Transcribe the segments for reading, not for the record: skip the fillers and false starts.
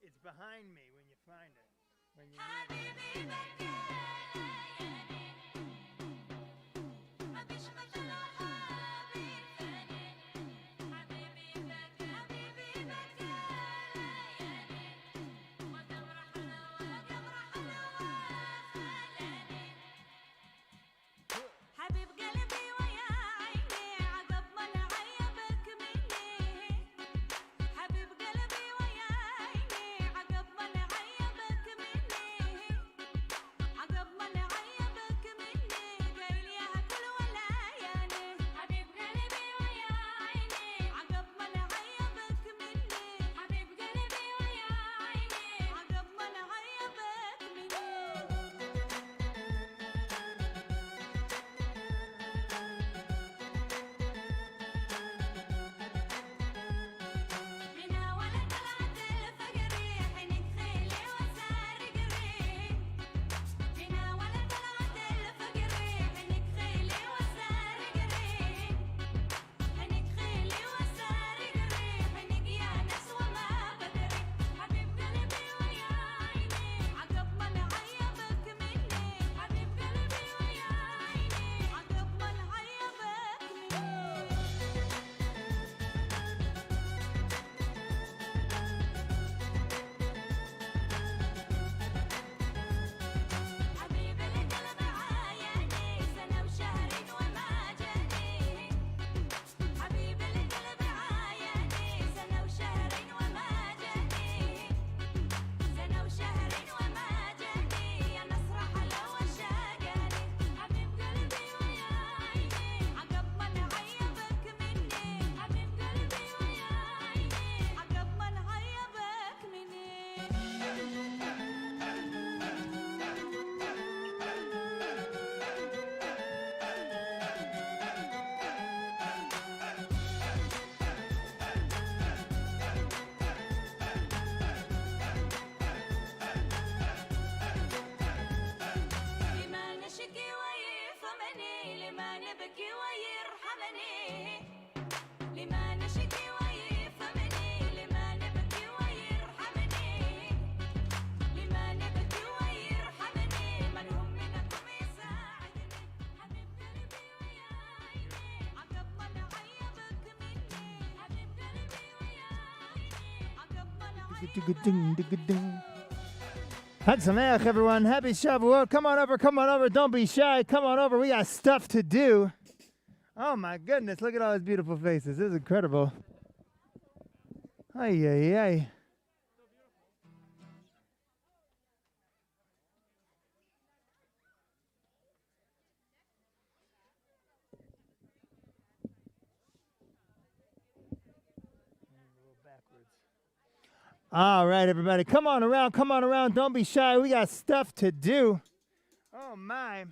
It's behind me when you find it. When you need it. Chag Sameach, everyone. Happy Shavuot. Come on over. Don't be shy. Come on over. We got stuff to do. Oh, my goodness. Look at all these beautiful faces. This is incredible. Ay, ay, ay. All right, everybody. Come on around. Don't be shy. We got stuff to do. Oh, my.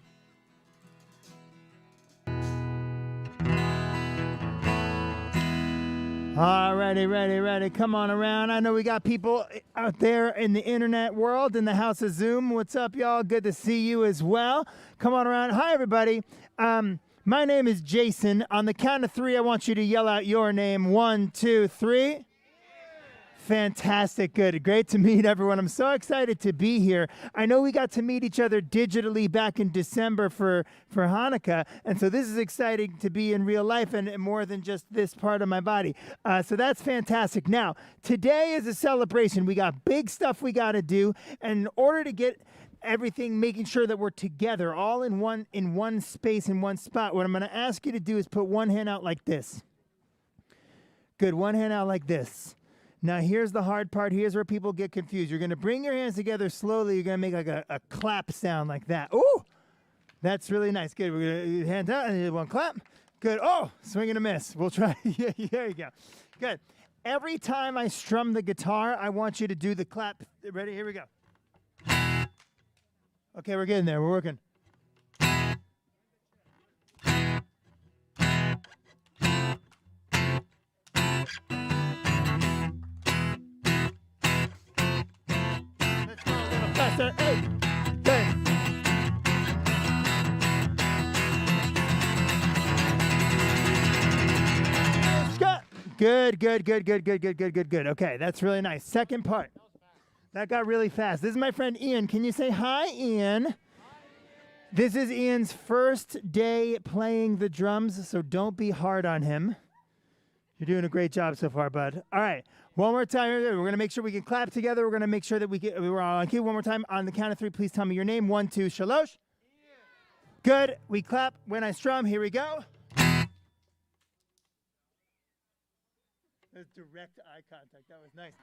All righty, ready. Come on around. I know we got people out there in the internet world, in the house of Zoom. What's up, y'all? Good to see you as well. Come on around. Hi, everybody. My name is Jason. On the count of three, I want you to yell out your name. 1, 2, 3. Fantastic. Good. Great to meet everyone. I'm so excited to be here. I know we got to meet each other digitally back in December for Hanukkah. And so this is exciting to be in real life and more than just this part of my body. So that's fantastic. Now, today is a celebration. We got big stuff we got to do. And in order to get everything, making sure that we're together, all in one space, in one spot, what I'm going to ask you to do is put one hand out like this. Good. One hand out like this. Now, here's the hard part. Here's where people get confused. You're going to bring your hands together slowly. You're going to make like a clap sound like that. Ooh, that's really nice. Good. We're going to hands out and one clap. Good. Oh, swing and a miss. We'll try. Yeah, there you go. Good. Every time I strum the guitar, I want you to do the clap. Ready? Here we go. Okay, we're getting there. We're working. Faster. Hey. Good. Good. Okay, that's really nice. Second part. That got really fast. This is my friend Ian. Can you say hi, Ian? This is Ian's first day playing the drums, so don't be hard on him. You're doing a great job so far, bud. All right, one more time. We're going to make sure we can clap together. We're going to make sure that we're on cue. One more time. On the count of 3, please tell me your name. 1, 2, shalosh. Good. We clap when I strum. Here we go. There's direct eye contact. That was nice.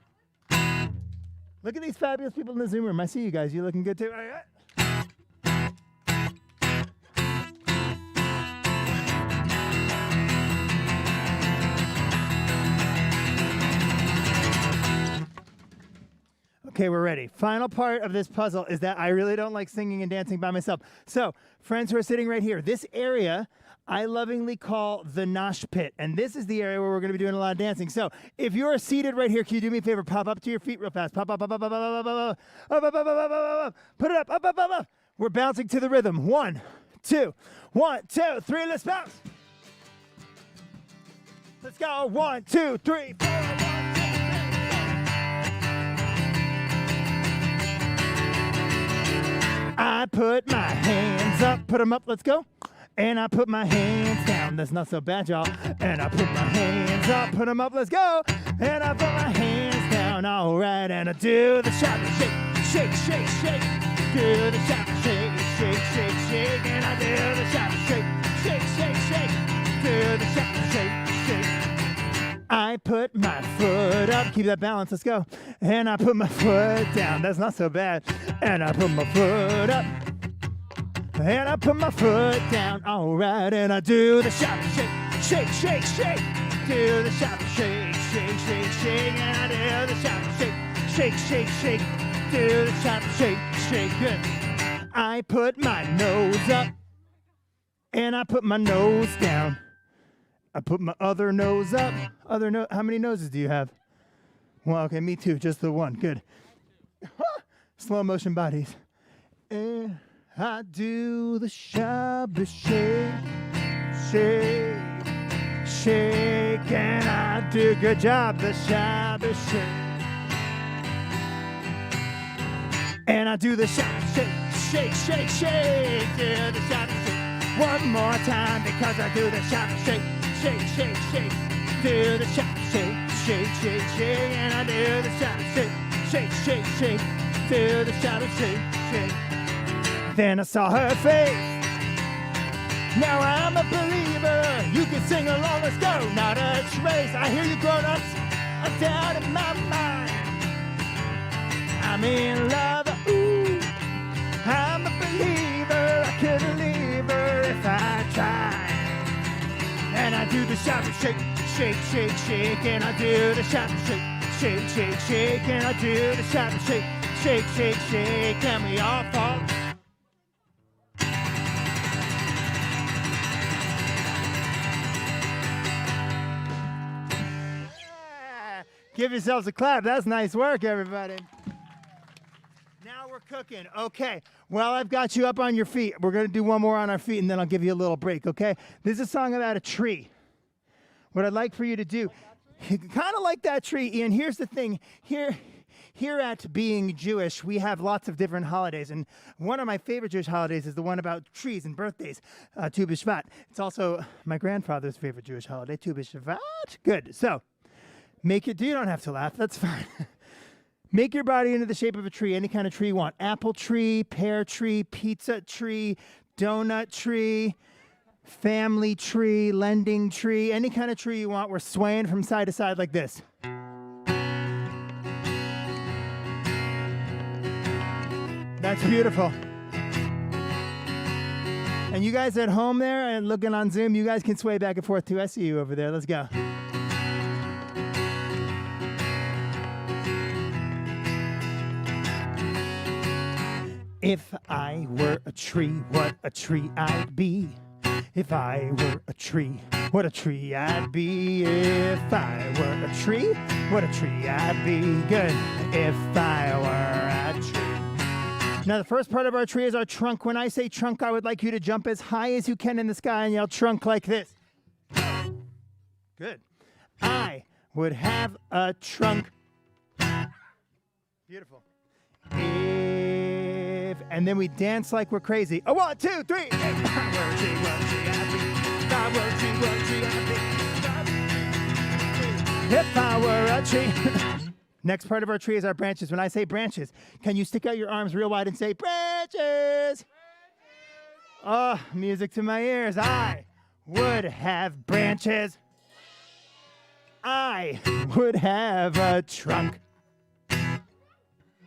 Look at these fabulous people in the Zoom room. I see you guys. You're looking good too. All right. Okay, we're ready. Final part of this puzzle is that I really don't like singing and dancing by myself. So, friends who are sitting right here, this area I lovingly call the Nosh Pit. And this is the area where we're going to be doing a lot of dancing. So, if you're seated right here, can you do me a favor? Pop up to your feet real fast. Pop up, up, up, up, up, up, up, up, up, up, up, up, up, up. Put it up, up, up, up, up. We're bouncing to the rhythm. 1, 2, 1, 2, 3. Let's bounce. Let's go. 1, 2, 3, 4. 1, 2, 3. I put my hands up, put them up, let's go. And I put my hands down, that's not so bad, y'all. And I put my hands up, put them up, let's go. And I put my hands down, all right. And I do the SHABBAT shake, shake, shake, shake. Do the SHABBAT shake, shake, shake, shake. And I do the SHABBAT shake, shake, shake, shake. Do the SHABBAT shake, shake. I put my foot up, keep that balance, let's go. And I put my foot down, that's not so bad. And I put my foot up. And I put my foot down, all right. And I do the SHABBAT shake, shake, shake, shake. Do the SHABBAT shake, shake, shake, shake. And I do the SHABBAT shake, shake, shake, shake. Do the SHABBAT shake, shake, good. I put my nose up. And I put my nose down. I put my other nose up. How many noses do you have? Well, okay, me too, just the one. Good. Slow motion bodies. And I do the SHABBAT shake, shake, shake. And I do, good job, the SHABBAT shake. And I do the SHABBAT shake, shake, shake, shake. Do the SHABBAT shake. One more time because I do the SHABBAT shake. Shake, shake, shake, do the SHABBAT shake, shake, shake, shake, and I do the SHABBAT shake, shake, shake, shake, do the SHABBAT shake, shake. Then I saw her face. Now I'm a believer. You can sing along, let's go. Not a trace. I hear you grown-ups are down in my mind. I'm in love. Ooh, I'm a believer. I couldn't leave her if I tried. And I do the SHABBAT shake, shake, shake, shake. And I do the SHABBAT shake, shake, shake, shake. And I do the SHABBAT shake, shake, shake, shake. And we all fall. Yeah. Give yourselves a clap. That's nice work, everybody. Now we're cooking. Okay. Well, I've got you up on your feet. We're going to do one more on our feet, and then I'll give you a little break, okay? This is a song about a tree. What I'd like for you to do, kind of like that tree, Ian. Here's the thing. Here at Being Jewish, we have lots of different holidays, and one of my favorite Jewish holidays is the one about trees and birthdays, Tu B'Shvat. It's also my grandfather's favorite Jewish holiday, Tu B'Shvat. Good. So, you don't have to laugh. That's fine. Make your body into the shape of a tree, any kind of tree you want. Apple tree, pear tree, pizza tree, donut tree, family tree, lending tree, any kind of tree you want. We're swaying from side to side like this. That's beautiful. And you guys at home there and looking on Zoom, you guys can sway back and forth too. I see you over there. Let's go. If I were a tree, what a tree I'd be. If I were a tree, what a tree I'd be. If I were a tree, what a tree I'd be. Good. If I were a tree. Now the first part of our tree is our trunk. When I say trunk, I would like you to jump as high as you can in the sky and yell trunk like this. Good. I would have a trunk. Beautiful. If, and then we dance like we're crazy. A 1, 2, 3. If I were a tree. Next part of our tree is our branches. When I say branches, can you stick out your arms real wide and say branches? Oh, music to my ears. I would have branches. I would have a trunk.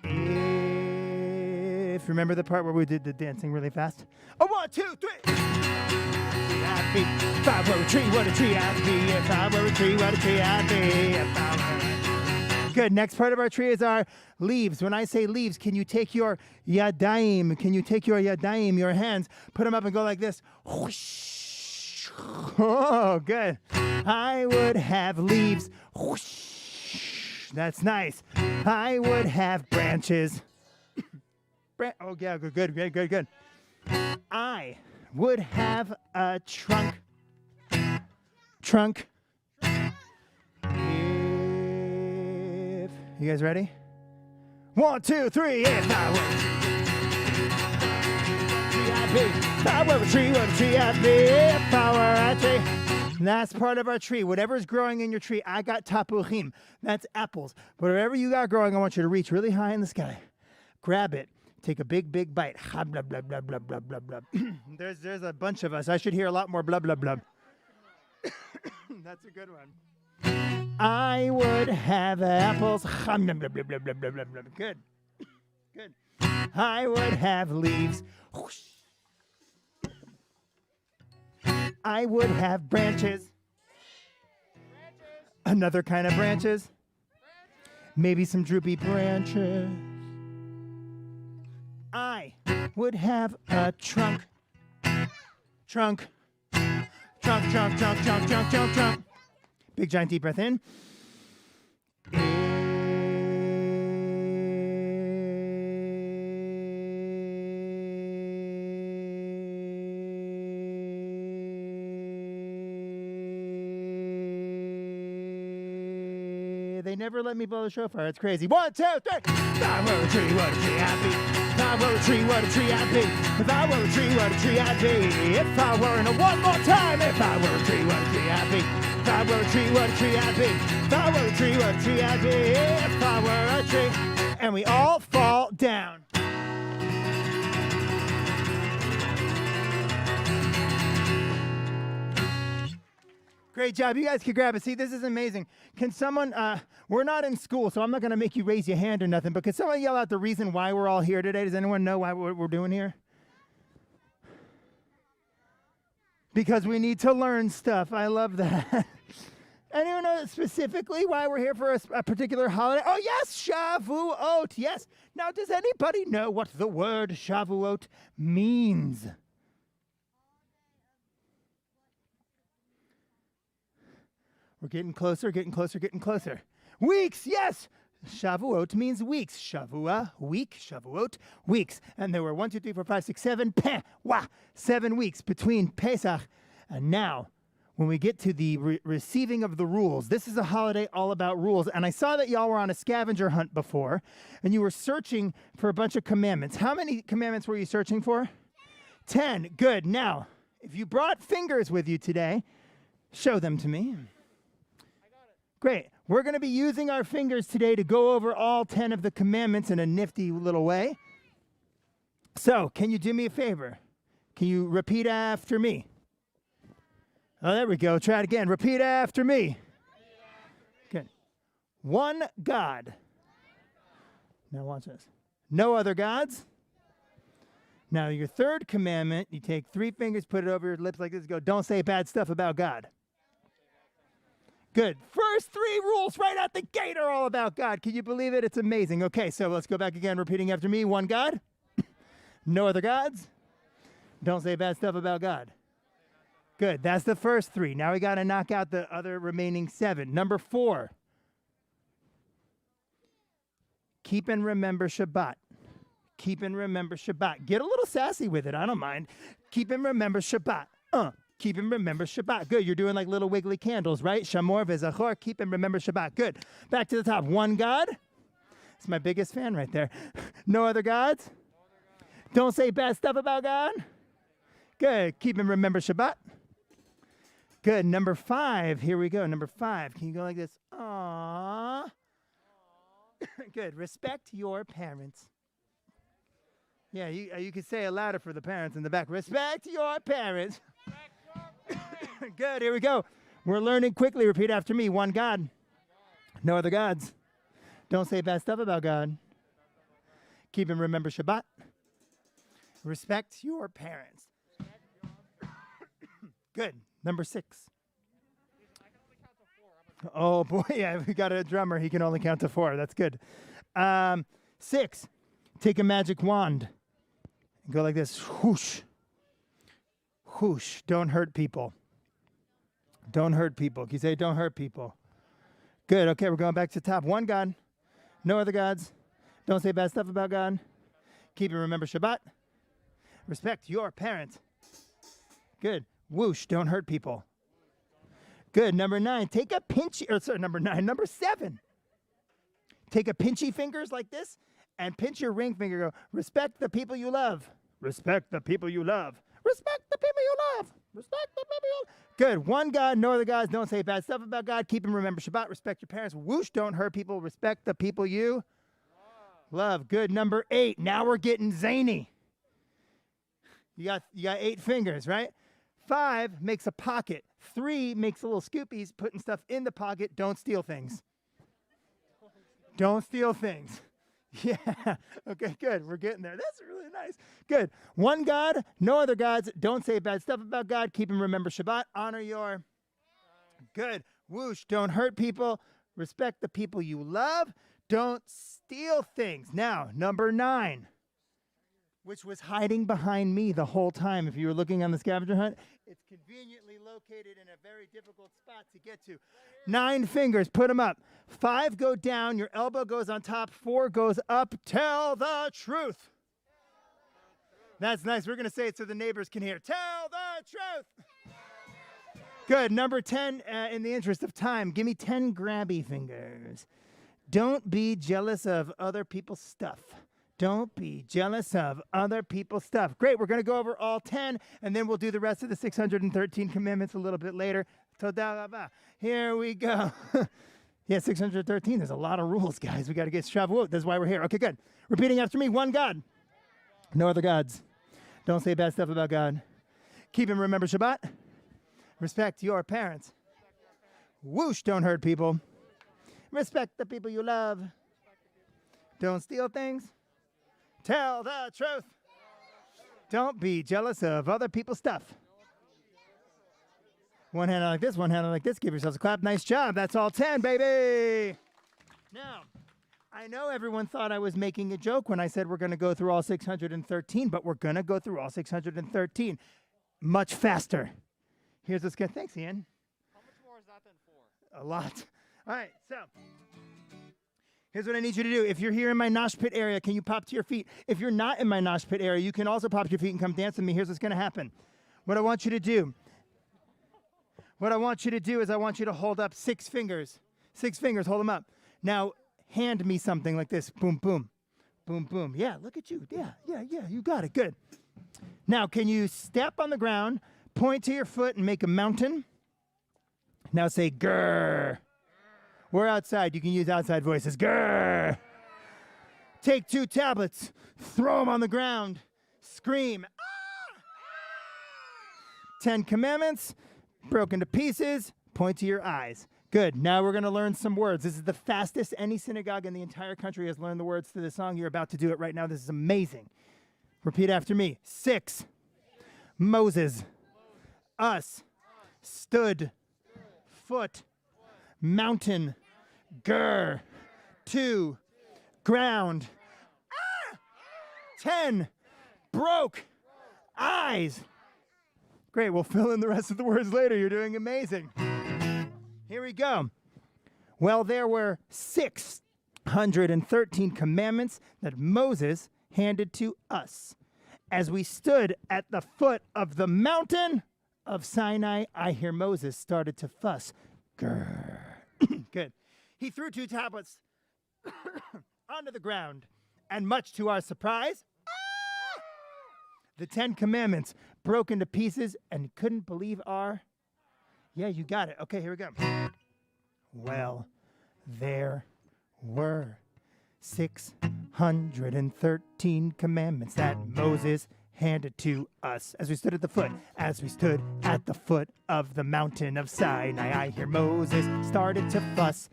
If remember the part where we did the dancing really fast? A 1, 2, 3. If I were a tree, what a tree I'd be. If I were a tree, what a tree I'd be. If I were... Good. Next part of our tree is our leaves. When I say leaves, can you take your yadayim? Can you take your yadayim, your hands, put them up and go like this? Whoosh. Oh, good. I would have leaves. Whoosh. That's nice. I would have branches. Oh, yeah, good. I would have a trunk. Trunk. You guys ready? 1, 2, 3. If I were a tree, what a tree I'd be. If I were a tree. That's part of our tree. Whatever's growing in your tree, I got tapuchim. That's apples. But whatever you got growing, I want you to reach really high in the sky. Grab it. Take a big bite. Blah, blah, blah, blah, blah, blah, blah, blah. There's a bunch of us. I should hear a lot more blah, blah, blah. That's a good one. I would have apples. Good. I would have leaves. I would have branches. Another kind of branches. Maybe some droopy branches. I would have a trunk. Trunk. Big giant deep breath in. They never let me blow the shofar. It's crazy. 1, 2, 3. If I were a tree, what a tree I'd be. If I were a tree, what a tree I'd be. If I were a tree, what a tree I'd be. If I were, and one more time. If I were a tree, what a tree I'd be. If I were a tree, what a tree I'd be. If I were a tree, what a tree I'd be. If I were a tree. And we all fall down. Great job. You guys can grab a seat. This is amazing. Can someone, we're not in school, so I'm not going to make you raise your hand or nothing, but can someone yell out the reason why we're all here today? Does anyone know what we're doing here? Because we need to learn stuff. I love that. Anyone know specifically why we're here for a particular holiday? Oh, yes, Shavuot. Yes. Now, does anybody know what the word Shavuot means? We're getting closer. Weeks, yes. Shavuot means weeks. Shavua, week. Shavuot, weeks. And there were 1, 2, 3, 4, 5, 6, 7, 7 weeks between Pesach and now. When we get to the receiving of the rules, this is a holiday all about rules. And I saw that y'all were on a scavenger hunt before, and you were searching for a bunch of commandments. How many commandments were you searching for? 10. Good. Now, if you brought fingers with you today, show them to me. Great. We're going to be using our fingers today to go over all 10 of the commandments in a nifty little way. So, can you do me a favor? Can you repeat after me? Oh, there we go. Try it again. Repeat after me. Good. One God. Now watch this. No other gods. Now your third commandment, you take 3 fingers, put it over your lips like this, and go, don't say bad stuff about God. Good. First 3 rules right out the gate are all about God. Can you believe it? It's amazing. Okay, so let's go back again, repeating after me. One God. No other gods. Don't say bad stuff about God. Good. That's the first 3. Now we got to knock out the other remaining 7. Number 4. Keep and remember Shabbat. Keep and remember Shabbat. Get a little sassy with it. I don't mind. Keep and remember Shabbat. Keep and remember Shabbat. Good. You're doing like little wiggly candles, right? Shamor v'zachor. Keep and remember Shabbat. Good. Back to the top. One God. It's my biggest fan right there. No other gods. Don't say bad stuff about God. Good. Keep and remember Shabbat. Good. Number 5. Here we go. Number 5. Can you go like this? Aww. Good. Respect your parents. Yeah, you can say it louder for the parents in the back. Respect your parents. Good. Here we go. We're learning quickly. Repeat after me. One God. No other gods. Don't say bad stuff about God. Keep and remember Shabbat. Respect your parents. Good. Number 6. Oh, boy. Yeah, we got a drummer. He can only count to 4. That's good. 6. Take a magic wand. And go like this. Whoosh. Whoosh. Don't hurt people. Don't hurt people. Can you say don't hurt people? Good. Okay, we're going back to the top. One God. No other gods. Don't say bad stuff about God. Keep and remember Shabbat. Respect your parents. Good. Whoosh. Don't hurt people. Good. Number 9. Take a pinchy. Number 7. Take a pinchy fingers like this and pinch your ring finger. Go. Respect the people you love. Respect the people you love. Respect the people you love. Respect the people you love. Good. One God, no other gods. Don't say bad stuff about God. Keep and remember Shabbat. Respect your parents. Whoosh. Don't hurt people. Respect the people you love. Good. Number 8. Now we're getting zany. You got 8 fingers, right? 5 makes a pocket. 3 makes a little scoopies, putting stuff in the pocket. Don't steal things. Don't steal things. Yeah. Okay, good. We're getting there. That's really nice. Good. One God, no other gods. Don't say bad stuff about God. Keep and remember Shabbat. Honor your. Good. Whoosh. Don't hurt people. Respect the people you love. Don't steal things. Now, number 9, which was hiding behind me the whole time. If you were looking on the scavenger hunt, it's conveniently located in a very difficult spot to get to. 9 fingers, put them up. 5 go down, your elbow goes on top. 4 goes up. Tell the truth. That's nice. We're going to say it so the neighbors can hear. Tell the truth. Good. Number 10, in the interest of time, give me 10 grabby fingers. Don't be jealous of other people's stuff. Don't be jealous of other people's stuff. Great. We're going to go over all 10, and then we'll do the rest of the 613 commandments a little bit later. Toda rabah. Here we go. Yeah, 613. There's a lot of rules, guys. We got to get Shavuot. That's why we're here. Okay, good. Repeating after me. One God. No other gods. Don't say bad stuff about God. Keep and remember Shabbat. Respect your parents. Whoosh. Don't hurt people. Respect the people you love. Don't steal things. Tell the truth. Don't be jealous of other people's stuff. One hand like this, one hand like this. Give yourselves a clap. Nice job. That's all 10, baby. Now, I know everyone thought I was making a joke when I said we're going to go through all 613, but we're going to go through all 613 much faster. Here's what's good. Thanks, Ian. How much more is that than 4? A lot. All right, so here's what I need you to do. If you're here in my nosh pit area, can you pop to your feet? If you're not in my nosh pit area, you can also pop to your feet and come dance with me. Here's what's going to happen. What I want you to do is I want you to hold up 6 fingers. 6 fingers, hold them up. Now, hand me something like this. Boom, boom. Boom, boom. Yeah, look at you. Yeah, you got it. Good. Now, can you step on the ground, point to your foot, and make a mountain? Now say, grrr. We're outside. You can use outside voices. Grrr. Take 2 tablets. Throw them on the ground. Scream. Ah! 10 commandments. Broken to pieces. Point to your eyes. Good. Now we're going to learn some words. This is the fastest any synagogue in the entire country has learned the words to the song. You're about to do it right now. This is amazing. Repeat after me. 6. Moses. Us. Stood. Foot. Mountain. Gur. 2. Ground. 10. Broke. Eyes. Great. We'll fill in the rest of the words later. You're doing amazing. Here we go. Well, there were 613 commandments that Moses handed to us. As we stood at the foot of the mountain of Sinai, I hear Moses started to fuss. Grrr. Good. He threw 2 tablets onto the ground And much to our surprise, the 10 Commandments broke into pieces and couldn't believe our... Yeah, you got it. Okay, here we go. Well, there were 613 commandments that Moses handed to us as we stood at the foot of the mountain of Sinai. I hear Moses started to fuss.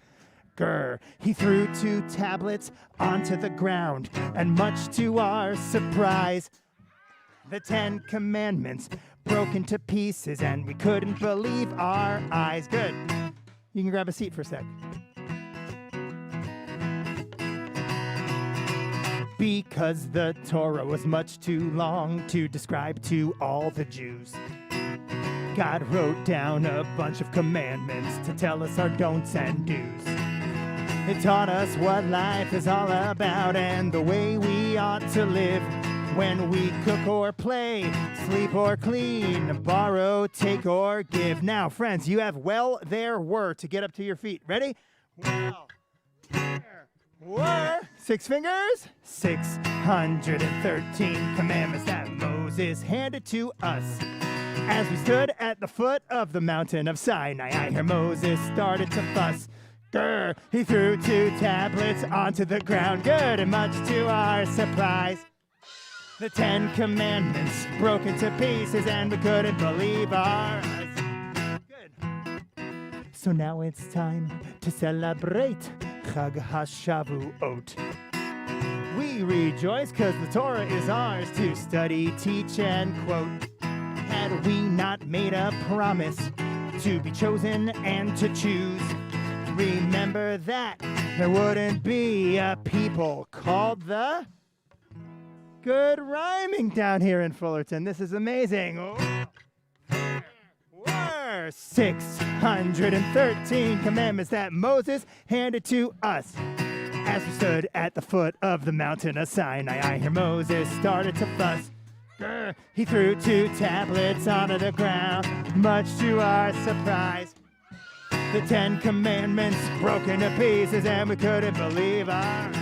Grr. He threw 2 tablets onto the ground, and much to our surprise, the 10 Commandments broke into pieces, and we couldn't believe our eyes. Good. You can grab a seat for a sec. Because the Torah was much too long to describe to all the Jews, God wrote down a bunch of commandments to tell us our don'ts and do's. It taught us what life is all about and the way we ought to live when we cook or play, sleep or clean, borrow, take or give. Now, friends, you have there were to get up to your feet. Ready? Well, there were 6 fingers, 613 commandments that Moses handed to us. As we stood at the foot of the mountain of Sinai, I hear Moses started to fuss. Grr, he threw 2 tablets onto the ground. Good, and much to our surprise, the 10 Commandments broke into pieces, and we couldn't believe our eyes. Good. So now it's time to celebrate Chag HaShavuot. We rejoice because the Torah is ours to study, teach, and quote. Had we not made a promise to be chosen and to choose, remember that there wouldn't be a people called the... Good rhyming down here in Fullerton. This is amazing. Oh. There were 613 commandments that Moses handed to us. As we stood at the foot of the mountain of Sinai, I hear Moses started to fuss. Grr, he threw 2 tablets onto the ground, much to our surprise. The 10 Commandments broke into pieces, and we couldn't believe our eyes.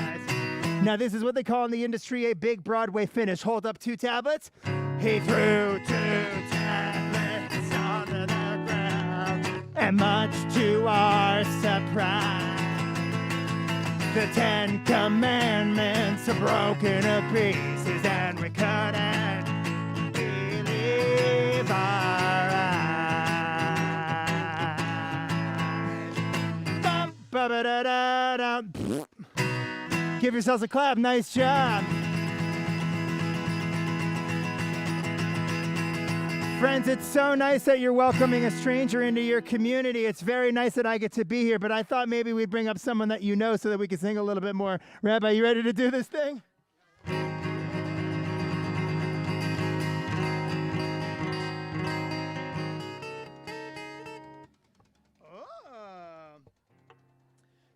Now, this is what they call in the industry a big Broadway finish. Hold up 2 tablets. He threw 2 tablets onto the ground, and much to our surprise, the 10 Commandments are broken to pieces, and we couldn't believe our eyes. Bum-ba-da-da-dum. Give yourselves a clap. Nice job. Friends, it's so nice that you're welcoming a stranger into your community. It's very nice that I get to be here, but I thought maybe we'd bring up someone that you know so that we could sing a little bit more. Rabbi, you ready to do this thing?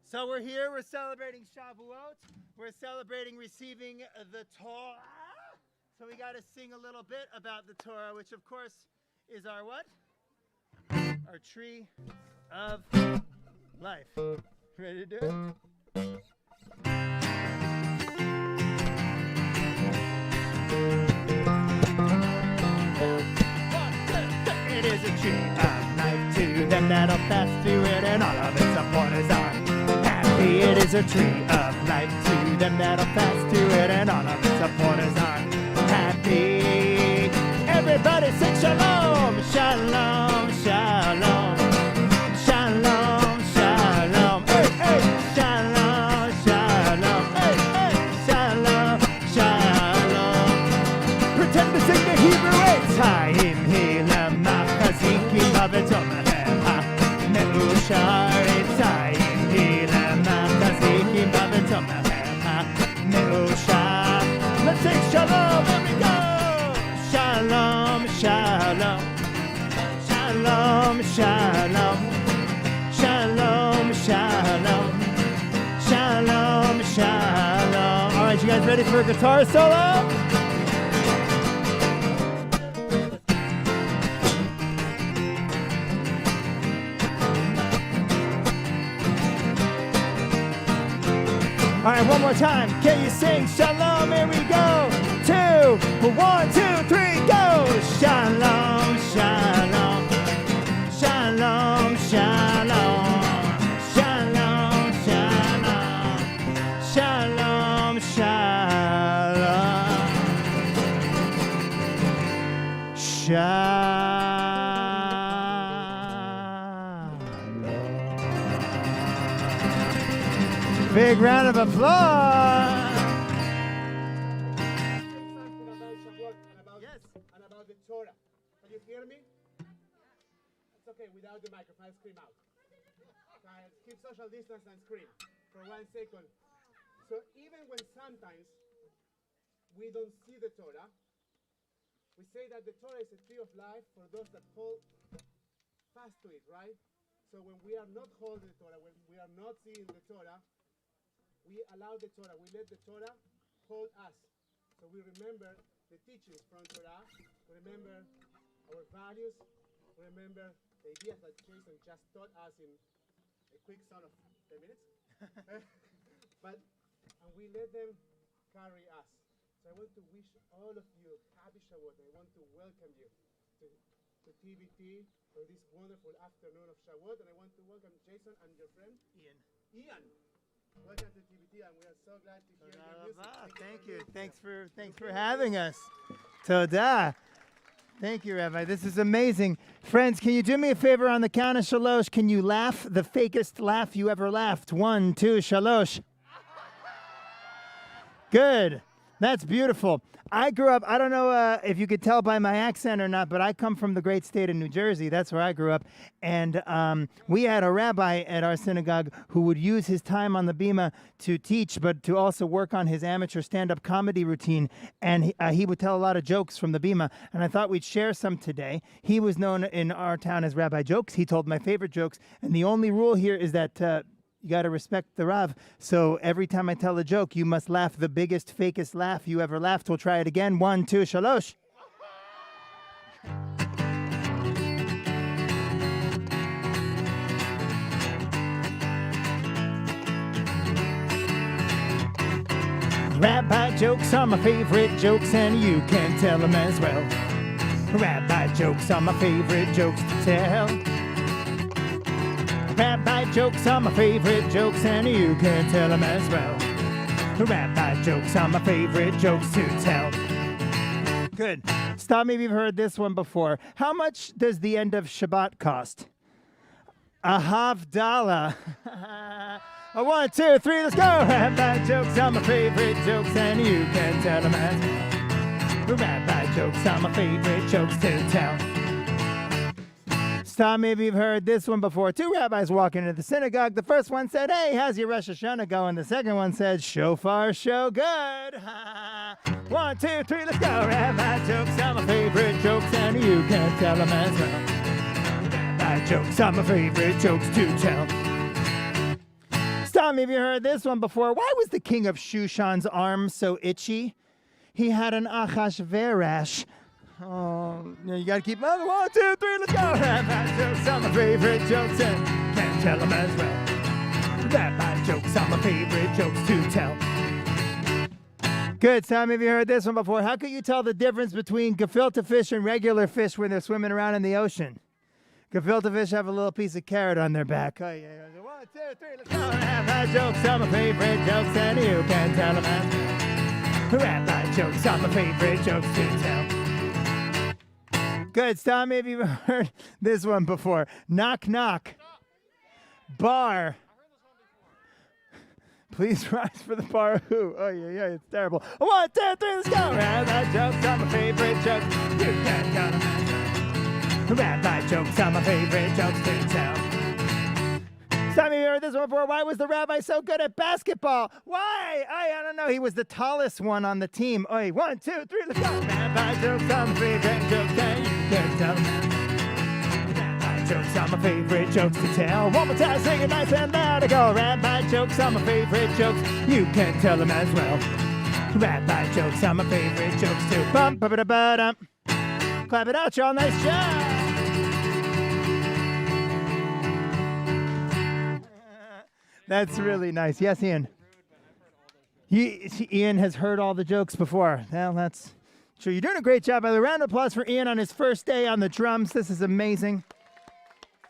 So we're here, we're celebrating Shavuot, we're celebrating receiving the Torah. So we got to sing a little bit about the Torah, which of course is our what? Our tree of life. Ready to do it? It is a tree of life to them that'll fast to it, and all of its supporters are happy. It is a tree of life to them that'll fast to it, and all of its supporters are happy. Everybody sing shalom, shalom, shalom, shalom, shalom, hey, hey, shalom, shalom, hey, hey, shalom, shalom. Pretend to sing the Hebrew words. Chaim hilam machazikim bavetomahecha meusharet. Chaim hilam machazikim bavetomahecha meusharet. Let's sing shalom, there we go. Shalom, shalom, shalom, shalom, shalom, shalom, shalom, shalom. All right, you guys ready for a guitar solo? All right, one more time. Can you sing Shalom? Here we go. 2, 1, 2, 3, go. Shalom, shalom. Shalom, shalom. Shalom, shalom. Shalom, shalom. Shalom. Big round of applause. Something about Shavuot and about the Torah. Can you hear me? It's okay, without the microphone, I'll scream out. Keep social distance and scream for 1 second. So even when sometimes we don't see the Torah, we say that the Torah is a tree of life for those that hold fast to it, right? So when we are not holding the Torah, when we are not seeing the Torah, we allow the Torah, we let the Torah hold us. So we remember the teachings from Torah, we remember our values, we remember the ideas that Jason just taught us in a quick sum of 10 minutes. And we let them carry us. So I want to wish all of you happy Shavuot. I want to welcome you to TBT for this wonderful afternoon of Shavuot. And I want to welcome Jason and your friend Ian. Welcome to TBT, and we are so glad to hear your music. Thank you. Thanks for having us. Toda. Thank you, Rabbi. This is amazing. Friends, can you do me a favor on the count of shalosh? Can you laugh the fakest laugh you ever laughed? 1, 2, shalosh. Good. That's beautiful. I grew up, I don't know if you could tell by my accent or not, but I come from the great state of New Jersey. That's where I grew up. And we had a rabbi at our synagogue who would use his time on the bima to teach, but to also work on his amateur stand-up comedy routine. And he would tell a lot of jokes from the bima. And I thought we'd share some today. He was known in our town as Rabbi Jokes. He told my favorite jokes. And the only rule here is that you got to respect the Rav. So every time I tell a joke, you must laugh the biggest, fakest laugh you ever laughed. We'll try it again. 1, 2, shalosh. Rabbi jokes are my favorite jokes, and you can tell them as well. Rabbi jokes are my favorite jokes to tell. Rabbi jokes are my favorite jokes, and you can tell them as well. Rabbi jokes are my favorite jokes to tell. Good. Stop me if you've heard this one before. How much does the end of Shabbat cost? A $50. 1, 2, 3, let's go. Rabbi jokes are my favorite jokes, and you can tell them as well. Rabbi jokes are my favorite jokes to tell. Stop me if you've heard this one before. 2 rabbis walking into the synagogue. The first one said, "Hey, how's your Rosh Hashanah going?" The second one said, "Shofar, show good." 1, 2, 3, let's go. Rabbi jokes are my favorite jokes, and you can tell them as well. Rabbi jokes are my favorite jokes to tell. Stop me if you heard this one before. Why was the king of Shushan's arm so itchy? He had an Achashverosh. Oh, you gotta keep moving. 1, 2, 3, let's go. Rabbi jokes are my favorite jokes, and can't tell them as well. Rabbi jokes are my favorite jokes to tell. Good. Some of you heard this one before. How could you tell the difference between gefilte fish and regular fish when they're swimming around in the ocean? Gefilte fish have a little piece of carrot on their back. Oh, yeah. 1, 2, 3, let's go. Rabbi jokes are my favorite jokes, and you can't tell them as well. Rabbi jokes are my favorite jokes to tell. Good. Stop me if you've heard this one before. Knock, knock. Bar. Please rise for the bar. Who? Oh, yeah, it's terrible. 1, 2, 3, let's go. Rabbi jokes are my favorite jokes. You can't tell them. Rabbi jokes are my favorite jokes to tell. Some of you heard this one before. Why was the rabbi so good at basketball? Why? I don't know. He was the tallest one on the team. Oh, 1, 2, 3, let's go. Rabbi jokes are my favorite jokes, and you can't tell them. Rabbi jokes are my favorite jokes to tell. One more time, sing it nice and loud. I go. Rabbi jokes are my favorite jokes. You can tell them as well. Rabbi jokes are my favorite jokes too. Bum, ba, ba, ba, dum. Clap it out, y'all. Nice job. That's really nice. Yes, Ian. Ian has heard all the jokes before. Well, that's true. You're doing a great job. By the way, round of applause for Ian on his first day on the drums. This is amazing.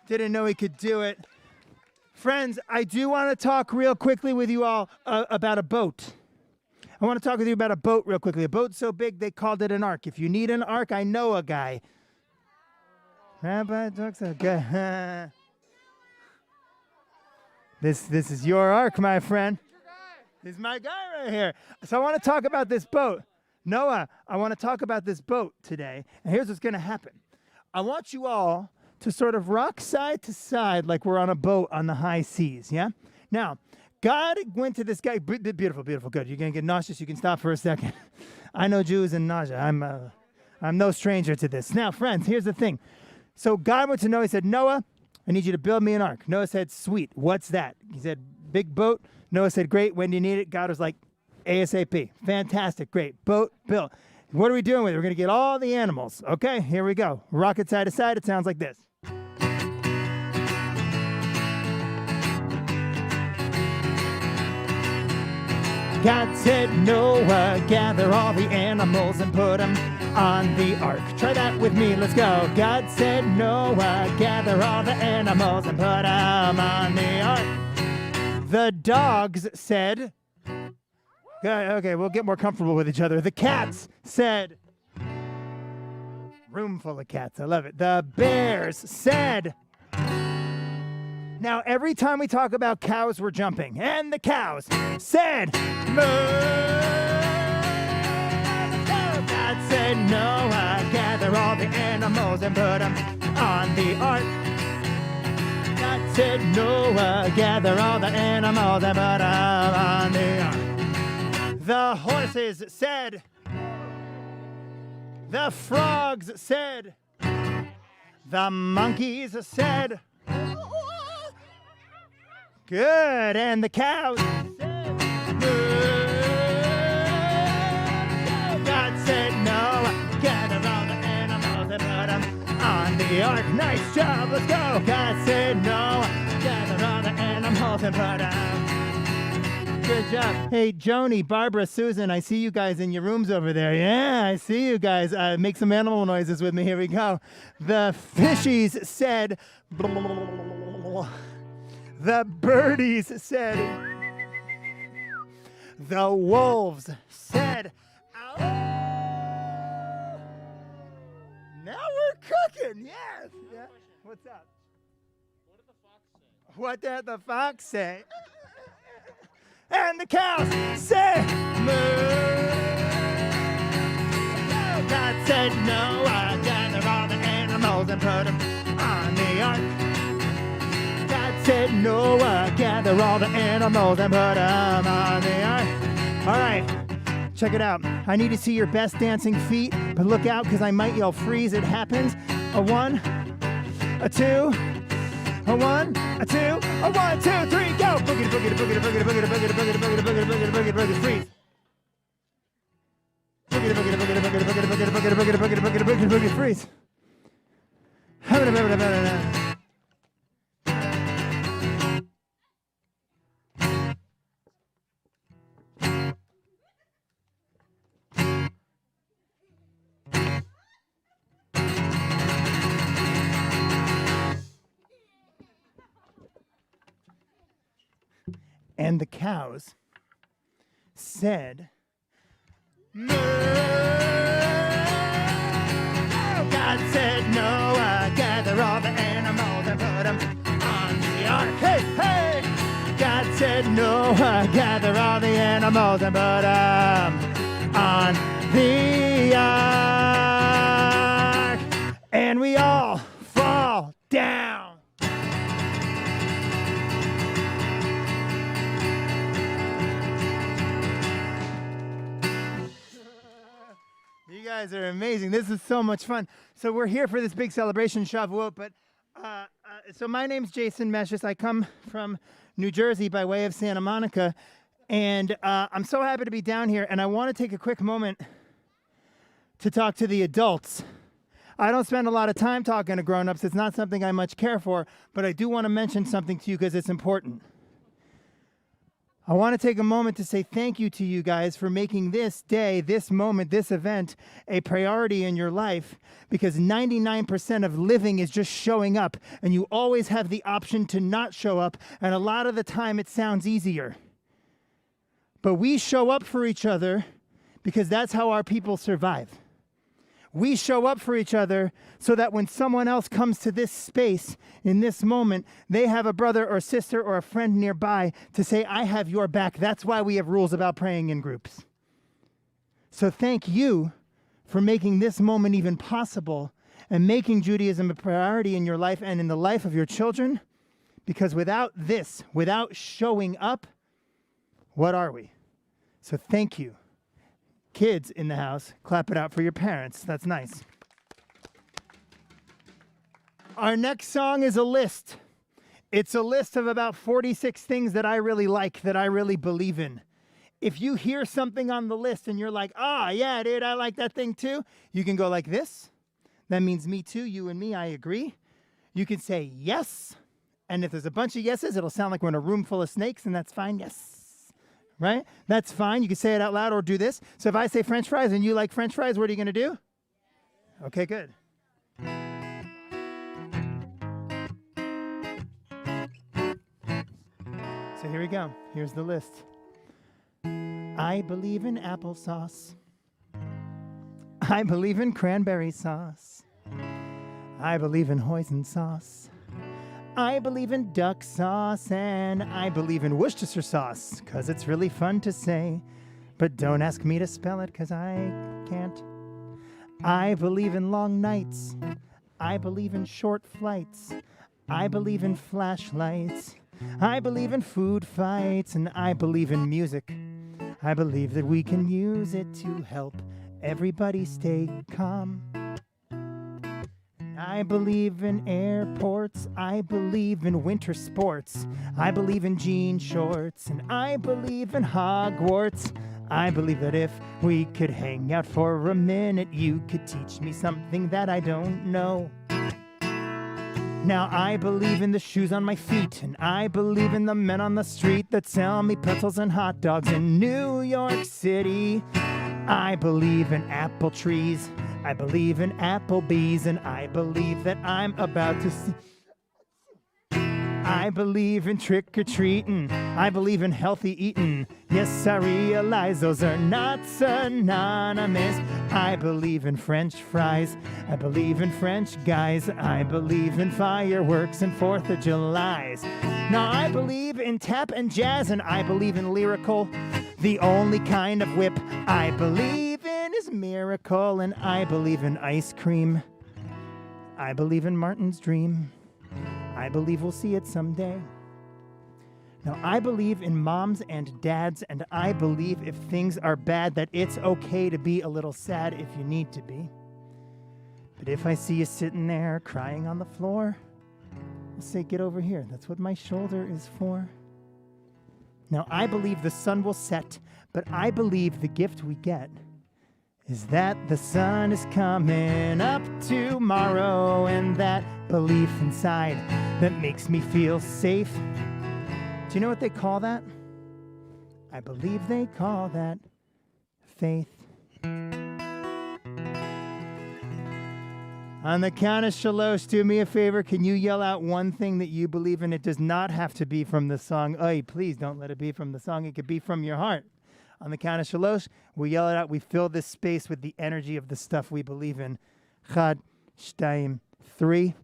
Didn't know he could do it. Friends, I do want to talk real quickly with you all about a boat. I want to talk with you about a boat real quickly. A boat so big they called it an ark. If you need an ark, I know a guy. Rabbi talks okay. This is your ark, my friend. This is my guy right here. So I want to talk about this boat. Noah, I want to talk about this boat today. And here's what's going to happen. I want you all to sort of rock side to side like we're on a boat on the high seas, yeah? Now, God went to this guy. Beautiful, beautiful, good. You're going to get nauseous. You can stop for a second. I know Jews and nausea. I'm no stranger to this. Now, friends, here's the thing. So God went to Noah. He said, Noah, I need you to build me an ark. Noah said, sweet. What's that? He said, big boat. Noah said, great. When do you need it? God was like, ASAP. Fantastic. Great. Boat built. What are we doing with it? We're going to get all the animals. Okay, here we go. Rock it side to side. It sounds like this. God said, Noah, gather all the animals and put them on the ark. Try that with me. Let's go. God said, Noah, gather all the animals and put them on the ark. The dogs said, okay, we'll get more comfortable with each other. The cats said, room full of cats. I love it. The bears said, now every time we talk about cows, we're jumping. And the cows said, moo. God said, Noah, gather all the animals and put them on the ark. God said, Noah, gather all the animals and put them on the ark. The horses said, the frogs said, the monkeys said, good, and the cows said, God said, Noah, gather all the animals and put them on the ark. Nice job, let's go. God said, Noah, gather all the animals and put them. Good job. Hey, Joni, Barbara, Susan, I see you guys in your rooms over there. Yeah, I see you guys. Make some animal noises with me. Here we go. The fishies said, the birdies said, the wolves said, ow. Now we're cooking, yes. Yeah. What's up? What did the fox say? What did the fox say? And the cows said, moo. God said, Noah, gather all the animals and put them on the ark. God said, Noah, gather all the animals and put them on the ark. All right, check it out. I need to see your best dancing feet, but look out because I might yell freeze. It happens. A 1, a 2, a 1, a 2, a 1, 2, 3, go! Boogie, boogie, boogie, boogie, boogie, boogie, boogie, boogie, boogie, boogie, boogie, boogie, freeze. Boogie, boogie, boogie, boogie, boogie, boogie, boogie, boogie, boogie, boogie, boogie, freeze. And the cows said, moo. God said, Noah, gather all the animals and put them on the ark. Hey, hey! God said, Noah, gather all the animals and put them on the ark. And we all fall down. You guys are amazing. This is so much fun. So we're here for this big celebration, Shavuot, but so my name's Jason Meshes. I come from New Jersey by way of Santa Monica, and I'm so happy to be down here, and I want to take a quick moment to talk to the adults. I don't spend a lot of time talking to grown-ups. It's not something I much care for, but I do want to mention something to you because it's important. I want to take a moment to say thank you to you guys for making this day, this moment, this event a priority in your life, because 99% of living is just showing up, and you always have the option to not show up, and a lot of the time it sounds easier. But we show up for each other because that's how our people survive. We show up for each other so that when someone else comes to this space in this moment, they have a brother or sister or a friend nearby to say, I have your back. That's why we have rules about praying in groups. So thank you for making this moment even possible and making Judaism a priority in your life and in the life of your children. Because without this, without showing up, what are we? So thank you. Kids in the house, clap it out for your parents. That's nice. Our next song is a list. It's a list of about 46 things that I really like, that I really believe in. If you hear something on the list and you're like, yeah, dude, I like that thing too, you can go like this. That means me too, you and me, I agree. You can say yes. And if there's a bunch of yeses, it'll sound like we're in a room full of snakes, and that's fine, yes. Right? That's fine. You can say it out loud or do this. So if I say French fries and you like French fries, what are you going to do? Okay, good. So here we go. Here's the list. I believe in applesauce. I believe in cranberry sauce. I believe in hoisin sauce. I believe in duck sauce, and I believe in Worcestershire sauce, 'cause it's really fun to say, but don't ask me to spell it, 'cause I can't. I believe in long nights. I believe in short flights. I believe in flashlights. I believe in food fights, and I believe in music. I believe that we can use it to help everybody stay calm. I believe in airports, I believe in winter sports, I believe in jean shorts, and I believe in Hogwarts. I believe that if we could hang out for a minute, you could teach me something that I don't know. Now I believe in the shoes on my feet, and I believe in the men on the street that sell me pretzels and hot dogs in New York City. I believe in apple trees, I believe in Applebee's, and I believe that I'm about to see. I believe in trick-or-treating, I believe in healthy eating. Yes, I realize those are not synonymous. I believe in French fries, I believe in French guys. I believe in fireworks and 4th of Julys. Now I believe in tap and jazz, and I believe in lyrical. The only kind of whip I believe in is miracle, and I believe in ice cream. I believe in Martin's dream. I believe we'll see it someday. Now, I believe in moms and dads, and I believe if things are bad, that it's okay to be a little sad if you need to be. But if I see you sitting there crying on the floor, I'll say, get over here. That's what my shoulder is for. Now, I believe the sun will set, but I believe the gift we get is that the sun is coming up tomorrow, and that belief inside that makes me feel safe. Do you know what they call that? I believe they call that faith. On the count of Shalosh, do me a favor. Can you yell out one thing that you believe in? It does not have to be from the song. Oy, please don't let it be from the song. It could be from your heart. On the count of Shalosh, we yell it out. We fill this space with the energy of the stuff we believe in. Chad, Shtayim, 3.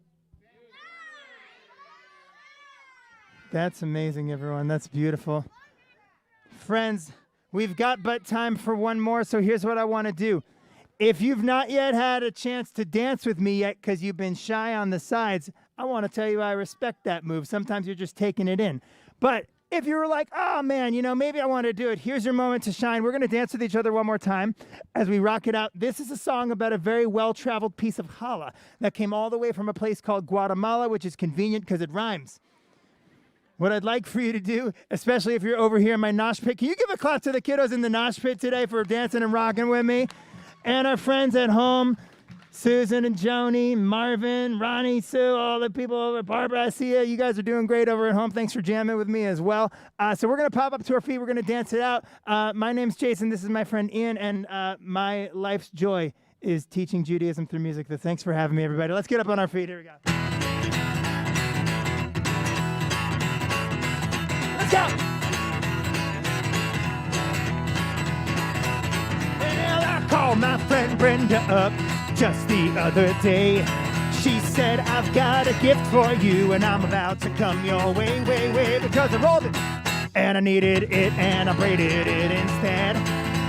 That's amazing, everyone. That's beautiful. Friends, we've got but time for one more, so here's what I want to do. If you've not yet had a chance to dance with me yet because you've been shy on the sides, I want to tell you I respect that move. Sometimes you're just taking it in. But if you were like, oh, man, maybe I want to do it, here's your moment to shine. We're going to dance with each other one more time as we rock it out. This is a song about a very well-traveled piece of challah that came all the way from a place called Guatemala, which is convenient because it rhymes. What I'd like for you to do, especially if you're over here in my nosh pit, can you give a clap to the kiddos in the nosh pit today for dancing and rocking with me? And our friends at home, Susan and Joni, Marvin, Ronnie, Sue, all the people over, Barbara, I see you. You guys are doing great over at home. Thanks for jamming with me as well. So we're going to pop up to our feet. We're going to dance it out. My name's Jason. This is my friend Ian, and my life's joy is teaching Judaism through music. So thanks for having me, everybody. Let's get up on our feet. Here we go. Let's go. Well, I called my friend Brenda up just the other day. She said, I've got a gift for you, and I'm about to come your way, way, because I rolled it, and I needed it, and I braided it instead.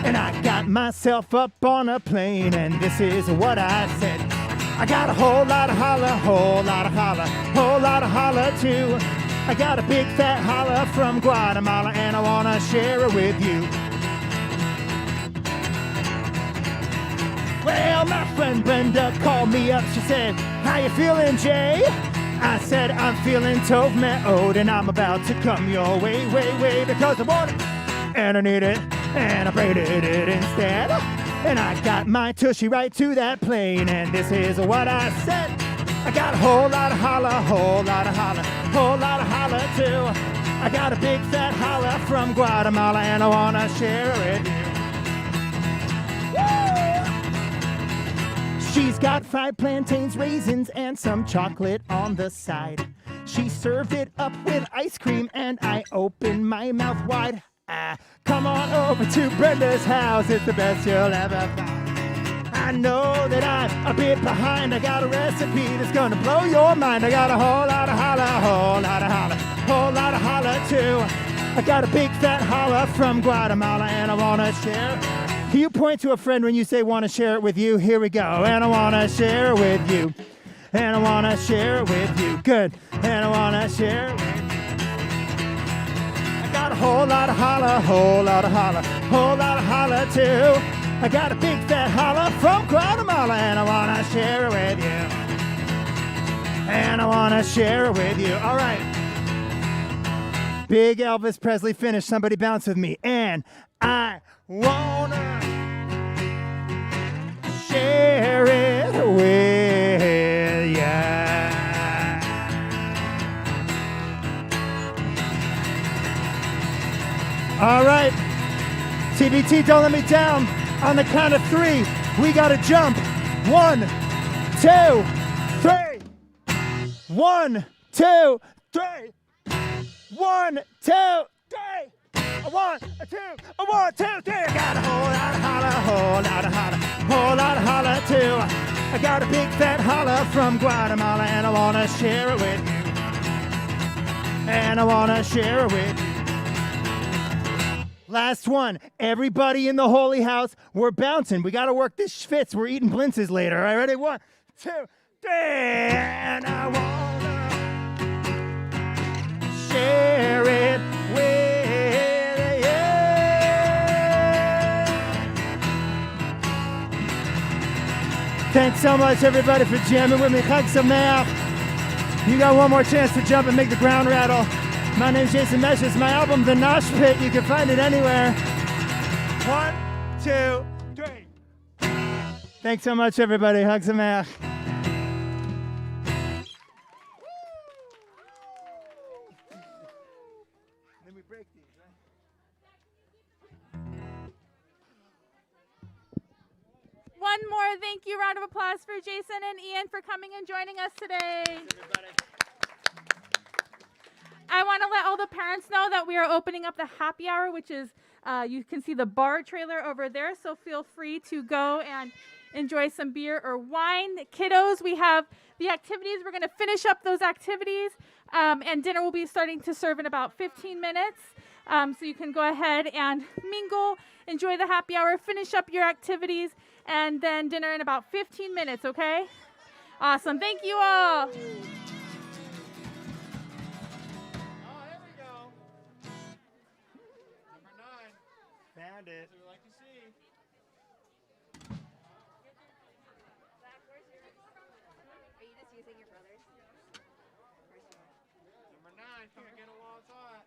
And I got myself up on a plane, and this is what I said. I got a whole lot of holla, whole lot of holla, whole lot of holla too. I got a big fat holla from Guatemala, and I wanna share it with you. Well, my friend Brenda called me up. She said, how you feeling, Jay? I said, I'm feeling tov me'od, and I'm about to come your way, way, because I want it, and I need it, and I braided it instead. And I got my tushy right to that plane, and this is what I said. I got a whole lot of holla, whole lot of holla, whole lot of holla too. I got a big fat holla from Guatemala, and I wanna share it with you. She's got fried plantains, raisins, and some chocolate on the side. She served it up with ice cream, and I opened my mouth wide. Come on over to Brenda's house, it's the best you'll ever find. I know that I'm a bit behind, I got a recipe that's gonna blow your mind. I got a whole lot of holla, whole lot of holla, whole lot of holla too. I got a big fat holla from Guatemala, and I wanna share. Can you point to a friend when you say want to share it with you? Here we go. And I want to share it with you. And I want to share it with you. Good. And I want to share it with you. I got a whole lot of holla, whole lot of holla, whole lot of holla too. I got a big fat holla from Guatemala, and I want to share it with you. And I want to share it with you. All right. Big Elvis Presley finish. Somebody bounce with me. And I wanna share it with ya. All right, TBT, don't let me down. On the count of 3, we gotta jump. 1, 2, 3. 1, 2, 3. 1, 2, 3. 1, 2, 1, 2, 3. I got a whole lot of holla, whole lot of holla, whole lot of holla too. I got a big fat holla from Guatemala, and I wanna share it with you. And I wanna share it with you. Last one. Everybody in the holy house, we're bouncing. We gotta work this schwitz. We're eating blintzes later. All right, ready? 1, 2, 3. And I wanna share it with Thanks so much, everybody, for jamming with me. Chag Sameach. You got one more chance to jump and make the ground rattle. My name's Jason Mesh. It's my album, The Nosh Pit. You can find it anywhere. 1, 2, 3. Thanks so much, everybody. Chag Sameach. Then we break these, right? One more thank you round of applause for Jason and Ian for coming and joining us today. Thanks, everybody. I want to let all the parents know that we are opening up the happy hour, which is, you can see the bar trailer over there, so feel free to go and enjoy some beer or wine. Kiddos, we have the activities. We're going to finish up those activities, and dinner will be starting to serve in about 15 minutes. So you can go ahead and mingle, enjoy the happy hour, finish up your activities, and then dinner in about 15 minutes, okay? Awesome. Thank you all. Found it. We like to see. Are you just using your brother's? Number 9, come and get it while it's hot.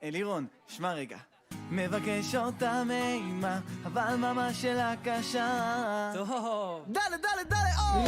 אלירון, שמע רגע. מבקש אותה מאימה, אבל ממש שאלה קשה. טוב. דלה, דלה, דלה, או!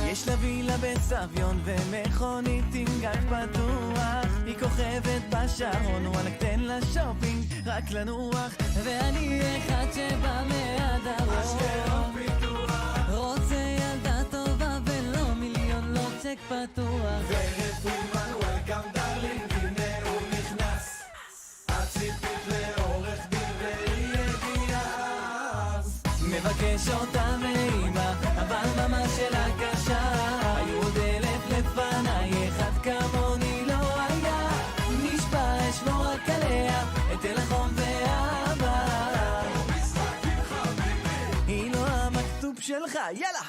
יש לה וילה בסביון ומכונית עם גג פתוח, היא כוכבת בשרון, וואלה תן לה שופינג רק לנוח, ואני אחד שבא מהדרום, אשקלון פיתוח, רוצה ילדה טובה ולא מיליון, לא צ'ק פתוח. ורד פרידמן, וולקאם דרלינג, הנה הוא נכנס, את ציפית לאורך דין והיא הגיעה, מבקש אותה מאימא, אבל ממש שאלה קשה, היו עוד 1,000 לפניי, אחד כמוני לא היה, נשבע אשמור רק עליה, אתן לחום ואהבה, היא לא המכתוב שלך, יאללה!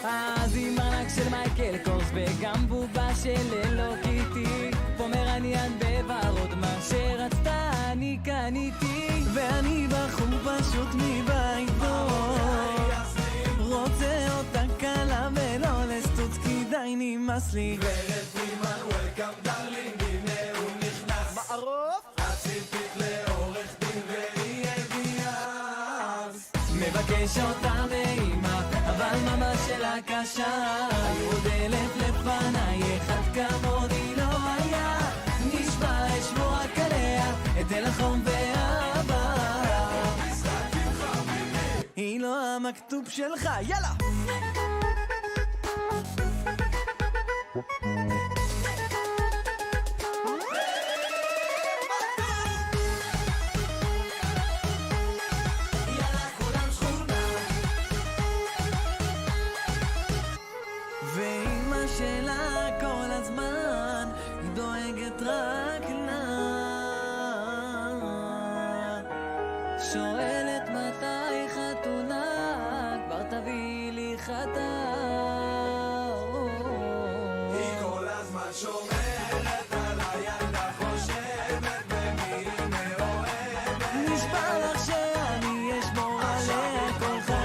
אז עם ענק של מייקל קורס וגם בובה של אלו קיטי, פומרניאן בוורוד, מה שרצתה אני קניתי, ואני בחור פשוט מבית טוב, רוצה אותה קלה ולא לסטוץ כי די נמאס לי. ורד פרידמן, וולקאם דרלינג, הנה הוא נכנס, מערוף, הציפית לאורך דין והיא הגיעה, מבקש אותה מאימא, אבל ממש שאלה קשה, היו עוד 1,000 לפניי, אחד כמוני לא היה, נשבע אשמור רק עליה, אתן לחום ואהבה, היא לא המכתוב שלך, יאללה! שלה כל הזמן, היא דואגת רק לה, שואלת מתי חתונה, כבר תביא לי חתן, היא כל הזמן שומרת על הילדה, חושבת במי היא מאוהבת, נשבע לך שאני אשמור עליה כל חיי,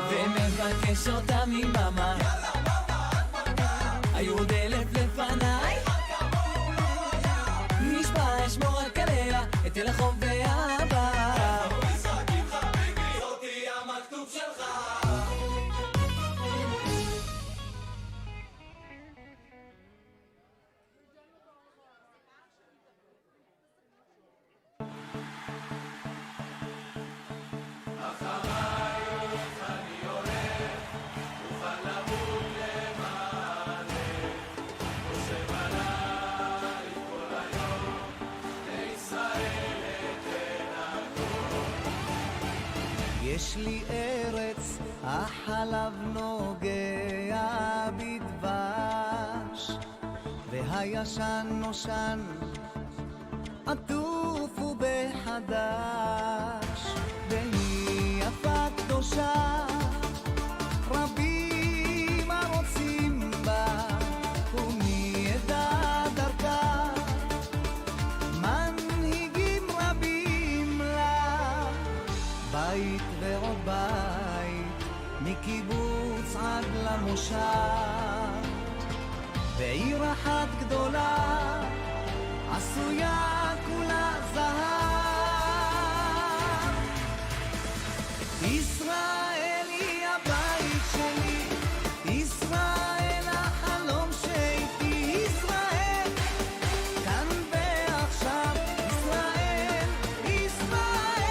ומבקש אותה ממאמה, היו עוד 1,000 לפניי, נשבע אשמור רק עליה, אתן לחום ואהבה, משחקים חביבי, אותי המכתוב שלך. יש לי ארץ, החלב נוגע בדבש, והישן נושן, עטוף ובחדש, והיא יפה קדושה, רבים הרוצים בה, ומי ידע דרכה, מנהיגים רבים לה, בית ועוד בית, מקיבוץ עד למושב, בעיר אחת גדולה, עשויה כולה זהב. ישראל היא הבית שלי, ישראל החלום שאיתי, ישראל כאן ועכשיו, ישראל, ישראל,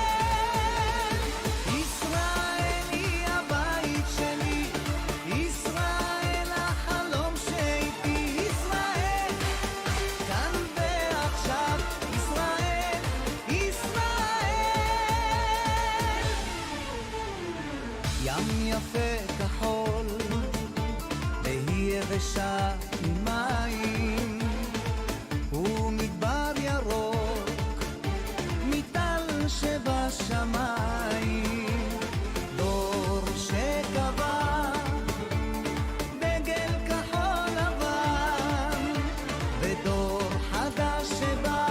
ישראל היא הבית שלי, ישראל החלום שאיתי, ישראל כאן ועכשיו. ים יפה כחול, והיא יבשה ממים, ומדבר ירוק, מטל שבשמיים, דור שקבע דגל כחול לבן, ודור חדש שבא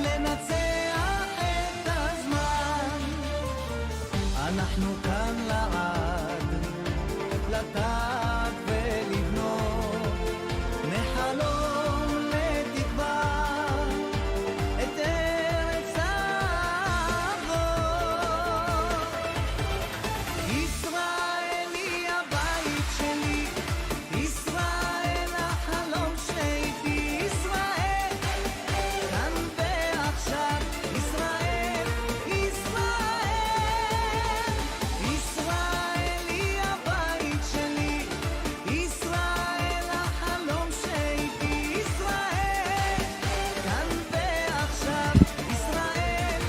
לנצח את הזמן. אנחנו כאן לעד, לטעת ולבנות, מחלום לתקווה את ארץ האבות. ישראל היא הבית שלי, ישראל החלום שאיתי, ישראל כאן ועכשיו, ישראל, ישראל היא הבית שלי, ישראל החלום שאיתי, ישראל כאן ועכשיו, ישראל,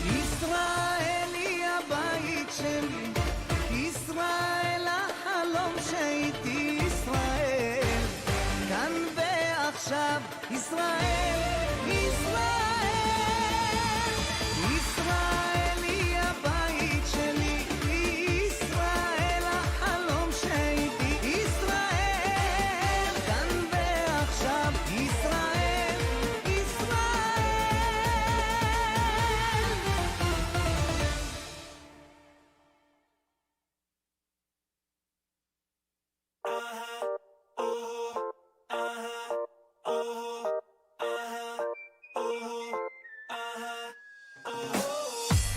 ישראל היא הבית שלי, ישראל החלום שאיתי, ישראל כאן ועכשיו, ישראל, ישראל היא הבית שלי, ישראל החלום שאיתי, ישראל כאן ועכשיו, ישראל,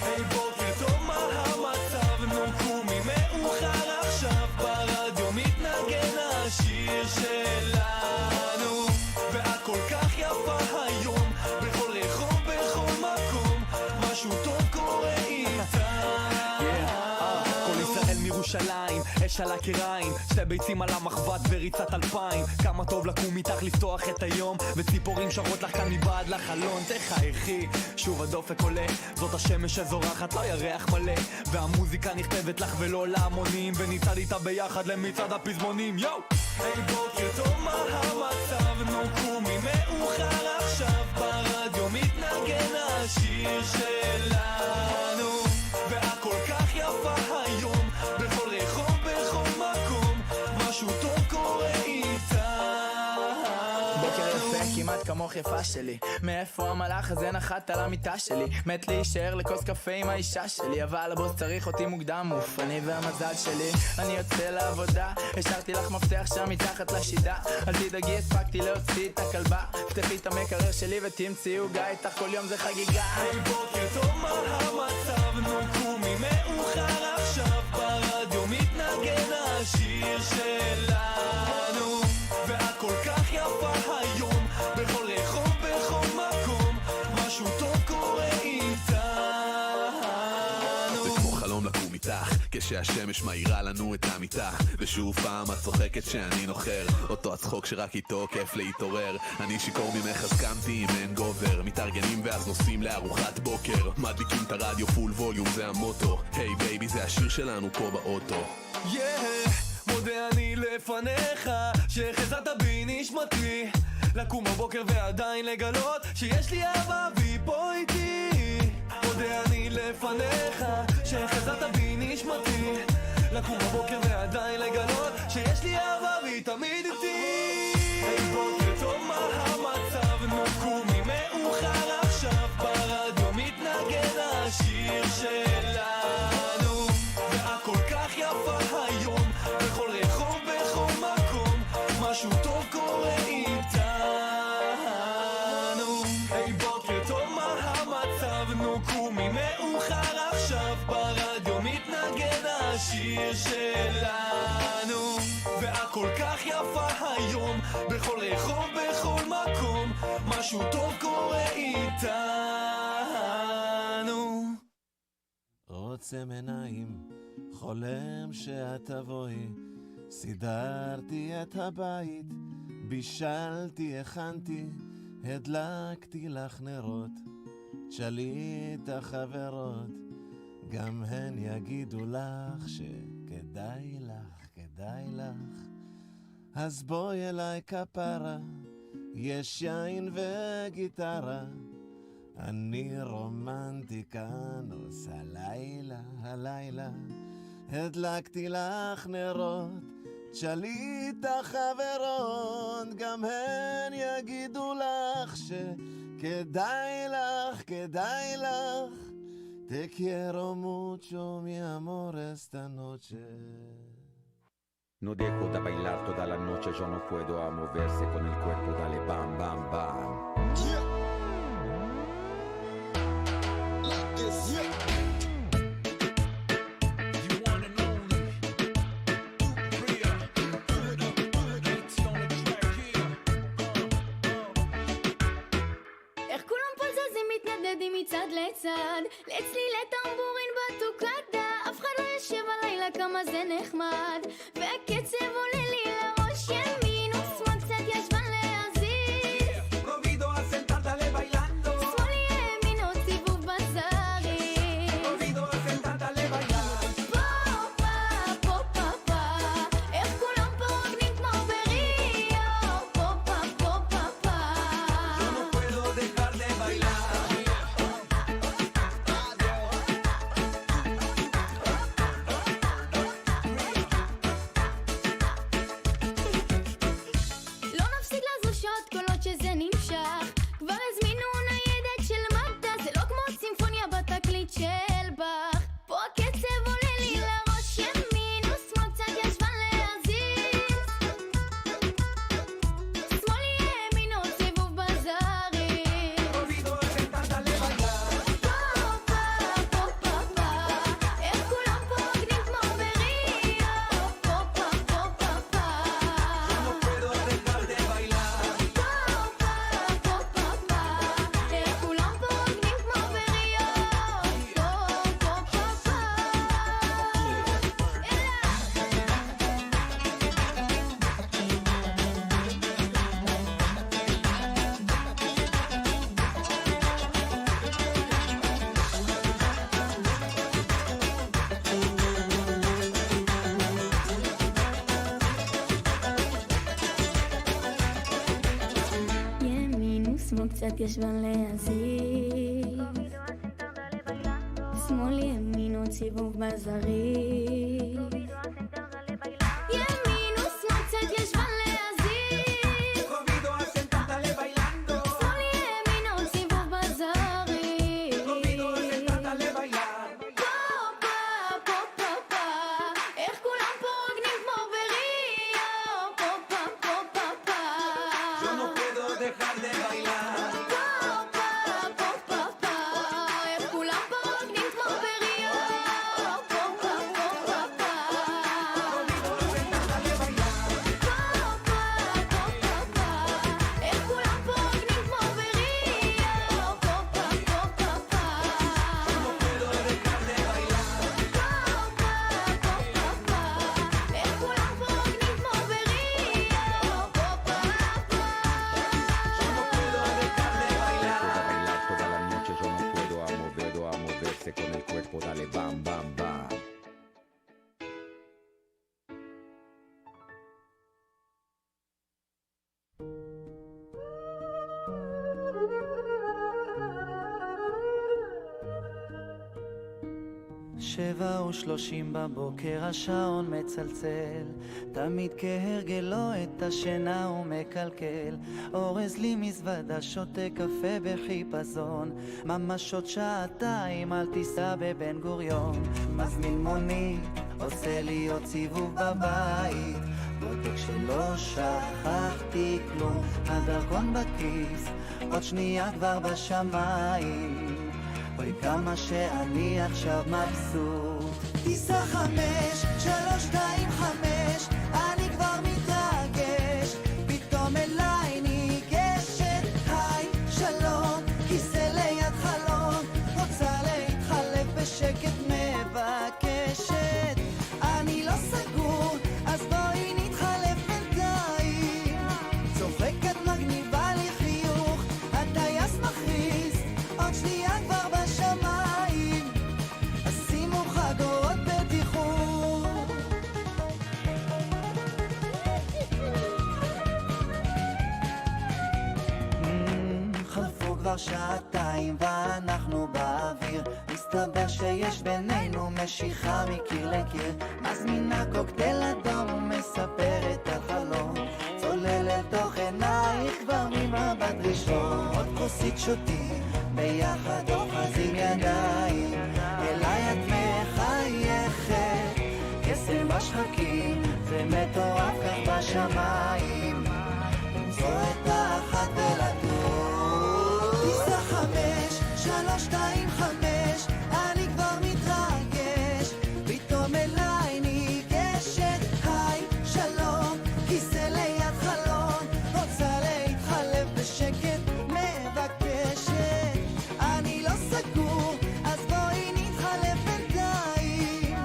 היי בוקר טוב, מה המצב? נו קומי מאוחר עכשיו, ברדיו מתנגן השיר שלנו, ואת כל כך יפה היום, בכל רחוב, בכל מקום, משהו טוב קורה איתך. כל ישראל מירושלים, אש על הקיריים, שתי ביצים על המחבת וריצת 2000, כמה טוב לקום איתך לפתוח את היום, וציפורים שרות לך כאן מבעד לחלון. תחייכי, שוב הדופק עולה, זאת השמש שזורחת, לא ירח מלא, והמוזיקה נכתבת לך ולא להמונים, וניצד איתה ביחד למצעד הפזמונים. יו! היי בוקר טוב, מה המצב? נו קומי מאוחר עכשיו, ברדיו מתנגן השיר שלנו, ואת כל כך יפה היום, בכל רחוב, בכל מקום, משהו טוב קורה איתך. בוקר יפה, כמעט כמוך יפה שלי, מאיפה המלאך הזה נחת על המיטה שלי, מת להישאר לכוס קפה עם האישה שלי, אבל הבוס צריך אותי מוקדם, אוף, אני והמזל שלי, אני יוצא לעבודה, השארתי לך מפתח שם מתחת לשידה, אל תדאגי, הספקתי להוציא את הכלבה, פתחי את המקרר שלי ותמצאי עוגה, איתך כל יום זה חגיגה. היי בוקר טוב, מה המצב? נו קומי מאוחר עכשיו, ברדיו מתנגן השיר שלנו, ואת כל כך יפה היום, בכל רחוב, בכל מקום, משהו טוב קורה איתנו. זה כמו חלום לקום איתך, כשהשמש מאירה לנו את המיטה, ושוב פעם את צוחקת שאני נוחר, אותו הצחוק שרק איתו כיף להתעורר, אני שיקור ממך אז קמתי אם אין גובר, מתארגנים ואז נוסעים לארוחת בוקר, מדליקים את הרדיו פול ווליום זה המוטו, היי בייבי זה השיר שלנו פה באוטו. מודה אני לפניך שהחזרת בי נשמתי, לקום בבוקר ועדיין לגלות שיש לי אהבה והיא פה איתי. מודה אני לפניך שהחזרת בי נשמתי, לקום בבוקר ועדיין לגלות שיש לי אהבה והיא תמיד איתי. היי בוקר טוב, מה המצב? נו קומי מאוחר עכשיו, ברדיו מתנגן השיר שלנו, ואת כל כך יפה היום, בכל רחוב, בכל מקום, משהו טוב קורה איתנו. היי בוקר טוב, מה המצב? נו קומי מאוחר עכשיו, השיר שלנו. ואת כל כך יפה היום, בכל רחוב, בכל מקום, משהו טוב קורה איתנו. עוצם עיניים, חולם שאת תבואי, סידרתי את הבית, בישלתי, הכנתי, הדלקתי לך נרות, תשאלי את החברות, גם הן יגידו לך שכדאי לך, כדאי לך. אז בואי אליי כפרה, יש יין וגיטרה, אני רומנטיקנוס הלילה, הלילה. הדלקתי לך נרות, תשאלי את החברות, גם הן יגידו לך שכדאי לך, כדאי לך. Te quiero mucho, mi amor, esta noche. No dejo de bailar toda la noche, yo no puedo a moverse con el cuerpo, dale bam, bam, bam. Yeah. Like this, yeah. You want it only. Bria. It's on the track here. איך כולם פה זזים מתנדדים מצד לצד, לצלילי טמבורין בטוקדה, אף אחד לא יושב הלילה כמה זה נחמד, והקצב עולה לי לראש ימין ושמאל קצת ישבן להזיז. Prohibido a sentarte bailando. שמאל ימין עוד סיבוב בזרים. Prohibido a sentarte bailar. פה פה פה פה פה, איך כולם פה רוקדים כמו בריו. פה פה פה פה פה. Yo no puedo dejar de bailar. לא נפסיק לזוז שעות כל עוד שזה נמשך, כבר הזמינו ניידת של מד"א, זה לא כמו סימפוניה בתקליט של באך. פה הקצב עולה לי לראש ימין ושמאל קצת ישבן להזיז. שמאל ימין עוד סיבוב בזרים. Prohibido a sentarte bailar. פה פה פה פה פה, איך כולם פה רוקדים כמו בריו. פה פה פה פה פה. No puedo dejar de bailar. פה פה פה פה פה, איך כולם פה רוקדים כמו בריו. פה פה פה פה. ימין ושמאל קצת ישבן להזיז, שמאל ימין עוד סיבוב בזרים. ימין ושמאל קצת ישבן להזיז, Prohibido a sentarte bailando. שמאל ימין עוד סיבוב בזרים. Prohibido a sentarte bailar. פה פה פה פה פה, איך כולם פה רוקדים כמו בריו. פה פה פה פה פה. Yo no puedo dejar de bailar. פה פה פה פה פה, איך כולם פה רוקדים כמו בריו. פה פה פה פה פה. Prohibido a sentarte bailar. פה פה פה פה פה, איך כולם פה רוקדים כמו בריו. פה פה פה פה פה. No puedo dejar de bailar. פה פה פה פה פה, איך כולם פה רוקדים כמו בריו. פה פה פה. Toda la noche, yo no puedo a moverse con el cuerpo, dale bam, bam, bam. שבע ו30 בבוקר השעון מצלצל, תמיד כהרגלו את השינה הוא מקלקל. אורז לי מזוודה, שותה קפה בחיפזון, ממש עוד שעתיים על טיסה בבן גוריון. מזמין מונית, עושה לי עוד סיבוב בבית, בודק שלא שכחתי כלום, הדרכון בכיס, עוד שנייה כבר בשמיים. אוי כמה שאני עכשיו מבסוט. טיסה 5, 3, 2, 5, אני כבר מתרגש, פתאום אליי ניגשת, היי, שלום, כיסא ליד חלון, רוצה להתחלף בשקט מבקשת, אני לא סגור, אז בואי נתחלף בינתיים, צוחקת מגניבה לי חיוך, הטייס מכריז, עוד שנייה כבר בשמיים, אז שימו חגורות בטיחות. חלפו כבר שעתיים ואנחנו באוויר, מסתבר שיש בינינו משיכה מקיר לקיר, מזמינה קוקטייל אדום ומספרת על חלום, צולל אל תוך עינייך כבר ממבט ראשון, עוד כוסית שותים ביחד אוחזים ידיים, אליי את מחייכת, קסם בשחקים זה מטורף כך בשמיים, למצוא את האחת ולטור. טיסה 5, 3, 2, 5, אני כבר מתרגש, פתאום אליי ניגשת, היי, שלום, כיסא ליד חלון, רוצה להתחלף בשקט, מבקשת, אני לא סגור, אז בואי נתחלף בינתיים,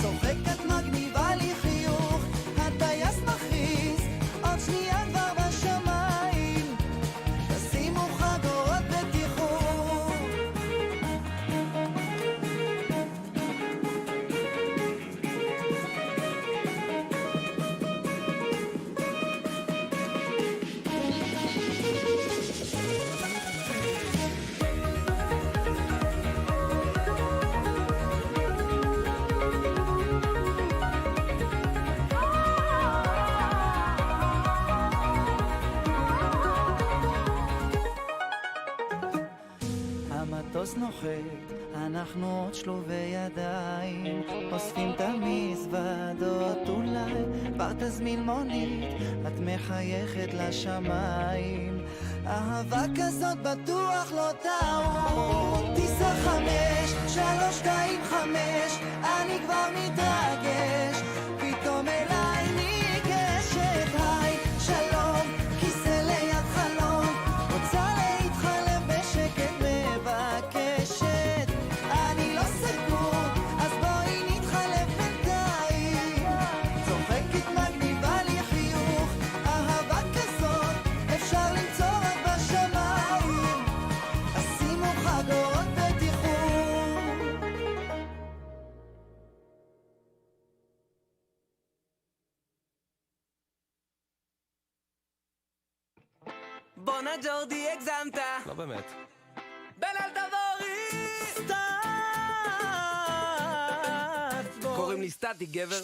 צוחקת מגניבה לי חיוך, הטייס מכריז, עוד שנייה כבר בשמיים, תשימו חגורות בטיחות. המטוס נוחת, אנחנו עוד שלובי ידיים, אוספים את המזוודות, אולי כבר תזמין מונית, את מחייכת לשמיים, אהבה כזאת בטוח לא טעות. טיסה 5, 3, 2, 5, אני כבר מתרגש, פתאום אליי ניגשת, היי, שלום, כיסא ליד חלון, רוצה להתחלף בשקט מבקשת, אני לא סגור, אז בואי נתחלף בינתיים, צוחקת מגניבה לי חיוך, אהבה כזאת אפשר למצוא רק בשמיים, אז שימו חגורות בטיחות. בונה ג'ורדי הגזמת, לא באמת. בן אל תבורי סטאט, קוראים לי סטטי גבר.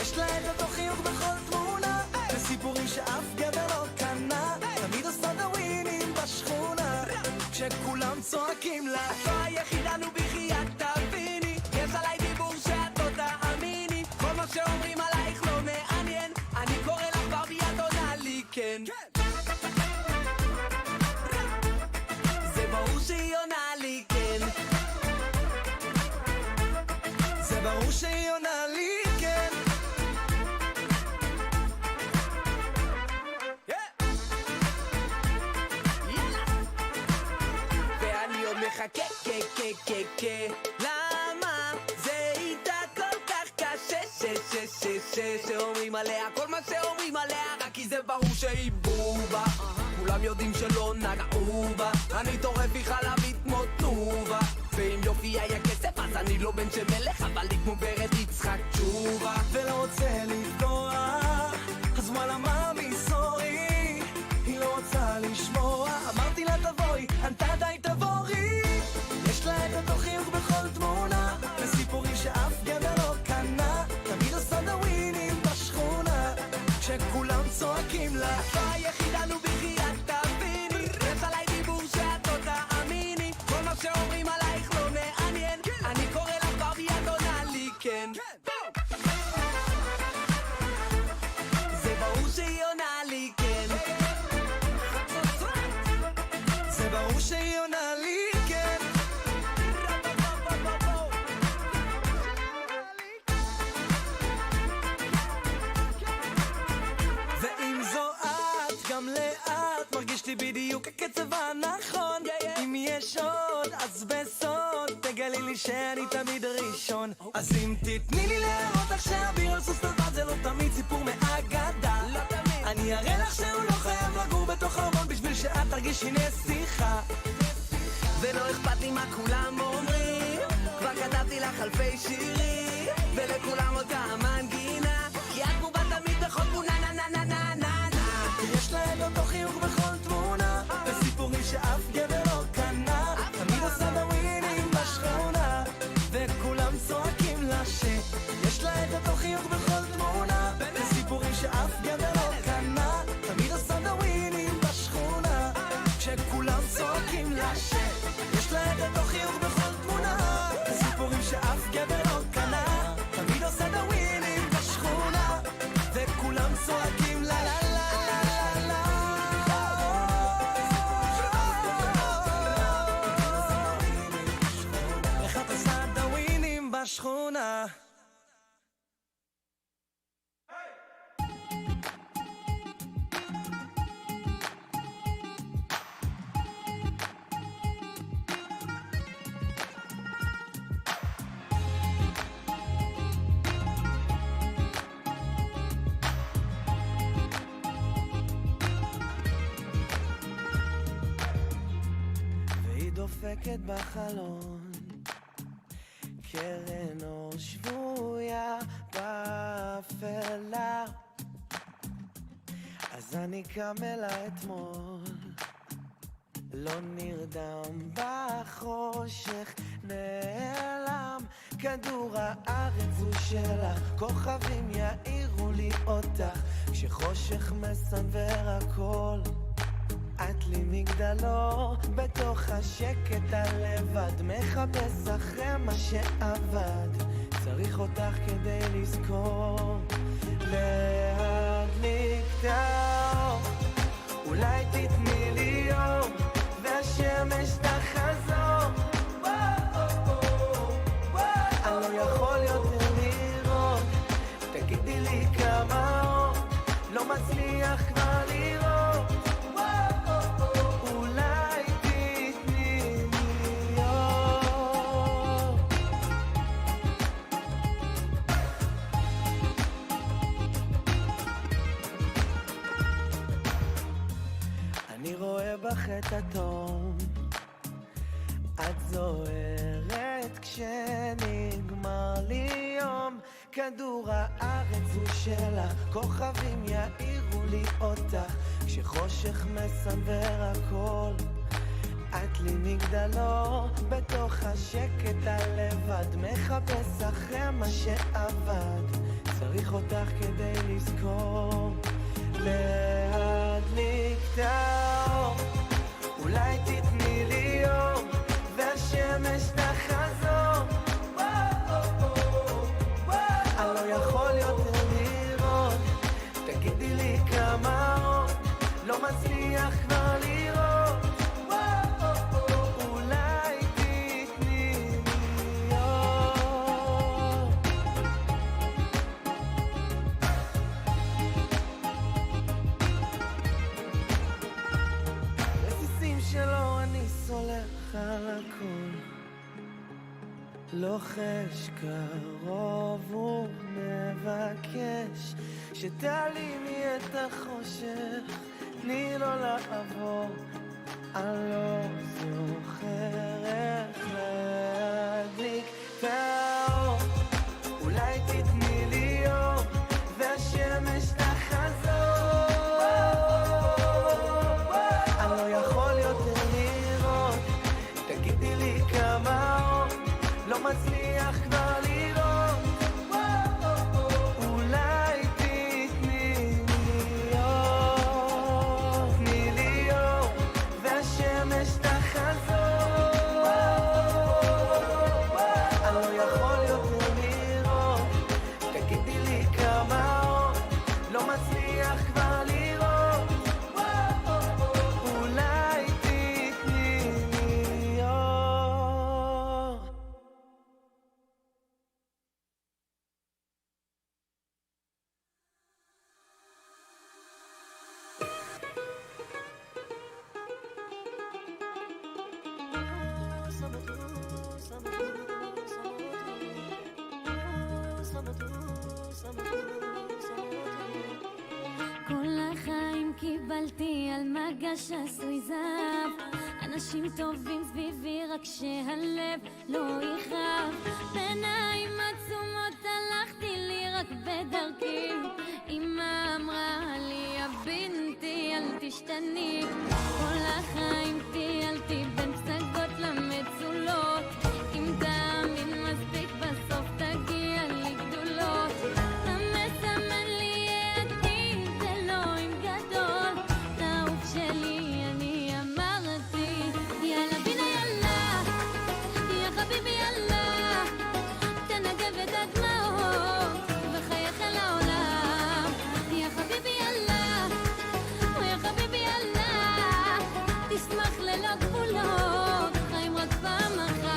יש לה את אותו חיוך בכל תמונה, וסיפורים שאף גבר לא קנה, תמיד עושה דווינים בשכונה, כשכולם צועקים לה, את לא היחידה, נו בחייאת תביני, יש עליי דיבור שאת לא תאמיני, כל מה שאומרים עלייך לא מעניין, אני קורא לך ברבי, את עונה לי כן. זה ברור שהיא עונה לי כן, זה ברור שהיא עונה לי כן. ואני עוד מחכה למה זה איתה כל כך קשה שאומרים עליה כל מה שאומרים עליה, רק כי זה ברור שהיא בובה, כולם יודעים שלא נגעו בה, אני טורף היא חלבית כמו תנובה, ואם יופי היה כסף אז אני לא בן של מלך, אבל לי כמו ברד יצחק תשובה, ולא רוצה לפגוע, אז וואלה מאמי סורי, היא לא רוצה לשמוע, אמרתי לה תבואי, ענתה די תבורי, יש לה את אותו חיוך בכל תמונה, וסיפורים שאף גבר לא קנה, תמיד עושה דווינים בשכונה, כשכולם צועקים לה, את לא היחידה, נו בחייאת תביני, יש עליי דיבור שאת לא תאמיני, כל מה שאומרים עלייך לא מעניין, אני קורא לך ברבי, את עונה לי כן. שאני תמיד ראשון. אז אם תתני לי להראות לך שהאביר על סוס לבד זה לא תמיד סיפור מאגדה. אני אראה לך שהוא לא חייב לגור בתוך ארמון בשביל שאת תרגישי נסיכה. ולא אכפת לי מה כולם אומרים, כבר כתבתי לך אלפי שירים, ולכולם אותה המנגינה, כי את בובה תמיד בכל תמונה נה נה נה נה נה נה. יש לה את אותו חיוך בכל תמונה, וסיפורים שאף גבר לא קנה. תמיד עושה דווינים בשכונה, וכולם צועקים לה יש לה את אותו חיוך בכל תמונה, וסיפורים שאף גבר לא קנה. תמיד עושה דווינים בשכונה, כשכולם צועקים לה יש לה את אותו חיוך בכל תמונה, וסיפורים שאף גבר לא קנה. תמיד עושה דווינים בשכונה, וכולם צועקים לה לה לה לה לה. איך את עושה דווינים בשכונה? דופקת בחלון, קרן אור שבויה באפלה. אז אני קם אלה אתמול, לא נרדם בחושך, נעלם כדור הארץ הוא שלך, כוכבים יאירו לי אותך, כשחושך מסנוור הכל. את לי מגדלו, בתוך השקט הלבד, מחפש אחרי מה שעבד, צריך אותך כדי לזכור, להדליק את האור, אולי תתני לי יום, והשמש תחזור, אני לא יכול יותר לראות, תגידי לי כמה אור, לא מצליח כבר לראות, בך את התום, את זוהרת כשנגמר לי יום, כדור הארץ הוא שלך, כוכבים יאירו לי אותך, כשחושך מסנוור הכל. את לי מגדלו, בתוך השקט הלבד, מחפש אחרי מה שעבד, צריך אותך כדי לזכור, להדליק את האור, אולי תתני לי יום, והשמש תחזור, אני לא יכול יותר לראות, תגידי לי כמה אור, לא מצליח כבר לראות, אולי תתני לי יום. רסיסים שלו אני סולח על הכל, לוחש קרוב ומבקש שתעלימי את החושך, תני לו לעבור, אני לא זוכר איך להדליק את האור, אולי תתני לי יום, והשמש תחזור, אני לא יכול יותר לראות, תגידי לי כמה אור, לא מצליח כבר לראות, אולי תתני לי אור, תני לי אור, והשמש תחזור, אני לא יכול יותר לראות, תגידי לי כמה אור, לא מצליח כבר לראות, אולי תתני לי אור. פנים קיבלתי על מגש עשוי זהב, אנשים טובים סביבי רק שהלב לא יכאב, בעיניים עצומות הלכתי לי רק בדרכי, אמא אמרה לי הבינתי אל תשתני, כל החיים טיילתי בין פסגות למצולות, אם תאמין מספיק בסוף תגיע לגדולות, המסמן לי עתיד אלוהים גדול, לעוף שלי אני אמרתי יאללה בינה יאללה, יא חביבי יאללה, תנגב את הדמעות וחייך אל העולם, יא חביבי יאללה, יא חביבי יאללה, תשמח ללא גבולות, חיים רק פעם אחת.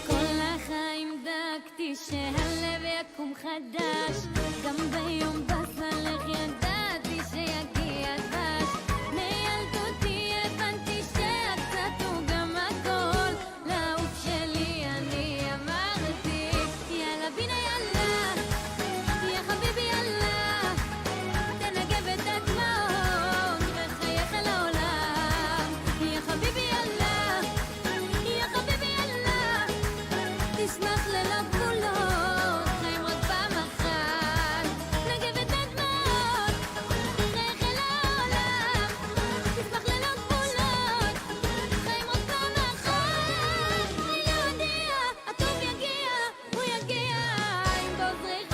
כל החיים דאגתי שהלב יקום חדש, גם ביום בסלח ידעתי שיגיע דבש, מילדותי הבנתי שהקצת הוא גם הכל, לעוף שלי אני אמרתי יאללה בינה יאללה, יא חביבי יאללה, תנגב את הדמעות וחייך אל העולם, יא חביבי יאללה, יא חביבי יאללה, תשמח ללא גבולות, חיים רק פעם אחת, נגב את הדמעות וחייך אל העולם, תשמח ללא גבולות, חיים רק פעם אחת. אני לא יודע, הטוב יגיע, הוא יגיע עם בעוזרך.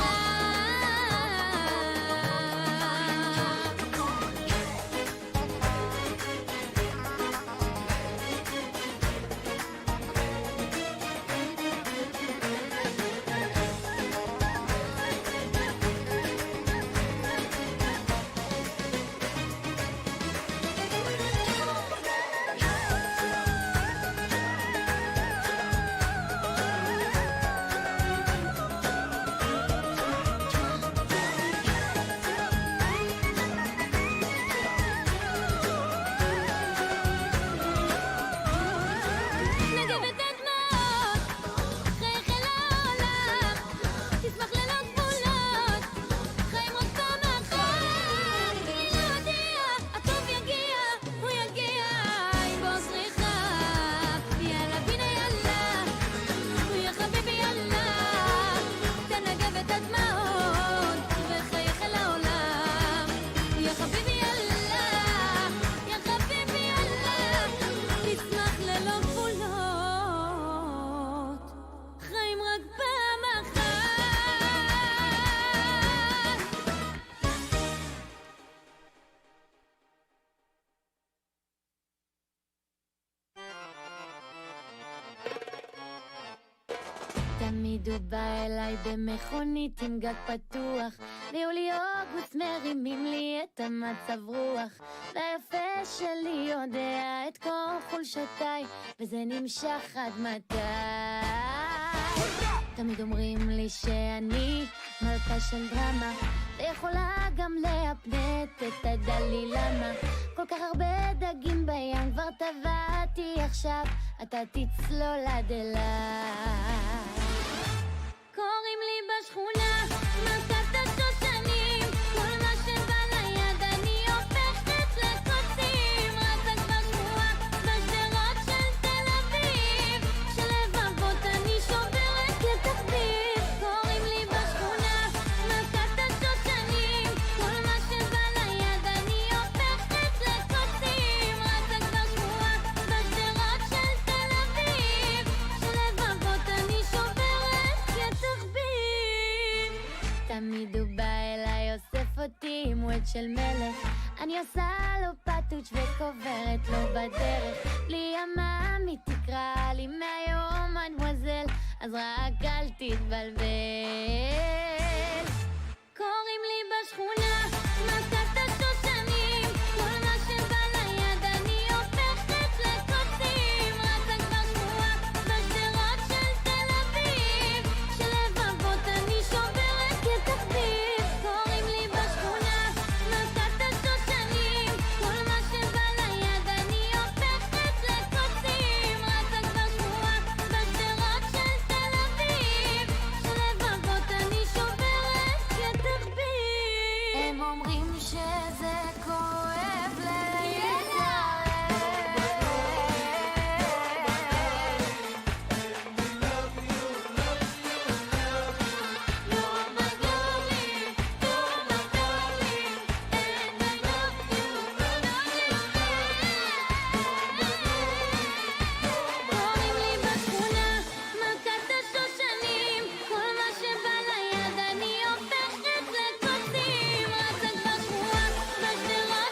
נגב את הדמעות, חייך אל העולם, תשמח ללא גבולות, חיים רק פעם אחת. אני לא יודע, הטוב יגיע, הוא יגיע עם בעוזרך. יאללה בינה יאללה, יא חביבי יאללה, תנגב את הדמעות וחייך אל העולם, יא חביבי יאללה, יא חביבי יאללה, תשמח ללא גבולות, חיים רק פעם אחת. תמיד הוא בא אליי במכונית עם גג פתוח, ויולי אוגוסט מרימים לי את המצב רוח, והיפה שלי יודע את כל חולשותיי, וזה נמשך עד מתי. תמיד אומרים לי שאני מלכה של דרמה, ויכולה גם להפנט את הדלי למה, כל כך הרבה דגים בים כבר טבעתי עכשיו, אתה תצלול עד אליי. קוראים לי בשכונה מלכת השושנים, כל מה שבא ליד אני הופכת לקוצים, רצה כבר שבועה בשדרות של תל אביב, שלבבות אני שוברת לתחביב. קוראים לי בשכונה מלכת השושנים, כל מה שבא ליד אני הופכת לקוצים, רצה כבר שבועה בשדרות של תל אביב, שלבבות אני שוברת לתחביב. תמיד הוא בא אליי אוסף אותי עם ווד של מלך, אני עושה לו פטוץ' וקוברת לו בדרך, בלי המאמי תקרא לי מהיום אדמואזל, אז רק אל תתבלבל. קוראים לי בשכונה מלכת השושנים, כל מה שבא ליד אני הופכת לקוצים, רצה כבר שבועה בשדרות של תל אביב, שלבבות אני שוברת לתחביב. קוראים לי בשכונה מלכת השושנים, כל מה שבא ליד אני הופכת לקוצים, הם אומרים שזה כואב להצטרף. בשדרה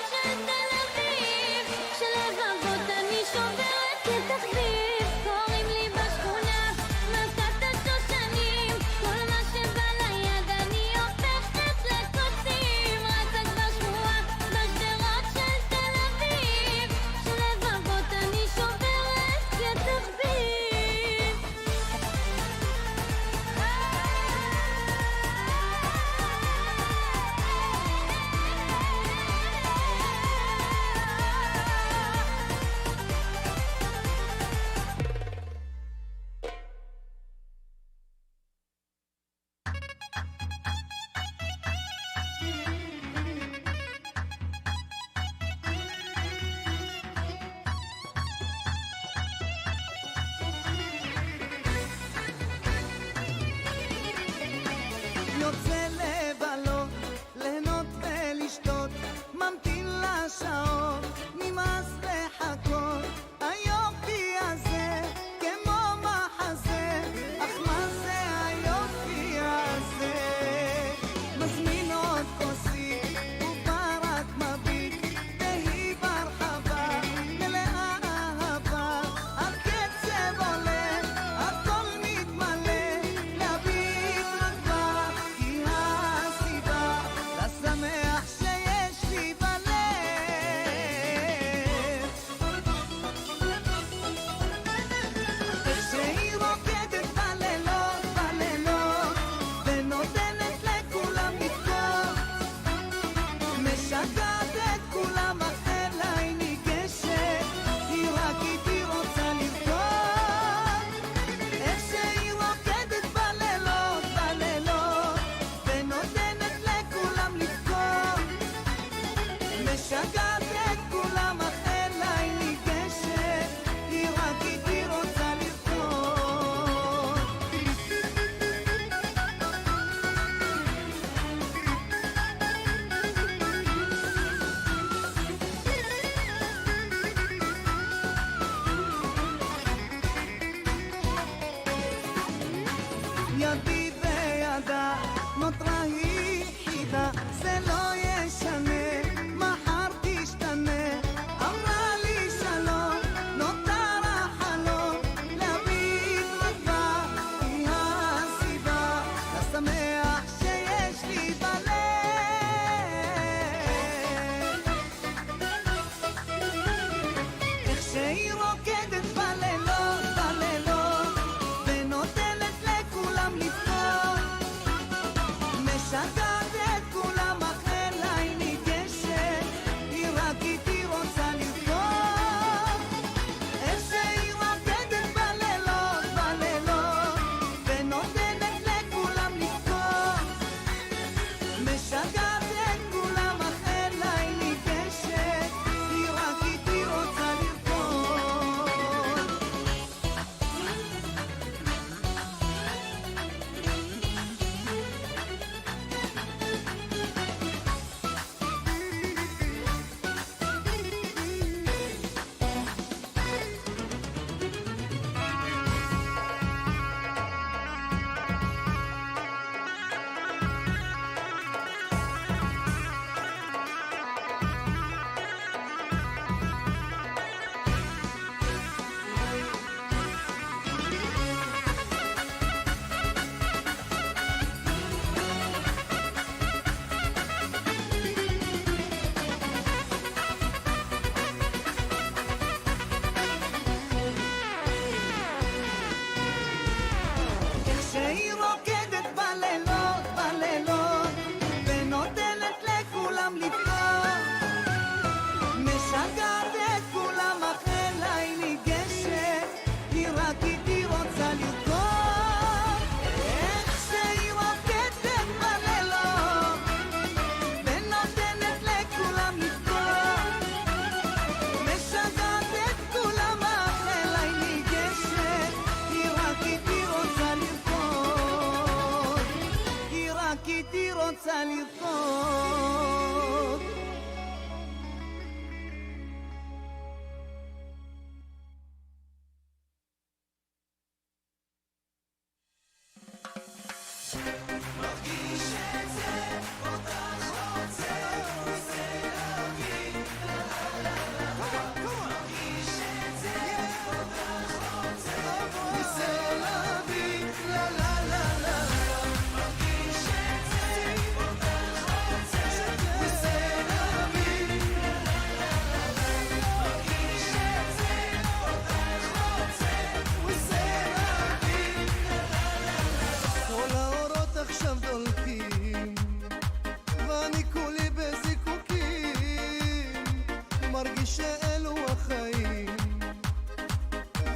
לי שאלו החיים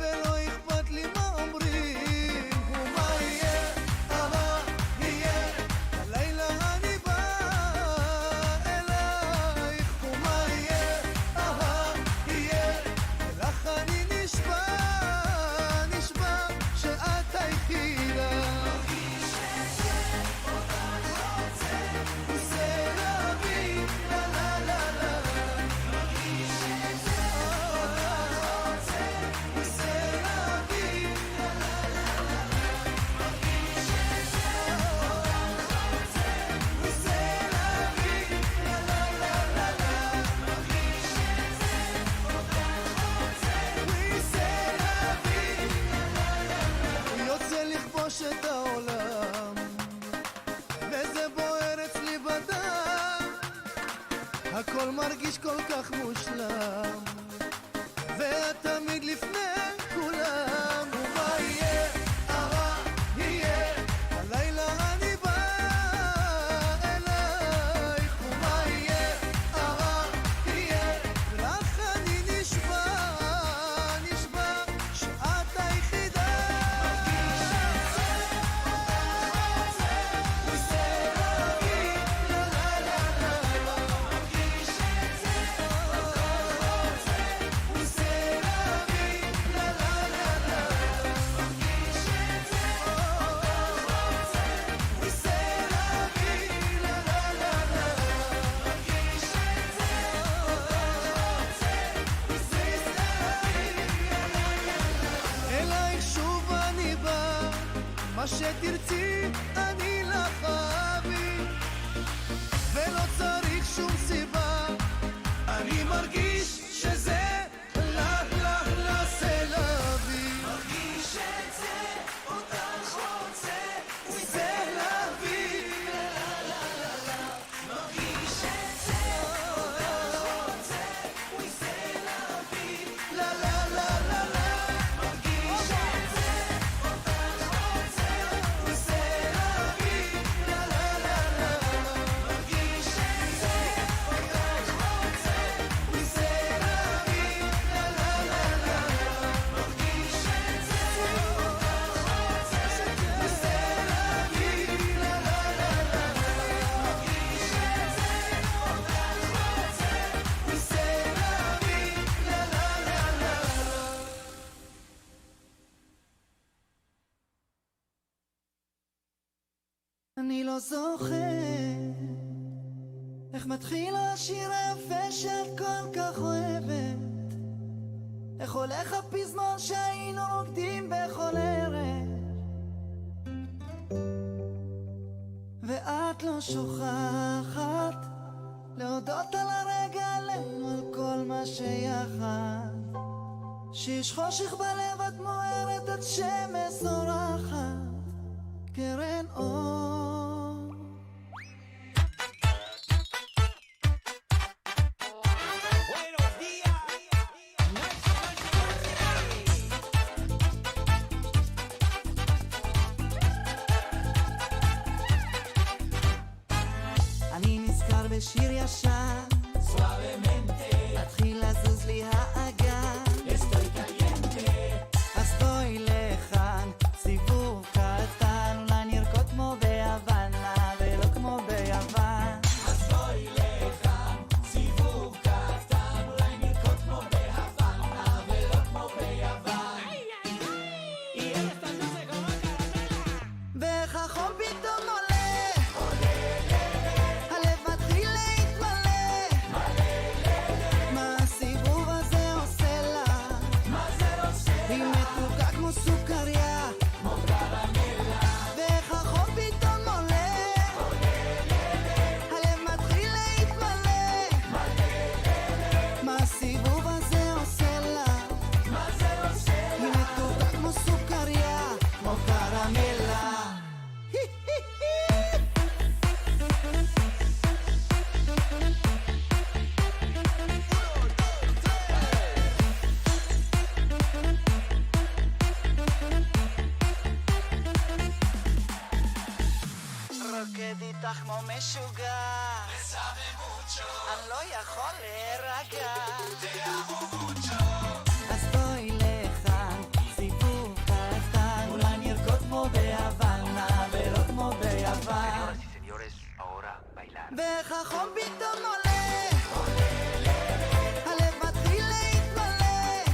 ולא אכפת לי מה אומרים ומה יהיה, מה יהיה הלילה אני בא אלייך ומה יהיה, יהיה לך אני נשבע שאת היחידה מרגיש את זה, אותך רוצה וזה להביא לה לה לה לה מרגיש את זה, אותך רוצה וזה להביא לה לה לה לה מרגיש את זה, אותך רוצה וזה להביא לה לה לה לה מרגיש את זה, אותך רוצה וזה להביא יוצא לכבוש את העולם וזה בוער אצלי בדם הכל מרגיש כל כך מושלם ואת תמיד לפני כולם ומה יהיה, יהיה הלילה אני בא אלייך ומה יהיה, יהיה לך אני נשבע שאת היחידה אלייך שוב אני בא מה שתרצי אני לך אביא ולא צריך שום סיבה אני מרגיש שזה לה לה לה זה להביא מרגיש את זה אותך רוצה וזה להביא לה לה לה לה מרגיש את זה אותך רוצה וזה להביא לה לה לה לה לה מרגיש את זה אותך רוצה וזה להביא לה לה לה לה מרגיש את זה אותך רוצה וזה להביא לה לה לה לה מרגיש את זה אותך רוצה וזה להביא לה לה לה לה מרגיש את זה אני לא זוכר איך מתחיל השיר היפה שאת כל כך אוהבת איך הולך הפזמון שהיינו רוקדים בכל ערב ואת לא שוכחת להודות על הרגע עלינו על כל מה שיחד שיש חושך בלב את מוארת את שמש זורחת קרן אור אני נזכר בשיר ישן מתחיל לזוז לי האגן אז בואי לכאן סיבוב קטן אולי נרקוד כמו ביוונה ולא כמו ביוון אז בואי לכאן סיבוב קטן אולי נרקוד כמו ביוונה ולא כמו ביוון ואיך החום פתאום עולה הלב מתחיל להתמלא מה עשית אני לא יכול להירגע. אז בואי לכאן, סיפור קטן, אולי נרקוד כמו ביוון, נעבר כמו ביוון. ואיך החום פתאום עולה, הלב מתחיל להתמלא.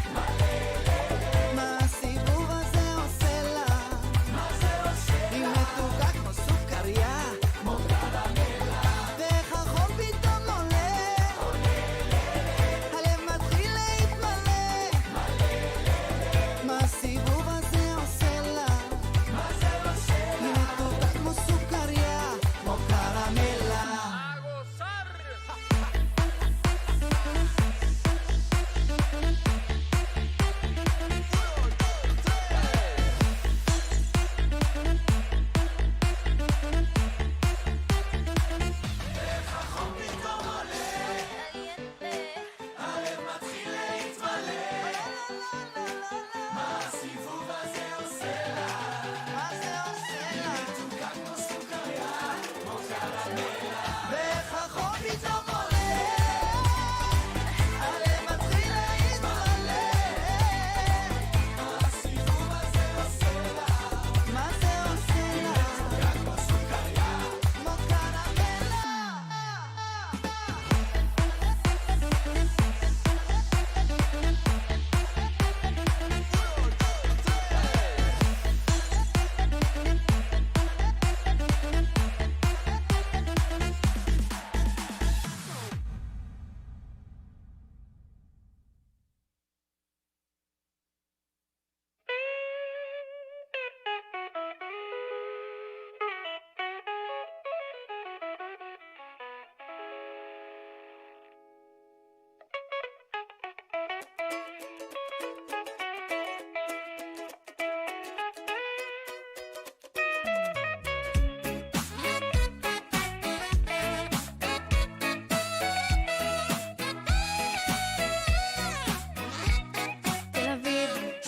מה הסיבוב הזה עושה לה? היא מתוקה כמו סוכריה, כמו קרמלה. ואיך החום פתאום עולה, הלב מתחיל להתמלא. מה הסיבוב הזה עושה לה? היא מתוקה כמו סוכריה, כמו קרמלה.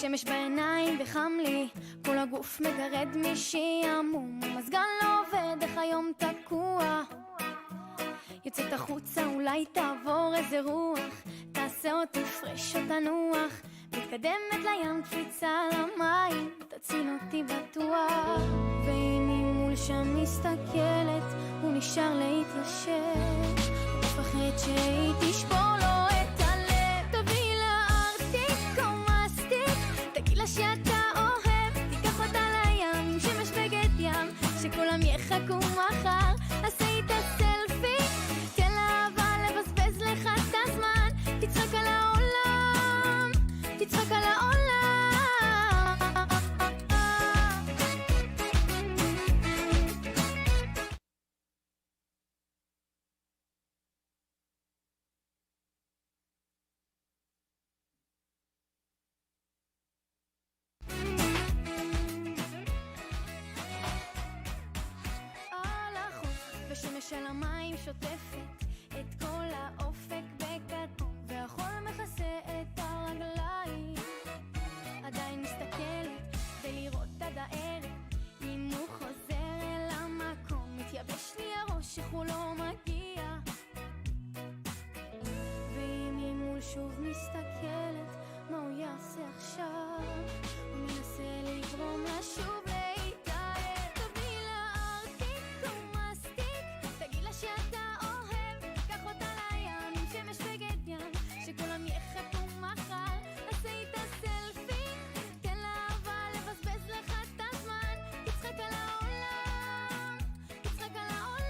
שמש בעיניים וחם לי, כל הגוף מגרד משעמום, המזגן לא עובד, איך היום תקוע. יוצאת החוצה, אולי תעבור איזה רוח, תעשה אותי פרש או תנוח, מתקדמת לים, קפיצה למים, תציל אותי בטוח. ואם היא מול שם מסתכלת, הוא נשאר להתיישב, הוא מפחד שהיא תשבור לו את הלב. תביא לה ארטיק או מסטיק, תגיד לה שאתה אוהב, תיקח אותה לים, שמש בגד ים, שכולם יחכו מחר, עשה איתה סלפי, תן לה אהבה לבזבז לך את הזמן, תצחק על העולם, תצחק על העולם. על החוף ושמש על המים שוטפת את כל האופק בכתום, והחול מכסה את הרגליים. עדיין מסתכלת ולראות עד הערב, אם הוא חוזר אל המקום, מתייבש לי הראש איך הוא לא מגיע. ואם היא מול שוב מסתכלת, מה הוא יעשה עכשיו? הוא מנסה לגרום לה שוב להתאהב. תביא לה ארטיק או מסטיק, תגיד לה שאתה אוהב, קח אותה לים עם שמש בגד ים, שכולם יחכו מחר, עשה איתה סלפי, תן לה אהבה לבזבז לך את הזמן, תצחק על העולם, תצחק על העולם.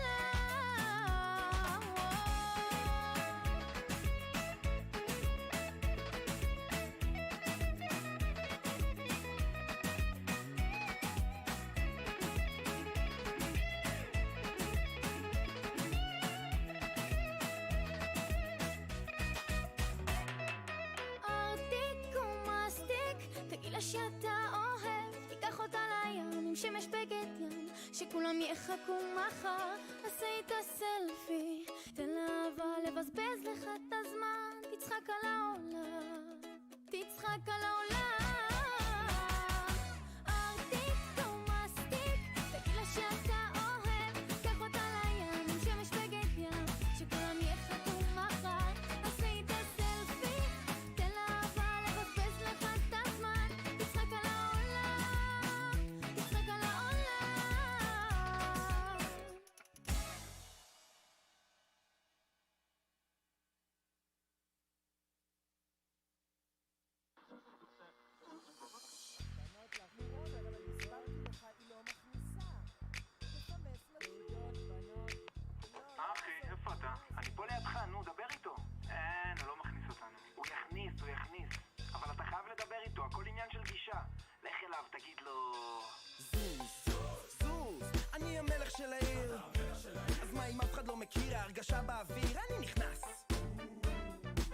ארטיק או מסטיק, תגיד לה שאתה אוהב, תיקח אותה לים עם שמש בגד ים, שכולם יחכו מחר, עשה איתה סלפי, תן לה אהבה לבזבז לך את הזמן, תצחק על העולם, תצחק על העולם. ארטיק או מסטיק, תגיד לה שאתה אוהב, קח אותה לים עם שמש בגד ים, שכולם יחכו של העיר. אז מה אם אף אחד לא מכיר, ההרגשה באוויר, אני נכנס.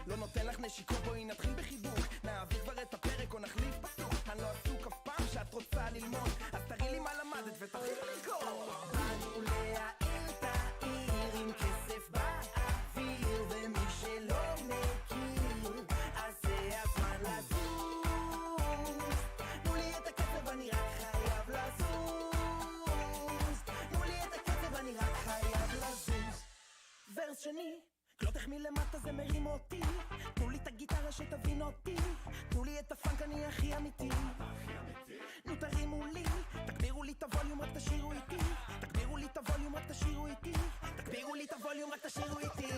לא נותן לך נשיקות, בואי נתחיל בחיבוק. נעביר כבר את הפרק או נחליף פסוק. אני לא עסוק אף פעם שאת רוצה ללמוד, אז תראי לי מה למדת ותתחיל לרקוד. באנו להעיר את העיר עם כסף באוויר, ומי שלא מכיר אז זה הזמן לזוז. תנו לי את הקצב, אני רק חייב לזוז. תנו לי את הקצב, אני רק חייב לזוז. ורס שני, קלוטך מלמטה זה מרים אותי. תנו לי את הגיטרה שתבין אותי. תנו לי את הפאנק, אני הכי אמיתי. נו תרימו לי, תגבירו לי את הווליום, רק תשאירו איתי. תגבירו לי את הווליום, רק תשאירו איתי. תגבירו לי את הווליום, רק תשאירו איתי.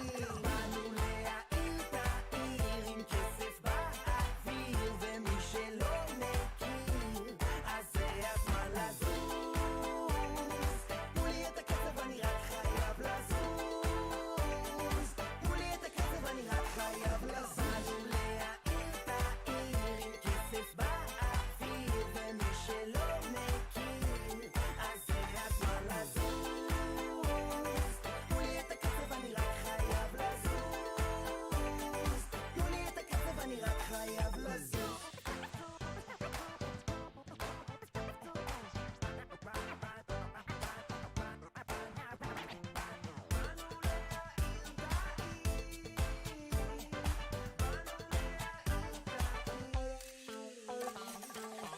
באנו להעיר את העיר עם כסף באוויר, ומי שלא מכיר אז זה הזמן לזוז. תנו לי את הקצב, אני רק חייב לזוז. תנו לי את הקצב, אני רק חייב לזוז. באנו להעיר את העיר עם כסף באוויר, ומי שלא מכיר אז זה הזמן לזוז. תנו לי את הקצב, אני רק חייב לזוז. תנו לי את הקצב, אני רק חייב לזוז.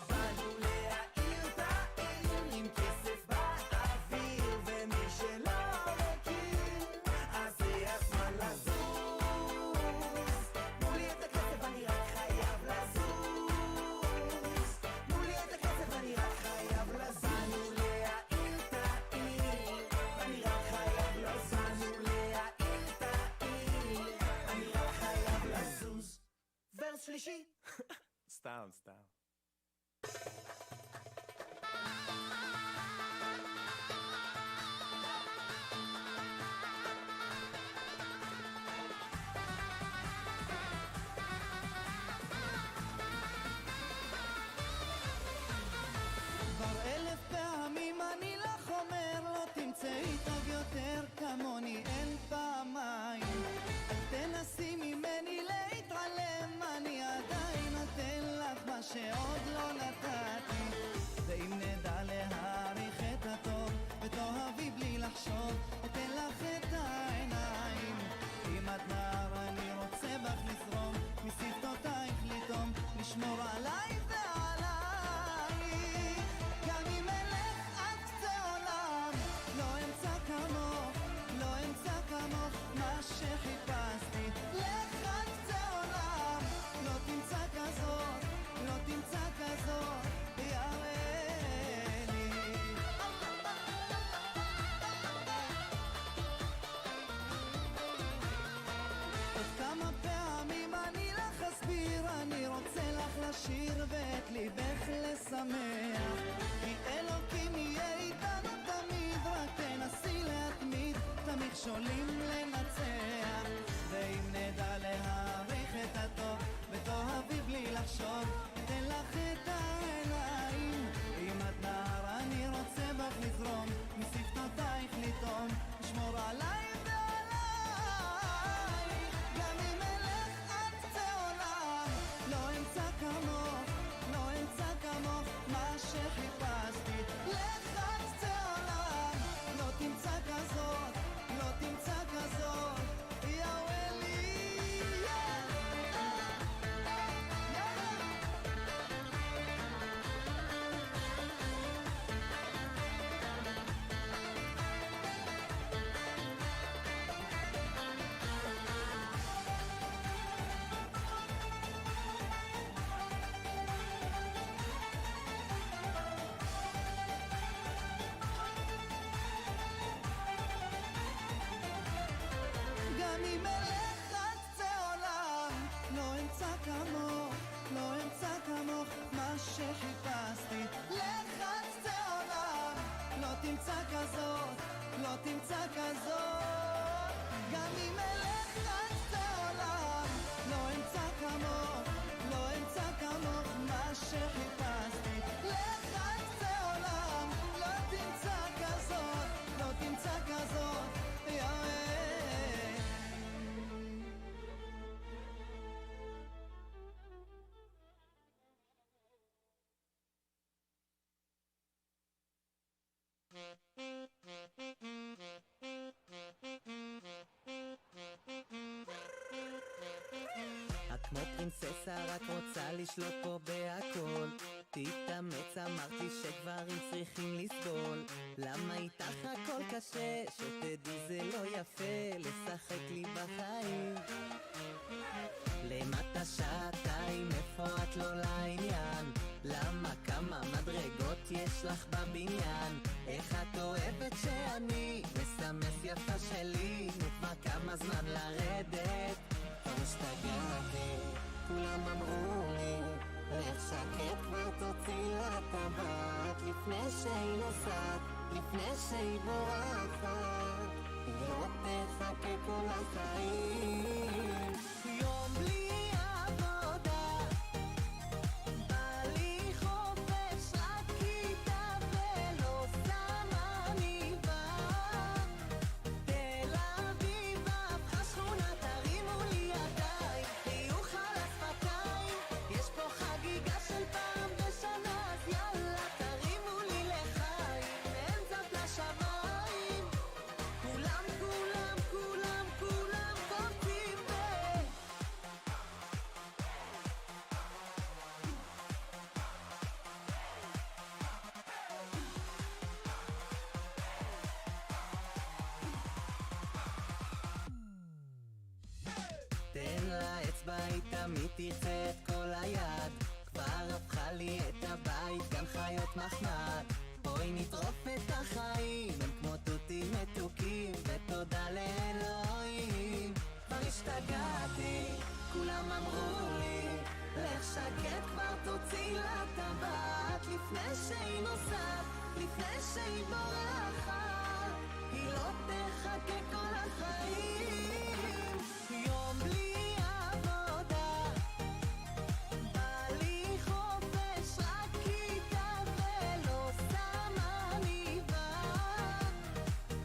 באנו להעיר את העיר עם כסף באוויר, ומי שלא מכיר אז זה הזמן לזוז. תנו לי את הקצב, אני רק חייב לזוז. תנו לי את הקצב, אני רק חייב לזוז. באנו להעיר את העיר, אני רק חייב לזוז. באנו להעיר את העיר, אני רק חייב לזוז. ורס שלישי. סתם. כבר 1000 פעמים אני לך אומר, לא תמצאי טוב יותר כמוני, אין פעמיים. אל תנסי ממני להתעלם, אני עדיין נותן לך מה שעוד לא נתתי. ואם נדע להעריך את הטוב ותאהבי בלי לחשוב, אתן לך את העיניים. אם את נער אני רוצה בך לזרום, משפתותייך לטום, לשמור עליי ועלייך. גם אם אלך עד קצה עולם, לא אמצא כמוך, לא אמצא כמוך מה שחיפשתי. לך עד קצה עולם, לא תמצא כזאת, לא תמצא כזאת, יראה לי. עוד כמה פעמים אני לך אסביר, אני רוצה לך לשיר ואת ליבך לשמח. כי אלוקים יהיה איתנו תמיד, רק תנסי להתמיד, את המכשולים לנצח. ואם נדע להעריך את הטוב ותאהבי בלי לחשוב, תן לך את העיניים. אם את נער אני רוצה בך לזרום, משפתותייך לטום, לשמור עליי ועלייך. גם אם אלך עד קצה עולם, לא אמצא כמוך, לא אמצא כמוך מה שחיפשתי. לך עד קצה עולם, לא תמצא כזאת, לא תמצא כזאת, יאווה לי. גם אם אלך עד קצה עולם, לא אמצא כמוך, לא אמצא כמוך מה שחיפשתי. לך עד קצה עולם, לא תמצא כזאת, לא תמצא כזאת. גם אם אלך עד קצה עולם, לא אמצא כמוך, לא אמצא כמוך מה שחיפשתי. לך עד קצה עולם, לא תמצא כזאת, לא את כמו פרינססה רק רוצה לשלוט פה בהכל. תתאמץ אמרתי שגברים צריכים לסבול. למה איתך הכל קשה? שתדעי זה לא יפה לשחק לי בחיים. למטה שעתיים איפה את לא לעניין? למה כמה מדרגות יש לך בבניין? איך את אוהבת שאני מסמס יפה שלי? כבר כמה זמן לרדת? כבר השתגעתי, כולם אמרו לי לך שקט כבר תוציא לה טבעת לפני שהיא נוסעת, לפני שהיא בורחת, לא תחכה כל החיים. יום בלי עבודה בא לי חופש רק איתה ולא סתם עניבה. תל אביב הפכה שכונה תרימו לי ידיים, חיוך על השפתיים, יש פה חגיגה של פעם בשנה אז יאללה תרימו לי לחיים. אין זאת לשמיים, כולם כולם כולם כולם קופצים תן לה אצבע היא תמיד תרצה את כל היד, כבר הפכה לי את הבית גם חיות מחמד. בואי נטרוף את החיים, הם כמו תותים מתוקים ותודה לאלוהים. כבר השתגעתי, כולם אמרו לי לך שקט כבר תוציא לה טבעת לפני שהיא נוסעת, לפני שהיא בורחת, היא לא תחכה כל החיים. יום בלי עבודה בא לי חופש רק איתה ולא סתם עניבה.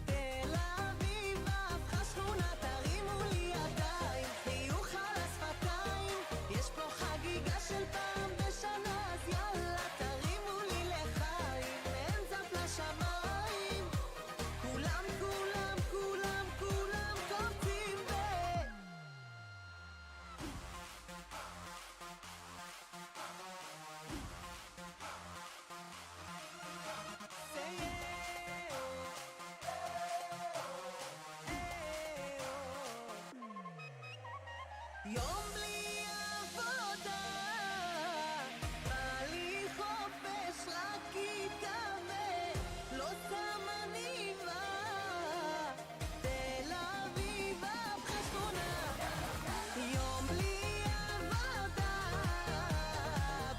תל אביב הפכה שכונה תרימו לי ידיים, חיוך על השפתיים, יש פה חגיגה של פעם בשנה אז יאללה תרימו לי לחיים. אין זאת לשמיים, כולם כולם כולם כולם קופצים יום בלי עבודה בא לי חופש רק איתה ולא סתם עניבה. תל אביב הפכה שכונה, יום בלי עבודה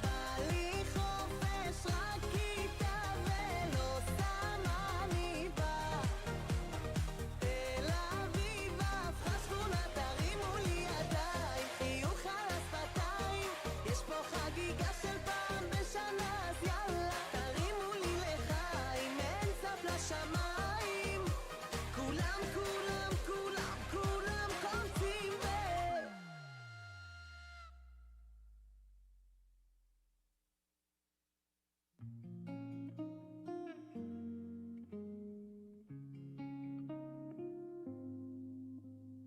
בא לי חופש רק איתה ולא סתם עניבה. תל אביב הפכה שכונה תרימו לי ידיים, חיוך על השפתיים, יש פה חגיגה של פעם בשנה אז יאללה תרימו לי לחיים. אין סף לשמיים, כולם כולם כולם כולם קופצים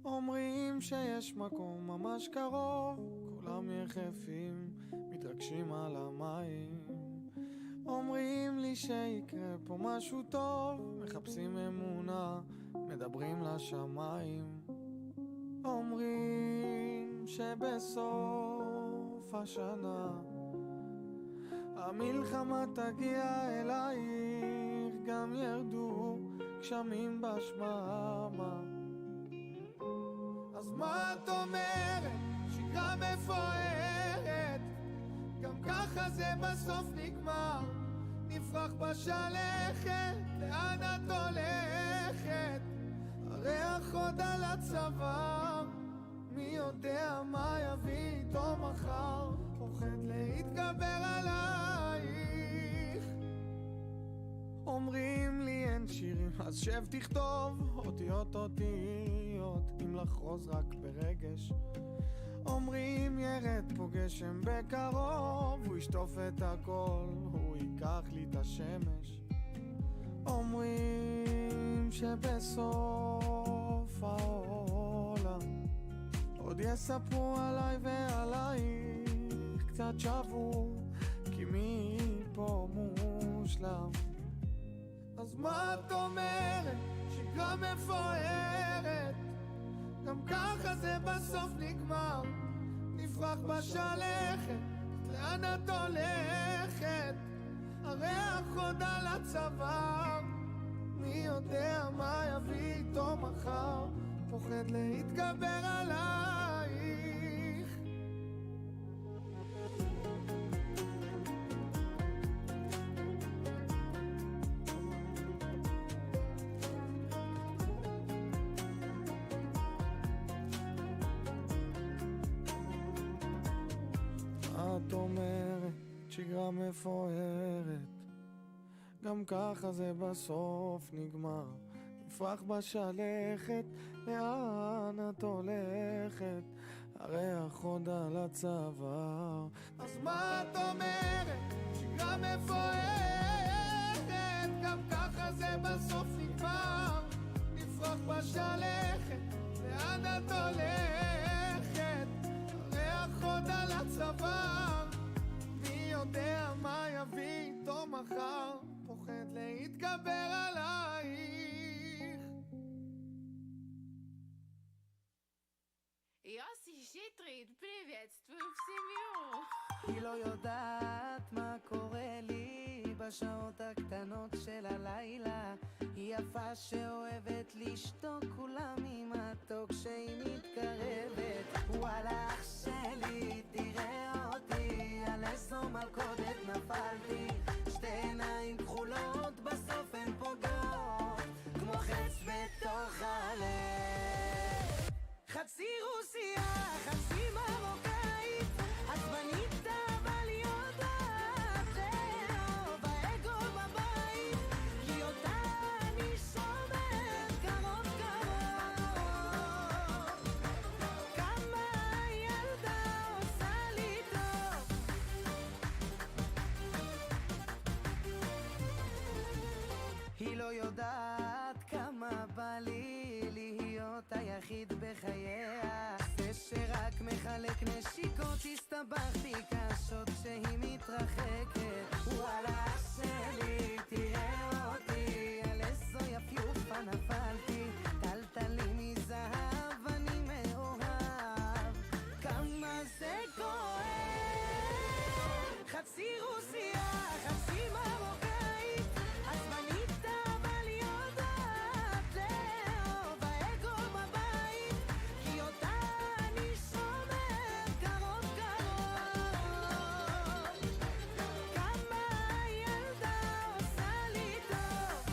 אומרים שיש מקום ממש קרוב, כולם יחפים, מתרגשים על המים. אומרים לי שיקרה פה משהו טוב, מחפשים אמונה, מדברים לשמיים. אומרים שבסוף השנה המלחמה תגיע אל העיר, גם ירדו גשמים בשממה. אז מה את אומרת? שגרה מפוארת, גם ככה זה בסוף נגמר. נפרח בשלכת, לאן את הולכת? הריח עוד על הצוואר, מי יודע מה יביא איתו מחר. פוחד להתגבר עלייך. אומרים לי אין שירים, אז שב תכתוב אותיות אותיות, אם לחרוז רק ברגש. אומרים ירד פה גשם בקרוב, הוא ישטוף את הכל, הוא ייקח לי את השמש. אומרים שבסוף העולם עוד עוד יספרו עליי ועלייך קצת שבו, כי מי פה מושלם? אז מה את אומרת? שגרה מפוארת, גם ככה זה בסוף נגמר. נפרח בשלכת, לאן את הולכת? הריח עוד על הצוואר, מי יודע מה יביא איתו מחר? פוחד להתגבר עלייך. את אומרת שגרה מפוארת, גם ככה זה בסוף נגמר. נפרח בשלכת, לאן את הולכת? הריח עוד על הצוואר. אז מה את אומרת? שגרה מפוארת, גם ככה זה בסוף נגמר. נפרח בשלכת, לאן את הולכת? הריח עוד על הצוואר, מי יודע מה יביא איתו מחר? פוחד להתגבר עלייך. יוסי שטרית, приветствую в семью. היא לא יודעת מה קורה לי בשעות הקטנות של הלילה. היא יפה שאוהבת לשתוק כולם עם מתוק שהיא מתקרבת. וואלה אח שלי תראה אותי, על איזו מלכודת נפלתי. שתי עיניים כחולות בסוף הן פוגעות כמו חץ בתוך הלב. חצי רוסיה, חצי מרוקאית, עצבנית אבל יודעת לאהוב, האגו בבית, כי אותה אני שומר קרוב קרוב. כמה הילדה עושה לי טוב. היא לא יודעת כמה בא לי להיות היחיד בחייה, זה שרק מחלק נשיקות. הסתבכתי קשות כשהיא מתרחקת. וואלה שלי תראה אותי, על איזו יפיופה נפלתי. טלטלי מזהב אני מאוהב, כמה זה כואב. חצי רוסיה, חצי מרוקאית, עצבנית אבל יודעת לאהוב, האגו בבית, כי אותה אני שומר קרוב קרוב. כמה הילדה עושה לי טוב.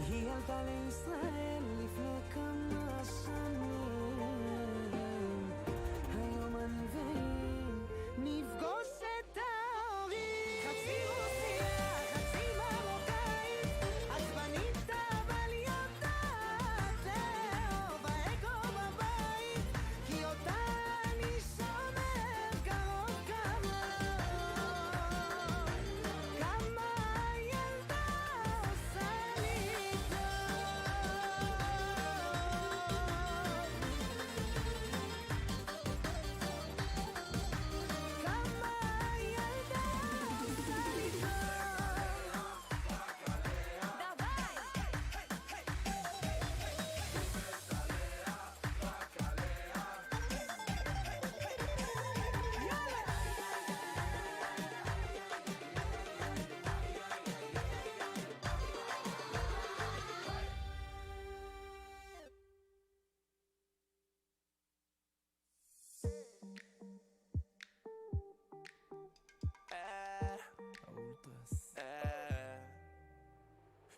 היא עלתה לישראל לפני כמה שנים. היום אני והיא נפגוש את ההורים. חצי רוסיה, חצי מרוקאית, עצבנית אבל יודעת לאהוב, האגו בבית, כי אותה אני שומר קרוב קרוב. כמה הילדה עושה לי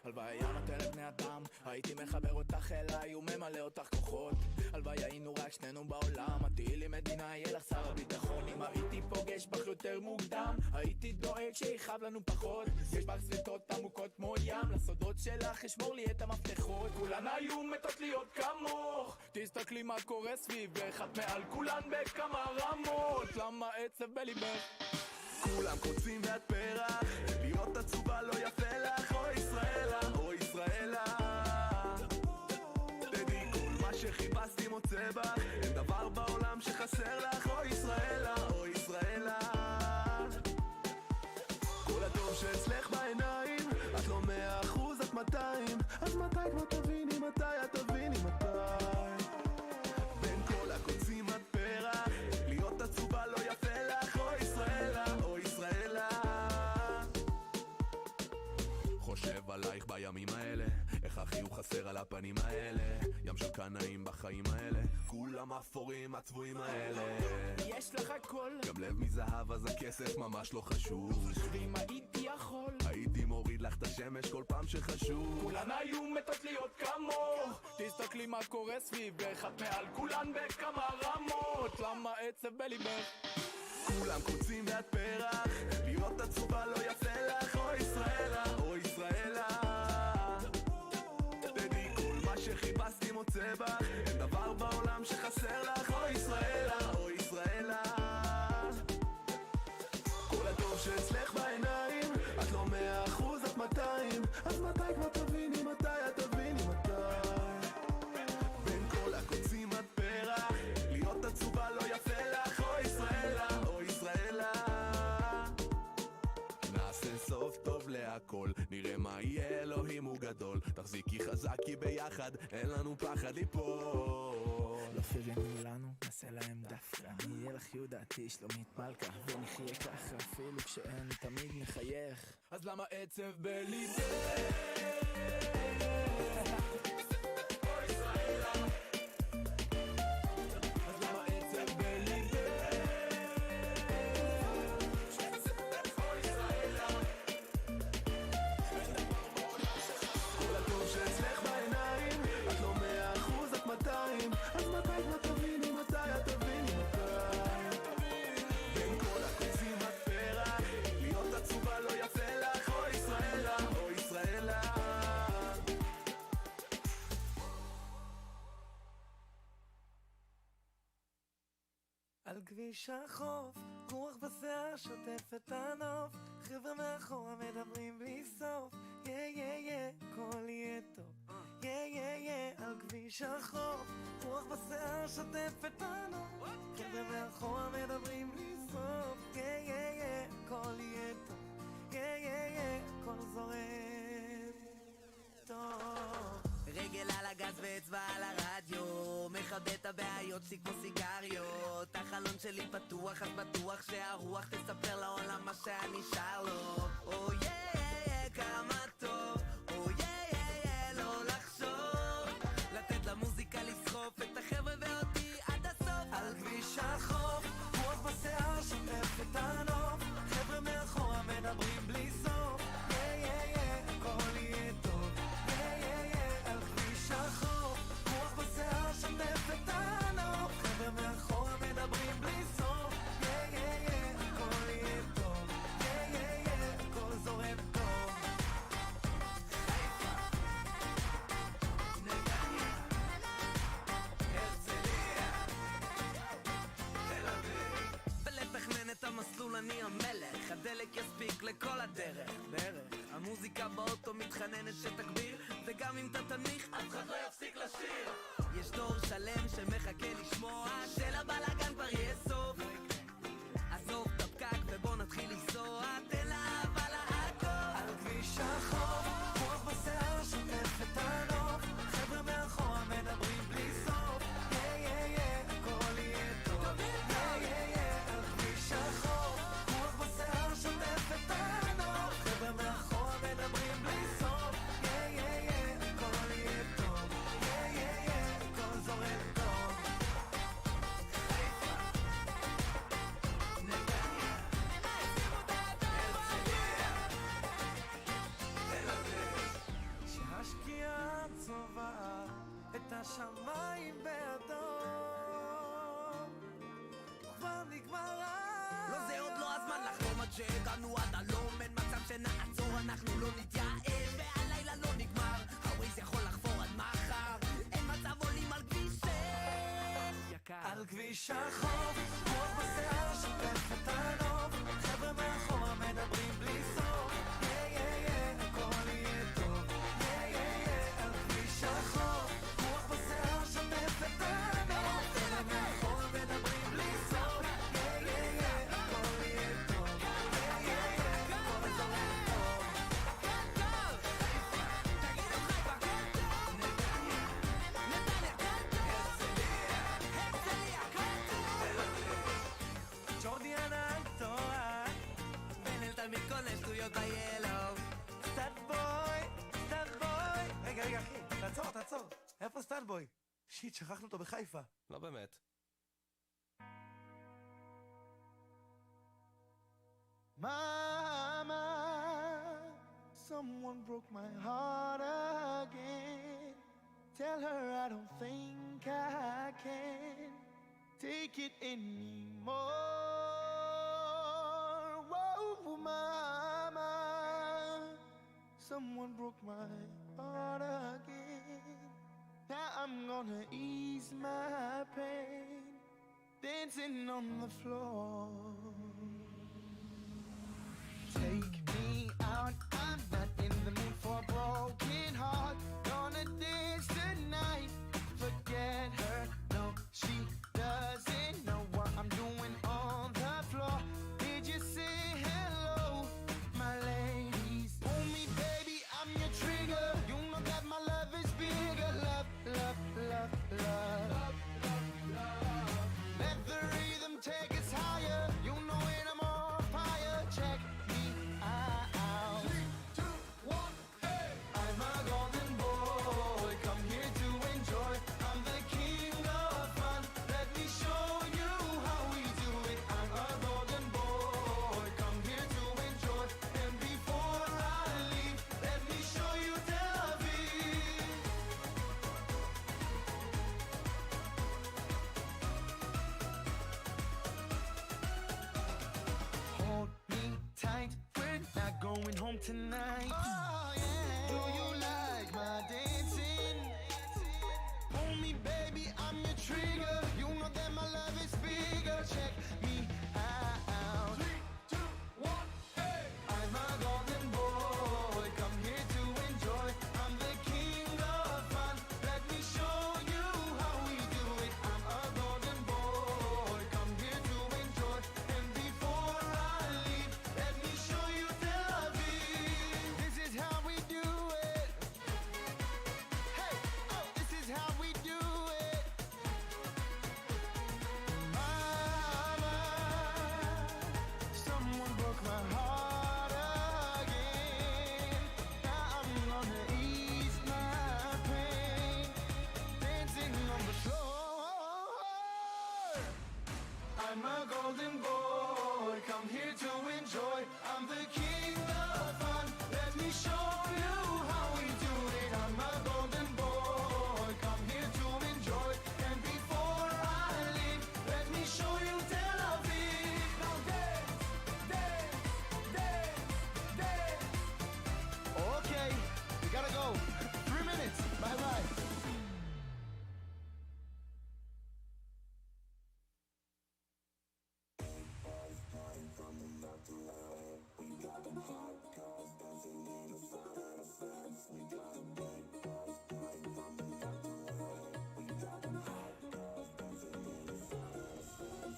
הלוויה נותנת בני אדם, הייתי מחבר אותך אליי וממלא אותך כוחות. הלוויה היינו רק שנינו בעולם, את תהיי לי מדינה, יהיה לך שר הביטחון. אם הייתי פוגש בך יותר מוקדם, הייתי דואג שיחב לנו פחות. יש בך סריטות עמוקות כמו ים, לסודות שלך אשמור לי את המפתחות. כולן היו מתות להיות כמוך, תסתכלי מה קורה סביבך, את מעל כולן בכמה רמות. למה עצב בליבך? כולם קוצים ואת פרח, להיות עצובה לא יפה לך. אוי ישראלה, אוי ישראלה, תדעי כל מה שחיפשתי מוצא בך, אין דבר בעולם שחסר לך. אוי ישראלה, אוי ישראלה, כל הטוב שאצלך בעיניים, את לא 100%, את 200. אז מתי כבר תביני, מתי את תביני, מתי? בין כל הקוצים את פרח, להיות עצובה לא יפה לך. אוי ישראלה, אוי ישראלה, חושב עלייך בימים האלה, איך החיוך חסר על הפנים האלה, ים של קנאים בחיים האלה, כולם אפורים הצבועים האלה. יש לך הכל, גם לב מזהב אז הכסף ממש לא חשוב. ואם הייתי יכול, הייתי מוריד לך את השמש כל פעם שחשוב. כולן היו מתות להיות כמוך, תסתכלי מה קורה סביבך, את מעל כולן בכמה רמות. למה עצב בליבך? כולם קוצים ואת פרח, להיות עצובה לא יפה לך. אוי ישראלה, אוי ישראלה, תדעי כל מה שחיפשתי מוצא בך, אין דבר בעולם שחסר לך. אוי ישראלה, אוי ישראלה, כל הטוב שאצלך בעיניים, את לא 100%, את 200. אז מתי כבר תביני, מתי את תביני, מתי? בין כל הקוצים את פרח, להיות עצובה לא יפה לך. אוי ישראלה, אוי ישראלה, נעשה סוף טוב להכל, נראה מה יהיה, אלוהים הוא גדול. תחזיקי חזק כי ביחד אין לנו פחד ליפול. לא פרגנו לנו, נעשה להם דווקא, אני אהיה לך יהודתי שלומית מלכה, ונחיה ככה אפילו כשאין תמיד נחייך. אז למה עצב בליבך? על כביש החוף, רוח בשיער שוטף את הנוף, חבר'ה מאחורה מדברים בלי סוף, יא יא יא, הכל יהיה טוב, יא יא יא. על כביש החוף, רוח בשיער שוטף את הנוף, חבר'ה מאחורה מדברים בלי סוף, יא יא יא, הכל יהיה טוב, יא יא יא, הכל זורם טוב. רגל על הגז ואצבע על הרדיו, מכבד את הבעיות שלי כמו סיגריות, החלון שלי פתוח אז בטוח שהרוח תספר לעולם מה שאני שר לו. או יא כמה טוב, או יא לא לחשוב, לתת למוזיקה לסחוף את החבר'ה ואותי עד הסוף. על כביש החוף, רוח בשיער שוטף את הנוף, חבר'ה מאחורה מדברים בלי סוף, יא הכל יהיה טוב, רוח בשיער שוטף את הנוף, חבר'ה מאחורה מדברים בלי סוף, הכל יהיה טוב, הכל זורם טוב. חיפה, נתניה, הרצליה, תל אביב. ולתכנן את המסלול אני המלך, הדלק יספיק לכל הדרך, המוזיקה באוטו מתחננת שתגביר, וגם אם אתה תנמיך אף אחד לא יפסיק לשיר. יש דור שלם שמחכה לשמוע שלבלגן כבר יהיה סוף, עזוב את הפקק ובוא נתחיל לנסוע, תן לאהבה להכל. על כביש החוף, רוח בשיער שוטף את הנוף, חבר'ה מאחורה מדברים בלי סוף, הכל יהיה טוב, על כביש החוף, רוח בשיער שוטף את הנוף, חבר'ה מאחורה מדברים בלי סוף, הכל יהיה טוב, הכל זורם טוב. חיפה, על כביש החוף, רוח בשיער שוטף את הנוף, חבר'ה מאחורה מדברים בלי סוף, הכל יהיה טוב, על כביש החוף, רוח בשיער שוטף את הנוף, חבר'ה מאחורה מדברים בלי סוף, הכל יהיה טוב, הכל יהיה ג'ורדי הנהג תורה בין אל תלמיד con estudios ביילו סטאדבוי רגע אחי, תעצור איפה סטאדבוי? שיט, שכחנו אותו בחיפה. לא באמת. Mama, someone broke my heart again. Tell her I don't think I can take it anymore. Whoa, mama, someone broke my heart again. Now I'm gonna ease my pain, dancing on the floor. Take me out, I'm not in the mood for a broken heart. Gonna dance tonight, forget her, no, she doesn't know what I'm doing on the floor. Did you say hello, my ladies? Oh me baby, I'm your trigger. You know that my love is bigger. Love, love, love, love, love, love, love. Let the rhythm take us higher. You know it, I'm on fire. Check me out. 3, 2, 1, hey! I'm a golden boy, come here to enjoy. I'm the king of fun. Let me show you how we do it. I'm a golden boy, come here to enjoy. And before I leave, let me show you Tel Aviv. Hold me tight, we're not going home tonight. Oh yeah. Do you like my dancing? Pull me baby, I'm your trigger. You know that my love is bigger. Check me out. 3, 2, 1, hey! I'm a golden boy, come here to enjoy. I'm the king of fun. Let me show you how we do it. I'm a golden boy, come here to enjoy. And before I leave, let me show you Tel Aviv. This is how we do it. Hey, oh, this is how we do it. Mama, someone broke my heart again. Now I'm gonna ease my pain, dancing on the floor. I'm a golden boy, come here to enjoy. I'm the king of fun. Let me show you how we do it. I'm a golden boy, come here to enjoy. And before I leave, let me show you Tel Aviv. Now dance, dance, dance, dance. Okay, we gotta go. 3 minutes. Bye bye.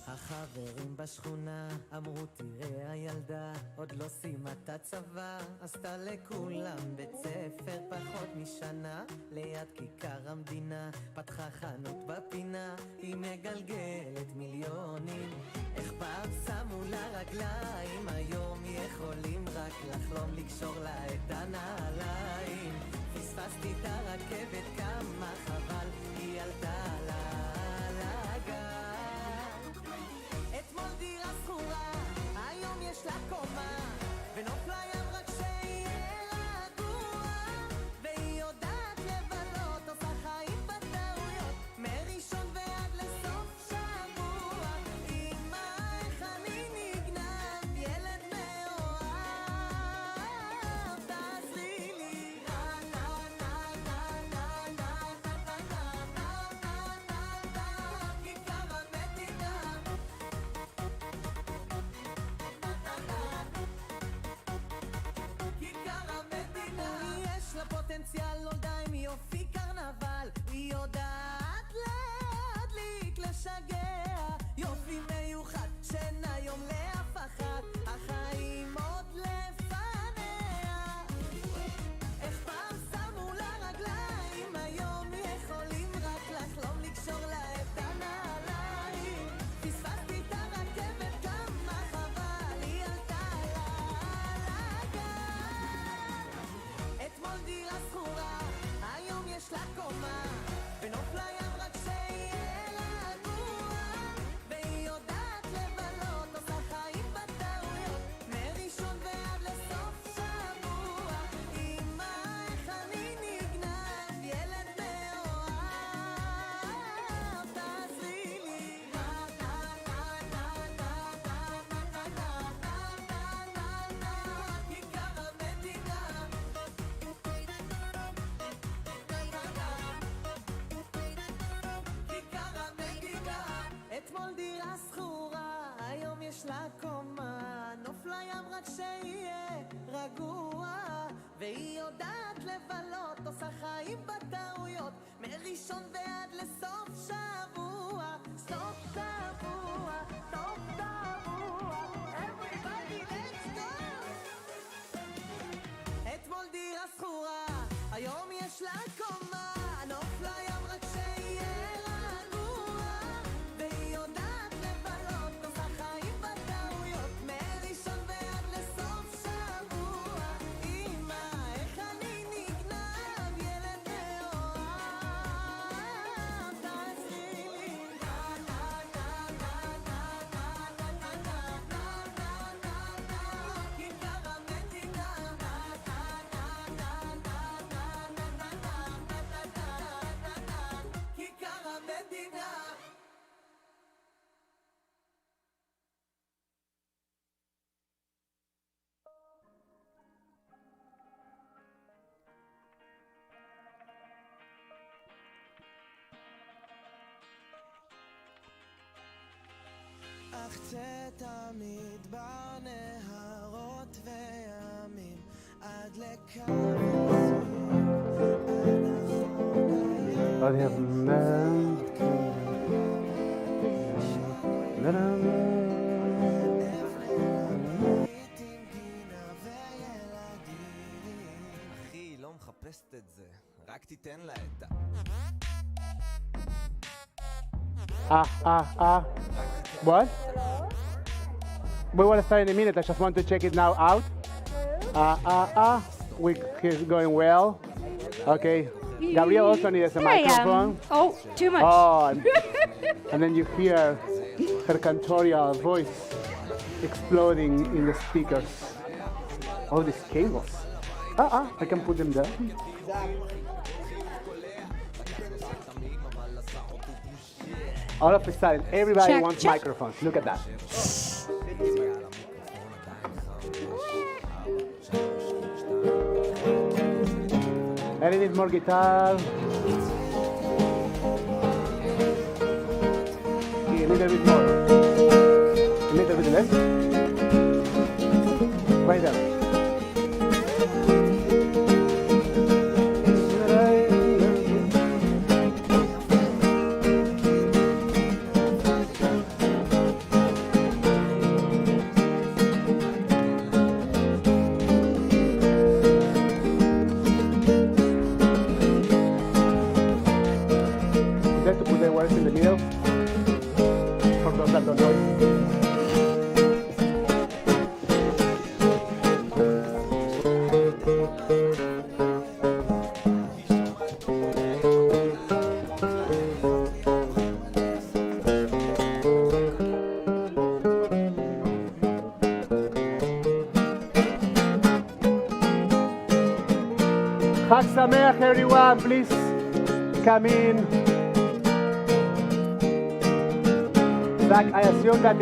החברים בשכונה אמרו תראה הילדה עוד לא סיימה את הצבא, עשתה לכולם בית ספר פחות משנה, ליד כיכר המדינה פתחה חנות בפינה, היא מגלגלת מיליונים, איך פעם שמו לה רגליים, היום יכולים רק לחלום לקשור לה את הנעליים, פספסתי את הרכבת כמה חבל, היא עלתה על הגל, אתמול דירה שכורה, היום יש לה קומה, ונוף לים רק שיהיה רגוע, והיא יודעת לבלות, עושה חיים בטעויות, מראשון ועד לסוף שבוע, אמא איך אני נגנב, ילד מאוהב, תעזרי לי, פוטנציאל נולדה עם יופי קרנבל, היא יודעת להדליק, לשגע, יופי מיוחד שאין היום לאף אחת, החיים עוד לפניה. איך פעם שמו לה רגליים, היום יכולים רק לחלום לקשור לה את הנעליים. פספסתי את הרכבת כמה חבל, היא עלתה לה לגן. אתמול דירה שכורה, היום יש לה קומה, בנוף לים רק שיהיה רגוע, והיא יודעת לבלות, עושה חיים בטעויות, מראשון ועד לסוף שבוע. אמא, איך אני נגנב, ילד מאוהב, תעזרי לי. כיכר המדינה, כיכר המדינה. אתמול דירה שכורה, היום יש לה קומה, נוף לים רק שיהיה רגוע, והיא יודעת לבלות, עושה חיים בטעויות, מראשון ועד לסוף שבוע. סוף שבוע, סוף שבוע, everybody let's go. אתמול דירה שכורה, היום יש לה קומה, נוף לים רק שיהיה רגוע, והיא יודעת לבלות, עושה חיים בטעויות, מראשון ועד לסוף שבוע. אמא, איך אני נגנב, ילד מאוהב, תעזרי לי. כיכר המדינה, כיכר המדינה. אך צאת המדבר, נהרות וימים, עד לקו I have man. אחי, היא לא מחפשת את זה, רק תיתן לה את ה... What? We want to start in a minute. I just want to check it now out. He's going well. Okay. Gabriel also needs a microphone. Oh, too much. Oh, and then you hear her cantorial voice exploding in the speakers. Oh, these cables. I can put them there. All of a sudden, everybody wants microphones. Look at that. And I need more guitar. A little bit more. A little bit less. Right there. In the middle, for those that don't know. Chag Sameach, everyone, please come in. Like, I assume that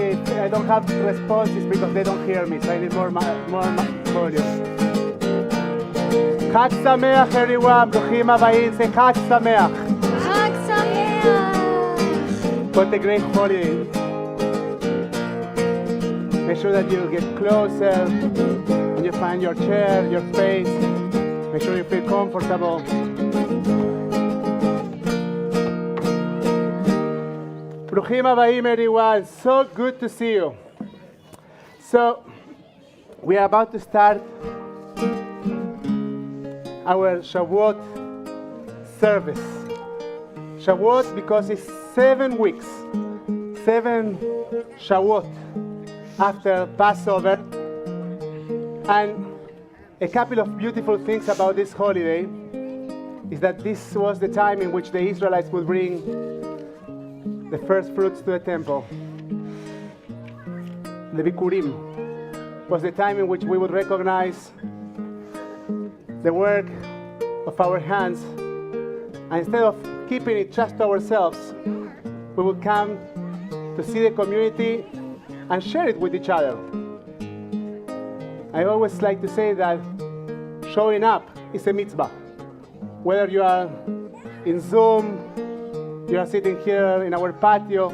I don't have responses because they don't hear me, so I need more volume. Chag Sameach, everyone, ברוכים הבאים, say Chag Sameach. חג שמח! What a great holiday. Make sure that you get closer and you find your chair, your space. Make sure you feel comfortable. Bruchim Abayim, everyone. So good to see you. So, we are about to start our Shavuot service. Shavuot because it's 7 weeks, 7 Shavuot after Passover. And a couple of beautiful things about this holiday is that this was the time in which the Israelites would bring the first fruits to the temple. The Bikurim was the time in which we would recognize the work of our hands, and instead of keeping it just to ourselves, we would come to see the community and share it with each other. I always like to say that showing up is a mitzvah. Whether you are in Zoom, you are sitting here in our patio,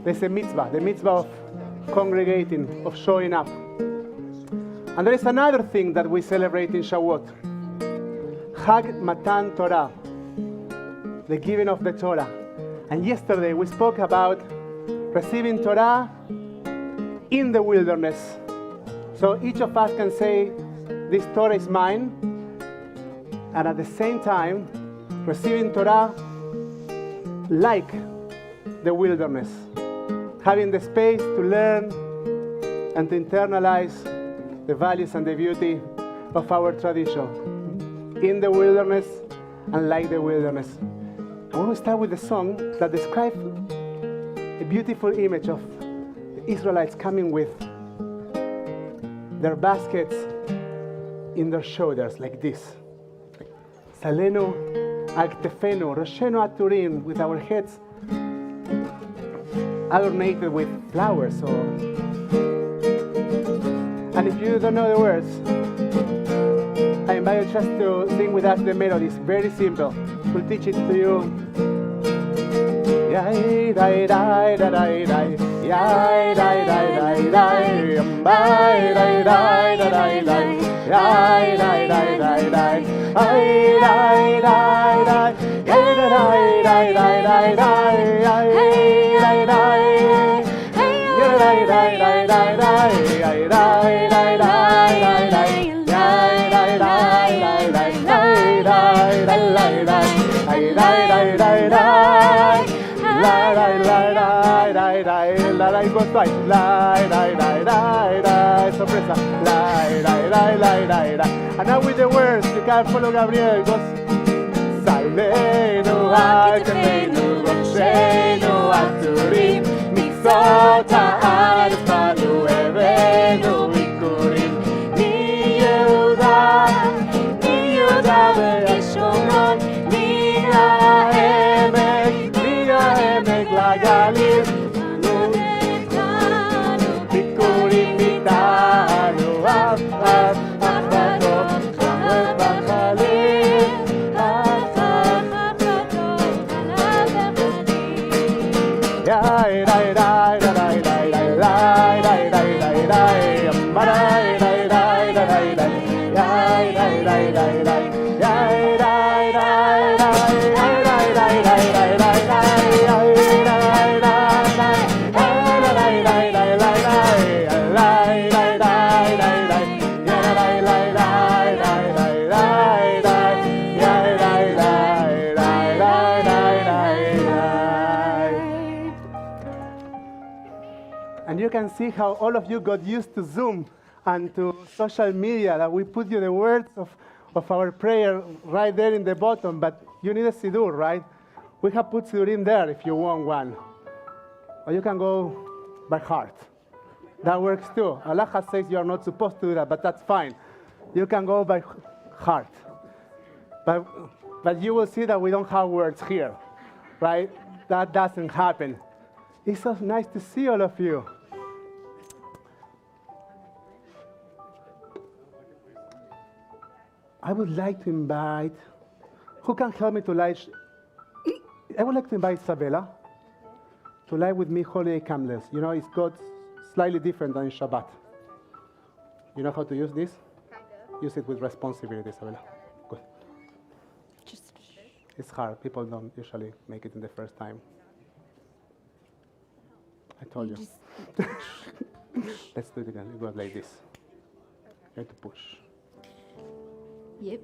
there's a mitzvah, the mitzvah of congregating, of showing up. And there is another thing that we celebrate in Shavuot, Chag Matan Torah, the giving of the Torah. And yesterday we spoke about receiving Torah in the wilderness. So each of us can say, this Torah is mine, and at the same time, receiving Torah like the wilderness, having the space to learn and to internalize the values and the beauty of our tradition, in the wilderness and like the wilderness. I want to start with a song that describes a beautiful image of the Israelites coming with their baskets in their shoulders like this. Salenu al ktefenu, roshenu aturim, with our heads adorned with flowers. And if you don't know the words, I invite you just to sing with us the melody. It's very simple. We'll teach it to you. Yai dai dai dai dai dai, yai dai dai dai dai, bai dai dai dai dai, yai dai dai dai dai, ai dai dai dai, yai dai dai dai dai dai, ai dai dai, yai dai dai dai dai dai, ai dai dai dai dai dai, yai dai dai dai dai, ai dai dai dai dai, ai dai dai dai dai. La la la la la la la la, it goes twice. La la la la la, sorpresa. La la la la la la. And now with the words, you can follow Gabriel. It goes. Salenu al ktefenu, roshenu aturim, mitzvot haaretz banu evenu bikurim, mi Yehuda ve'Shomron, mi ha'emek. Galiv, Bikurim itanu, af b'chol, chavet b'chalim, af b'chol, yai dai dai dai dai dai dai dai dai dai dai, amba dai dai dai dai dai, yai dai dai dai dai, yai dai dai dai, yai dai dai dai dai dai dai. And you can see how all of you got used to Zoom and to social media, that we put you the words of our prayer right there in the bottom, but you need a Siddur, right? We have put Siddurim there if you want one. Or you can go by heart. That works too. Allah says you are not supposed to do that, but that's fine. You can go by heart. But you will see that we don't have words here, right? That doesn't happen. It's so nice to see all of you. I would like to invite, who can help me to light? I would like to invite Isabella to light with me holiday candles. You know, it's got slightly different than Shabbat. You know how to use this? Kind of. Use it with responsibility, Isabella. It's hard. People don't usually make it in the first time. I told you. Let's do it again. You go like this. You have to push. Yep.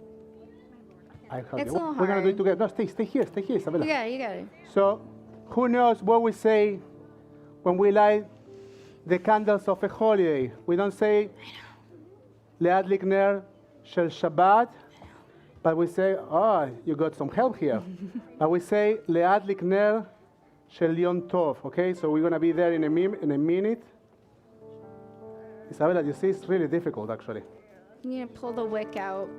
I help It's you. a little We're gonna do it hard. together. No, stay here, Isabella. You got it. So, who knows what we say when we light the candles of a holiday? We don't say Leadlik ner shel Shabbat, but we say, oh, you got some help here. But we say Leadlik ner shel Yom Tov. Okay, so we're gonna be there in a minute. Isabella, you see, it's really difficult actually. You need to pull the wick out.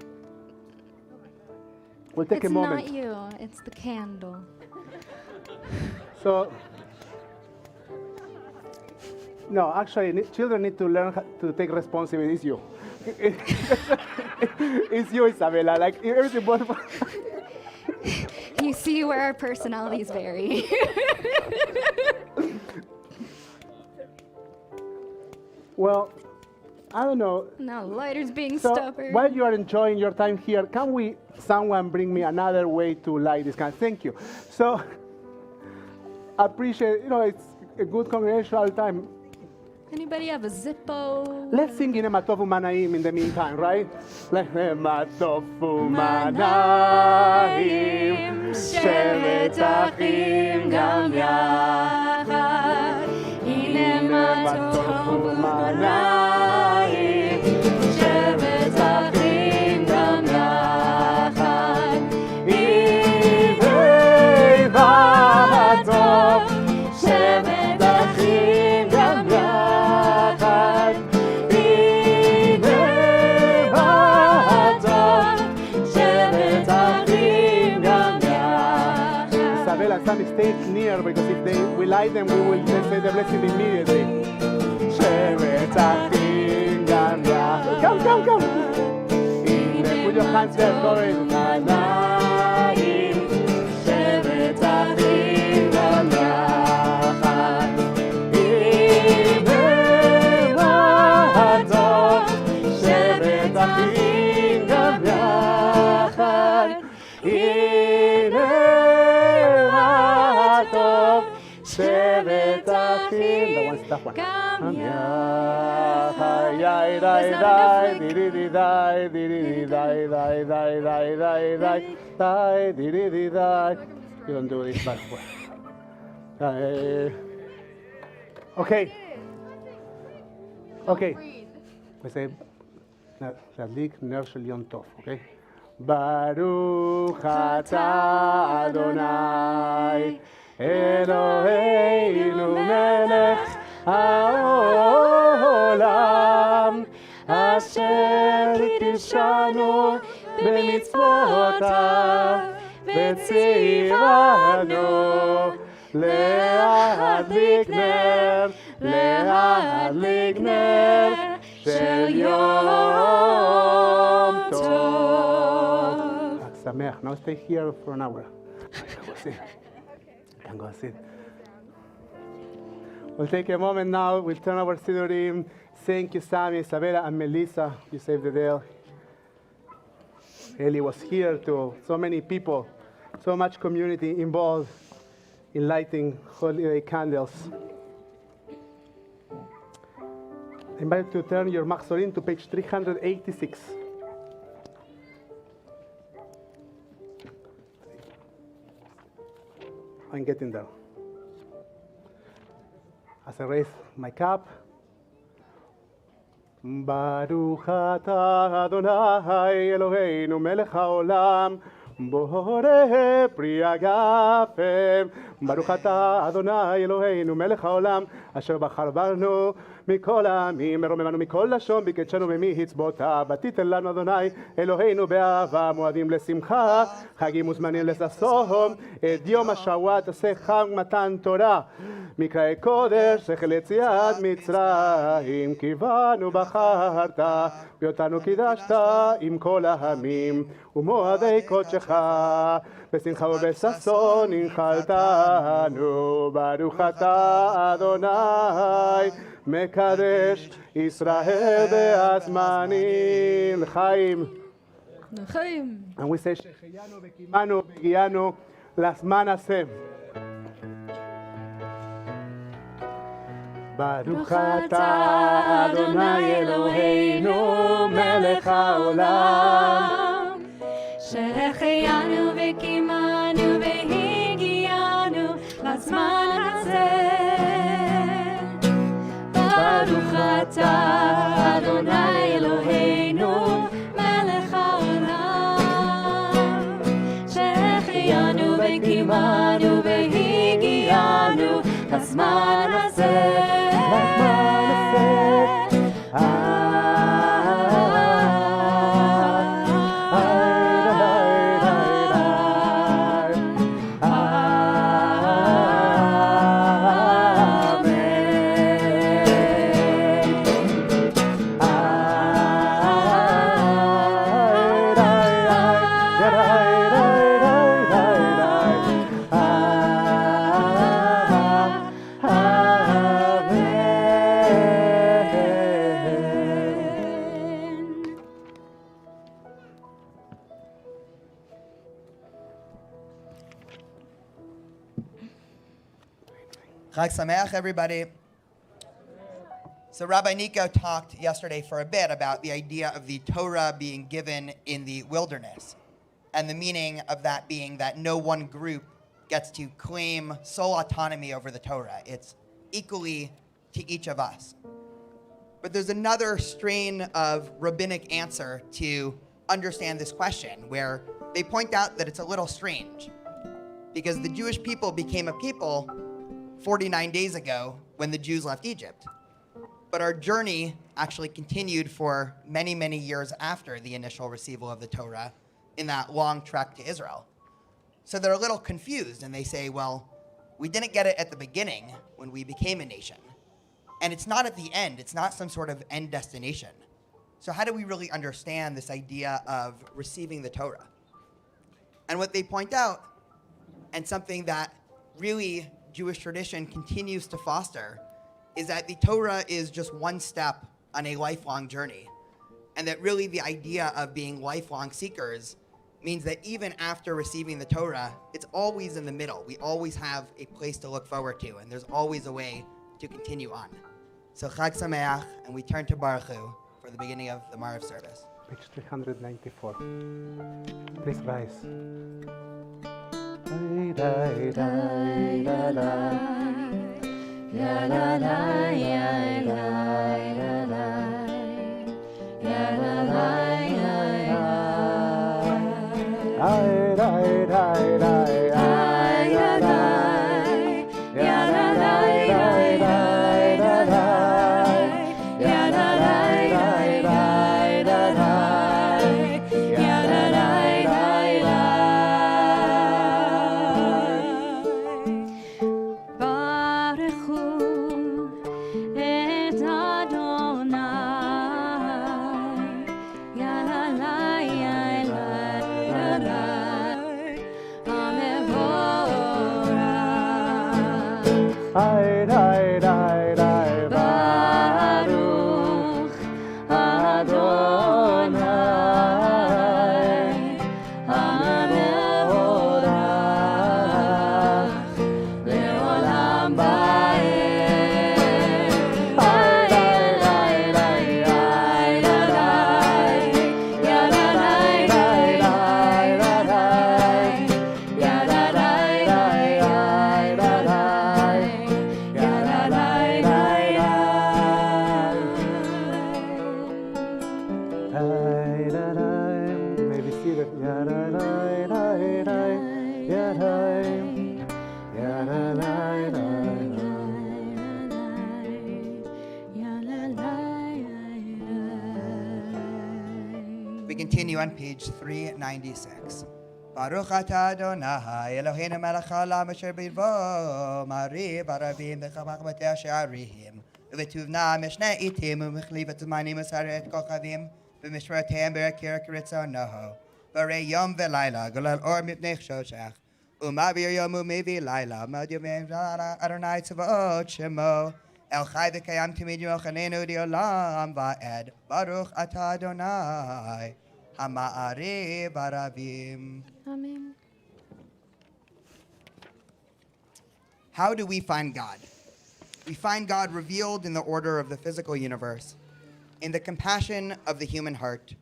We'll take It's a moment. not you. It's the candle. So, no, actually, children need to learn to take responsibility. It's you. It's you, Isabella. Like, everything but... You see where our personalities vary. Well, I don't know. Now lighter's being So, stubborn. while you are enjoying your time here, can someone bring me another way to light this candle? Thank you. So, appreciate, it's a good congregational time. Anybody have a Zippo? Let's sing in Ematovu Manaim in the meantime, right? Like Ematovu Manaim, Shevet Achim Gam Yachad. Ematovu Manaim, Shevet Achim Gam Yachad. Ivei Vatov, Shevet Achim Gam Yachad. Isabella, some stay near because if we light them, we will say the blessing immediately. Shevet Achim Gam Yachad. Come. Put your hands there, Corey. Manaim, Shevet Achim Gam Yachad. Shevet Achim Gam Yachad. Shevet Achim. That one's tough one. Gam Yachad. You don't do this back. Okay. We say Ladlik ner shel Yom Tov. Okay. Baruch atah Adonai Eloheinu melech haolam asher kidshanu b'mitzvotav v'tzivanu להדליק נר של יום טוב. שמח. Now stay here for an hour. Can go sit. We'll take a moment now. We'll turn our Sidurim. Thank you, Sammy, Isabella, and Melissa. You saved the day. Eli was here too. So many people, so much community involved in lighting holiday candles. I invite you to turn your Machzorim to page 386. I'm getting there. As I raise my cup, Baruch atah Adonai Eloheinu melech haolam בורא פרי הגפן. ברוך אתה אדוני אלוהינו מלך העולם אשר בחר בנו מכל העמים מרוממנו מכל לשון בקדשנו וממצוותיו ותיתן לנו אדוני אלוהינו באהבה מועדים לשמחה חגים וזמנים לששון את יום השבועות עשה חג מתן תורה מקראי קודש שכל יציאת מצרים כי בנו בחרת ואותנו קידשת עם כל העמים ומועדי קודשך בשמחה ובששון הנחלתנו ברוך אתה אדוני מקדש ישראל בהזמנים לחיים And we say Sheheyanu v'kimanu v'gianu l'zman hazeh. Baruch atah Adonai Eloheinu melech haolam. שהחיינו וקיימנו והגיענו לזמן הזה. ברוך אתה אדוני אלוהינו מלך העולם. שהחיינו וקיימנו והגיענו לזמן הזה. Chag Sameach, everybody. So Rabbi Nico talked yesterday for a bit about the idea of the Torah being given in the wilderness, and the meaning of that being that no one group gets to claim sole autonomy over the Torah. It's equally to each of us. But there's another strain of rabbinic answer to understand this question, where they point out that it's a little strange, because the Jewish people became a people 49 days ago when the Jews left Egypt. But our journey actually continued for many, many years after the initial receival of the Torah in that long trek to Israel. So they're a little confused, and they say, well, we didn't get it at the beginning when we became a nation. And it's not at the end. It's not some sort of end destination. So how do we really understand this idea of receiving the Torah? And what they point out, and something that really Jewish tradition continues to foster, is that the Torah is just one step on a lifelong journey. And that really the idea of being lifelong seekers means that even after receiving the Torah, it's always in the middle. We always have a place to look forward to, and there's always a way to continue on. So Chag Sameach, and we turn to Baruch Hu for the beginning of the Marav service. Page 394. Please rise. We continue on page 396. Baruch atah Adonai Eloheinu melech haolam asher b'rvo ma'ariv arabim v'chamach b'tei she'arim v'tuvna mishne itim u'mechlivat zmanim u'saret kochavim v'mishrateim b'rakir k'ritzono v'rei yom v'layla golal or mipnei choshech u'mavir yom u'mevi layla ma'adiyim Adonai tzvaot shemo El chai v'kayam timid yochanenu d'olam va'ed Baruch atah Adonai Hama'arev Aravim. Amen. How do we find God? We find God revealed in the order of the physical universe, in the compassion of the human heart,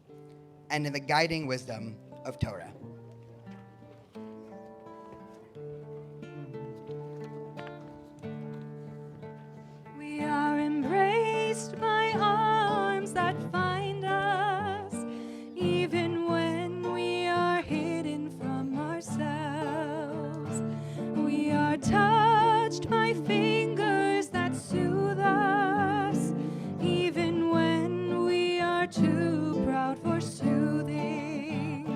and in the guiding wisdom of Torah. We are embraced by arms that find us, even when we are hidden from ourselves. We are touched by fingers that soothe us, even when we are too proud for soothing.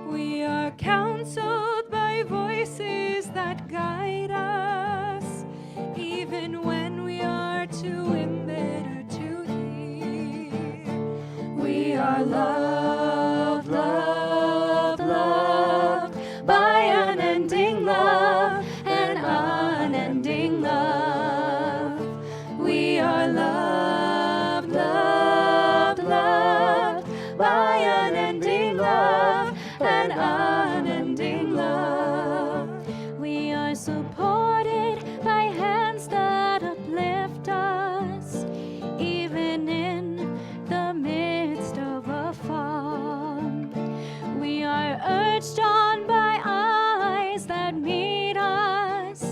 We are counseled by voices that guide us, even when we are too embittered to hear. We are loved, loved, loved by unending love and unending love. We are loved, loved, loved by unending love and unending love. We are supported by hands that uplift us, even in the midst of a fog. We are urged on by eyes that meet us,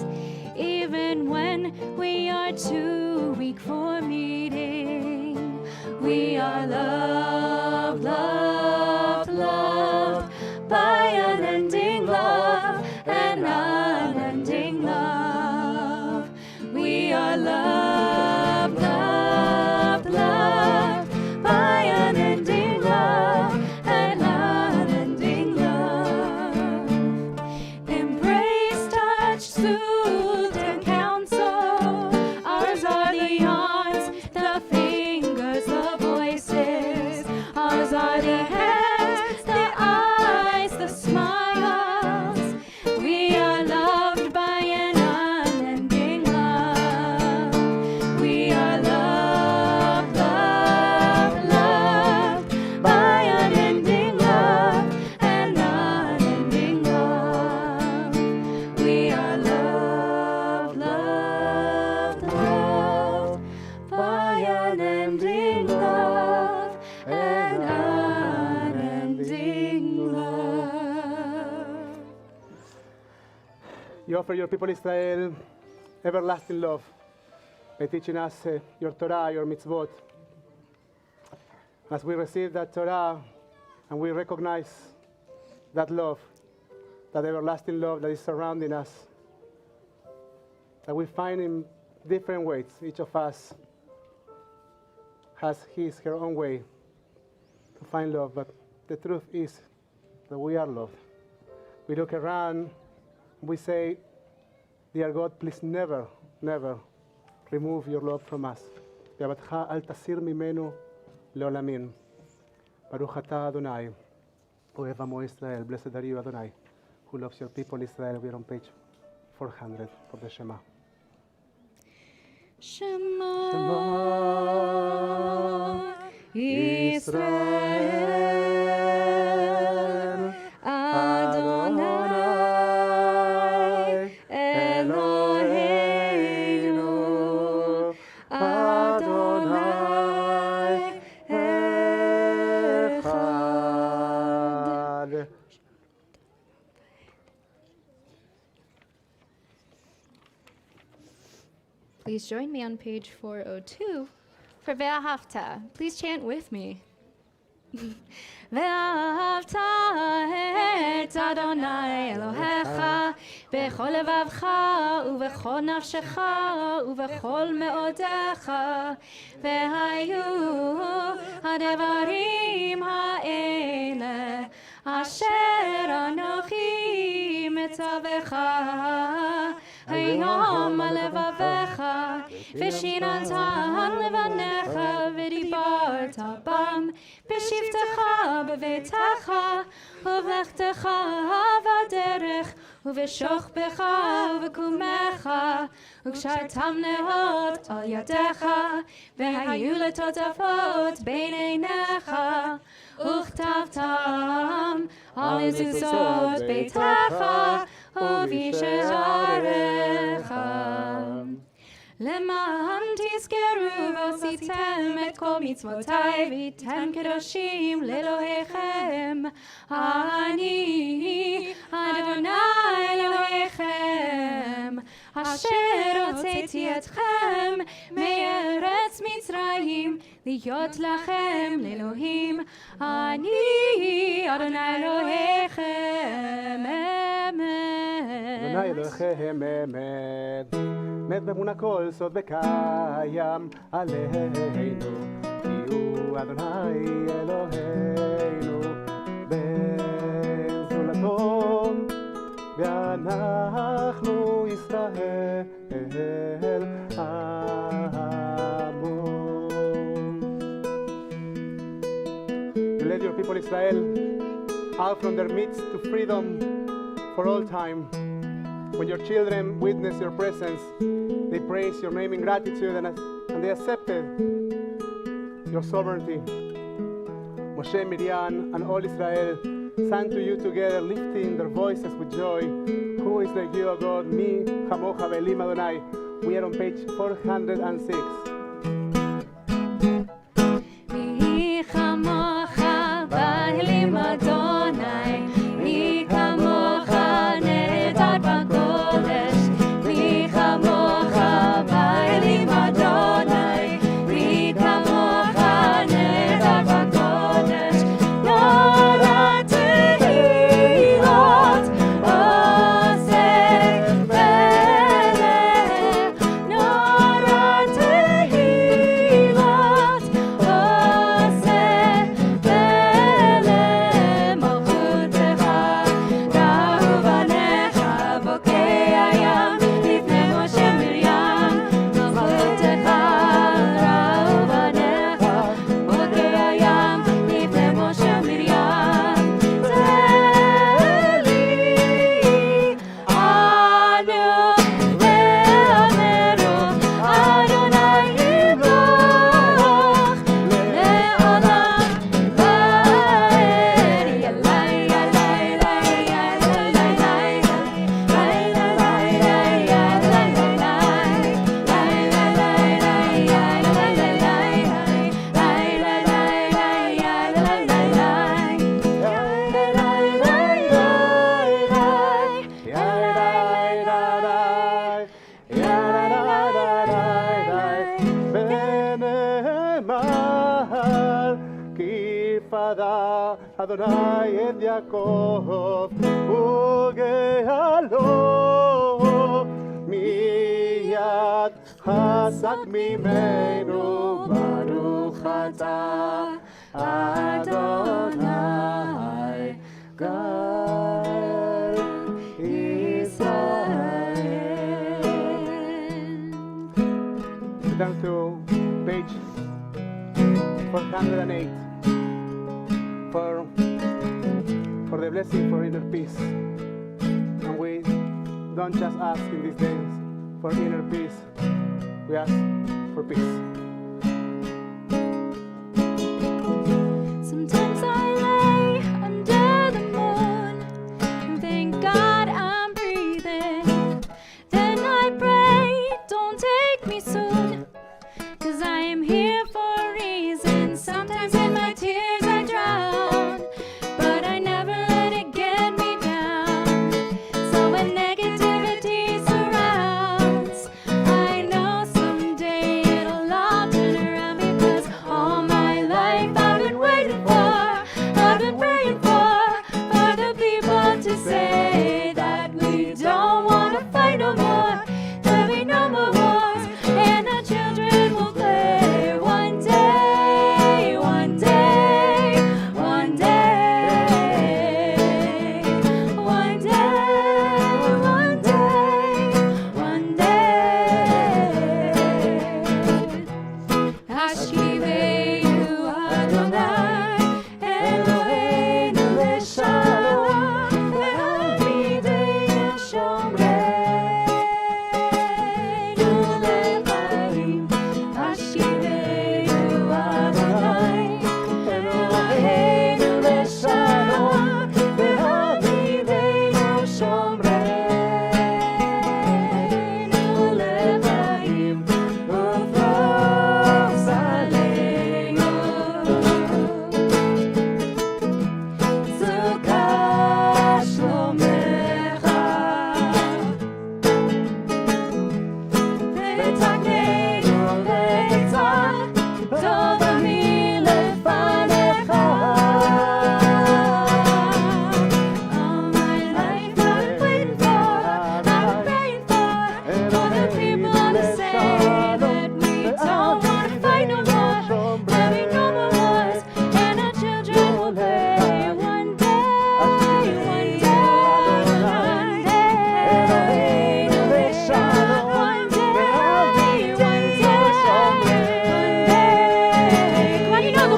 even when we are too weak for meeting. We are loved, loved, loved by unending love and unending love. We are loved, loved, loved by unending love and unending love. Embrace, touch, soothed, and counsel. Ours are the arms, the fingers, the voices. Ours are the hands, the eyes, the smiles. We are loved by an unending love. We are loved, loved, loved by unending love and unending love. We are loved, loved, loved by unending love and unending love. You offer your people Israel everlasting love by teaching us your Torah, your mitzvot. As we receive that Torah and we recognize that love, that everlasting love that is surrounding us, that we find in different ways. Each of us has her own way to find love, but the truth is that we are loved. We look around, we say, dear God, please never, never remove your love from us. ואהבתך אל תסיר ממנו לעולמים. ברוך אתה אדוני, אוהב עמו ישראל. Blessed are you, Adonai, who loves your people Israel. We're on page 400 for the Shema. Shema Israel Adonai Eloheinu Adonai Echad. Please join me on page 402 for Ve'ahavta. Please chant with me. ואהבת את אדוני אלוהיך בכל לבבך ובכל נפשך ובכל מאודיך והיו הדברים האלה אשר אנוכי מצווך היום על לבביך ושיננת על לבניך ודיברת בם בשבתך בביתך ובלכתך בדרך ובשוכבך ובקומך וקשרתם נאות על ידיך והיו לטוטפות בין עיניך וכתבתם על מזוזות ביתך ובשעריך. למען תזכרו ועשיתם את כל מצוותיי והייתם קדושים לאלוהיכם. אני אדוני אלוהיכם אשר הוצאתי אתכם מארץ מצרים להיות לכם לאלוהים. אני אדוני אלוהיכם אמת. אדוני אלוהיכם אמת. מת באמונה כל סוד וקיים עלינו, כי הוא אדוני אלוהינו בן זולתו ואנחנו ישראל עמו. You led your people Israel out from their midst to freedom for all time. When your children witness your presence, they praise your name in gratitude and they accepted your sovereignty. Moshe, Miriam, and all Israel sang to you together, lifting their voices with joy. Who is like you, O God? Mi, Chamocha, Ve'elim Adonai. We are on page 406. מי כמוך באלים אדוני, מי כמוך נהדר בקודש, מי כמוך באלים אדוני, מי כמוך נהדר בקודש. נורא תהילות עושה פלא, נורא תהילות עושה פלא. מלכותך ראו בניך בוקע ים לפני משה מרים. מלכותך ראו בניך בוקע ים לפני משה מרים. תלי אנו ואמרו אדוני יברך לעולם ועד. ילאי ילאי ונאמר כי פדה אדוני את יעקב וגאלו מיד חזק ממנו. ברוך אתה אדוני גאל ישראל. Down to page 408 for the blessing for inner peace. And we don't just ask in these days for inner peace, we ask for peace. Sometimes I lay under the moon and thank God I'm breathing. Then I pray, don't take me soon, 'cause I am here for a reason. Sometimes in my tears I drown, but I never let it get me down. So when negativity surrounds, I know someday it'll all turn around, because all my life I've been waiting for, I've been praying for the people to say that we don't want to fight no more. There'll be no more wars, and our children will play one day, one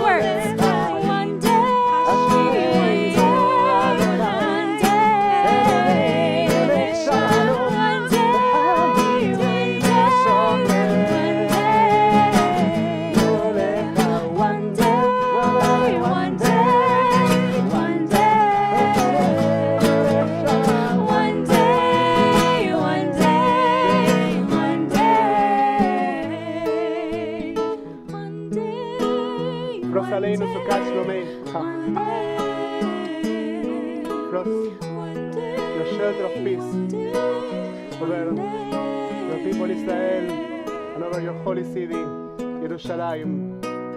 words. One day, פרוס עלינו סוכת שלומי. Cross your shelter of peace over your people Israel and over your holy city, ירושלים.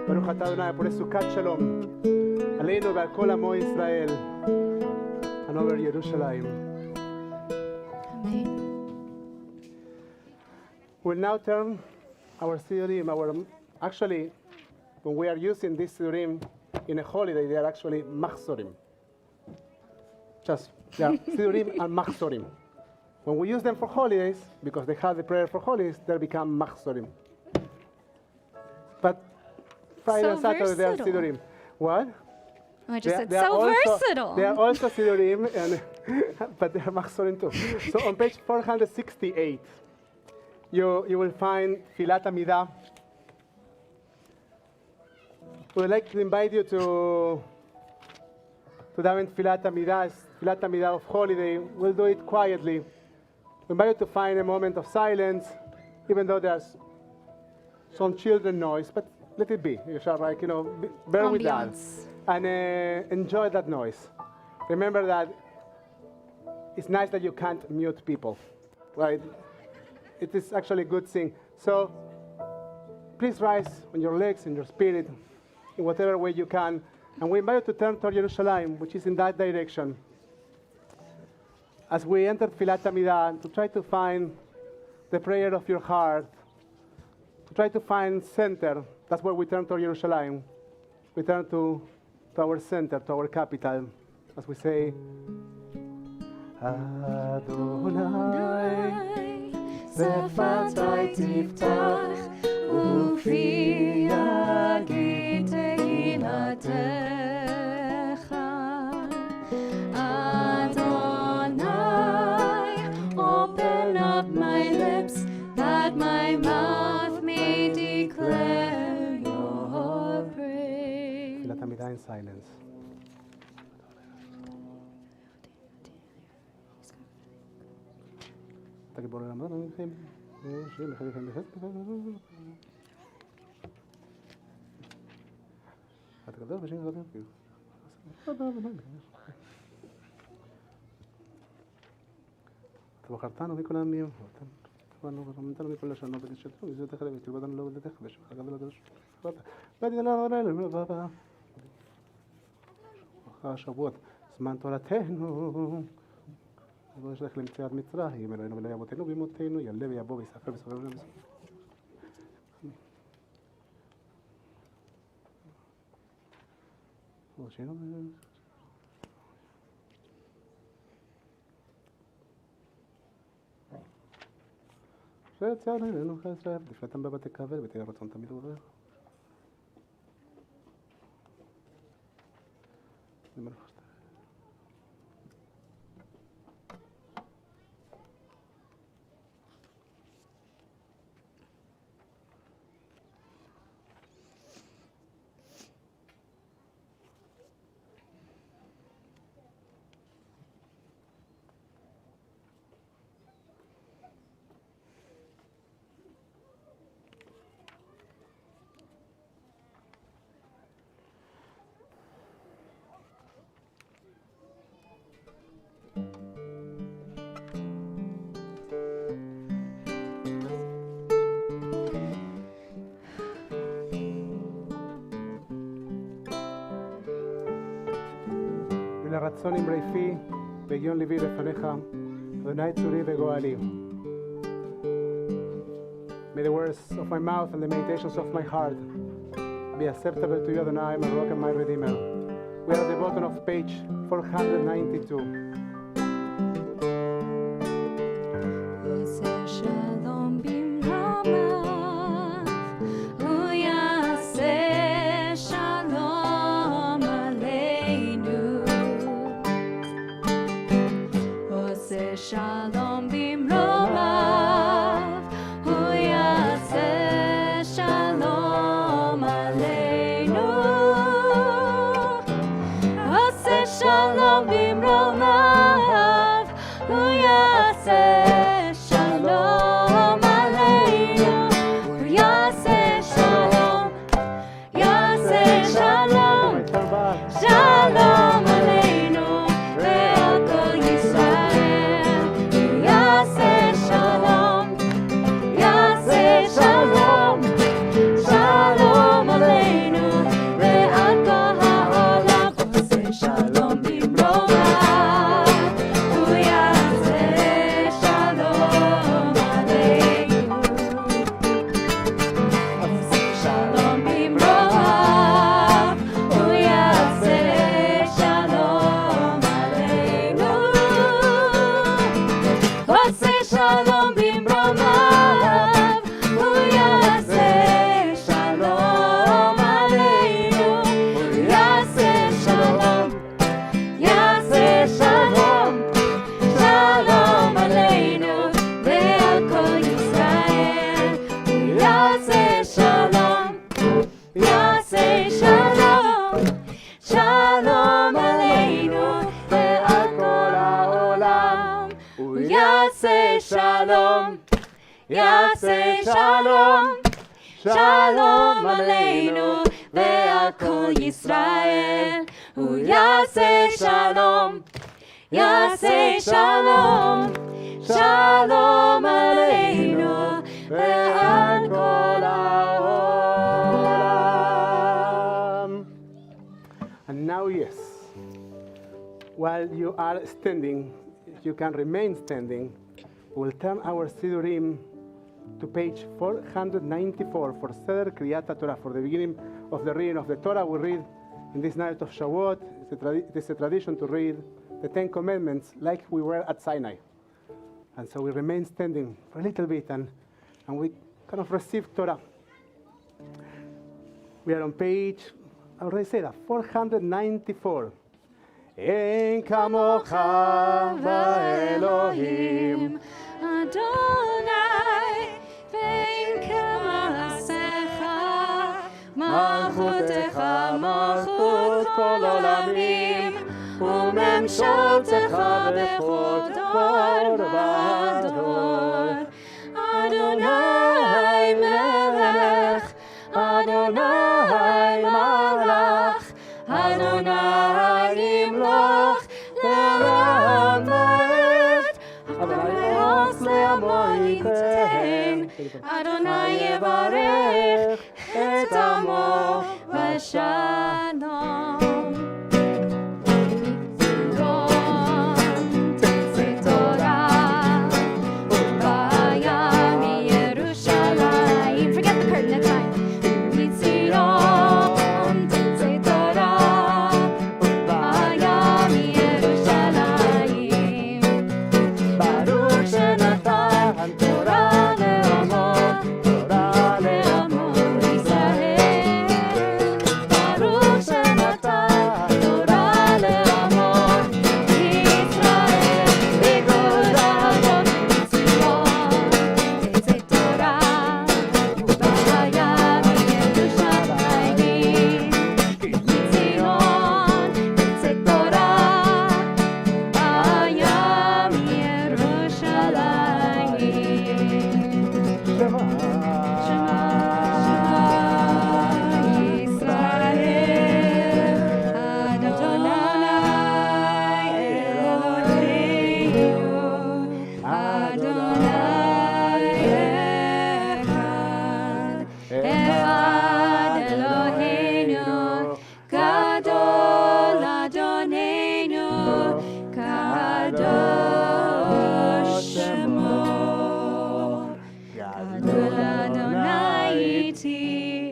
ברוך אתה אדוני פורס סוכת שלום עלינו ועל כל עמו ישראל and over ירושלים. We'll now turn our Sidurim, actually, when we are using this Sidurim in a holiday, they are actually Machzorim. They are Sidurim and Machzorim. When we use them for holidays, because they have the prayer for holidays, they become Machzorim. But Friday and Saturday, they are Sidurim. What? I just said so versatile. They are also Sidurim, but they are Machzorim too. So on page 468, you will find Filat Amidah. We would like to invite you to daven Filat Amidah of holiday. We'll do it quietly. We invite you to find a moment of silence, even though there's some children noise, but let it be. You shall, bear with that and enjoy that noise. Remember that it's nice that you can't mute people, right? It is actually a good thing. So please rise on your legs and your spirit in whatever way you can. And we invite you to turn toward Jerusalem, which is in that direction. As we enter Filat Amidah, to try to find the prayer of your heart, to try to find center. That's where we turn toward Jerusalem. We turn to our center, to our capital, as we say, Adonai. שפתי תפתח ופי יגיד תהילתך Adonai, open up my lips that my mouth may declare your praise. Filat Amidah in silence. ובחרתנו מכל העמים, ונתנו מכל לשונות וקשתנו, וזה תחלה ותלבדנו לא בדתך, ושמחה גדול הקדוש. ואני לא רבה. אחר השבועות, זמן תורתנו. ובוא נשלח למציאת מצרים, אלוהינו ולאי אבותינו ואמותינו, יעלה ויבוא ויספר בסופר ובסופר. وشنو فيتساعدنا لأنه خاسر دفعة بابا تكافل بتيارة تنتمي وغيره ולרצון אמרפי והגיון ליבי לפניך, אדוני צורי וגואלי. May the words of my mouth and the meditations of my heart be acceptable to you, Adonai, my rock and my redeemer. We are at the bottom of page 492. Shalom שלום, יעשה שלום, שלום עלינו ועל כל ישראל. הוא יעשה שלום, יעשה שלום, שלום עלינו ועל כל העולם. And now, yes, while you are standing, you can remain standing. We'll turn our Sidurim to page 494 for Seder Kriyat Torah, for the beginning of the reading of the Torah. We read in this night of Shavuot. It's a tradition to read the Ten Commandments like we were at Sinai. And so we remain standing for a little bit and we kind of receive Torah. We are on page, I already said that, 494. En kamocha va'elohim Adonai, ve'en k'ma'asecha, malchutecha malchut kol olamim, u'memshaltecha bechol dor v'dor. Adonai melech, Adonai malach, Adonai nimloch le'olam va'ed, Adonai os le'amo yiten, Adonai yevarech et amo v'shalom.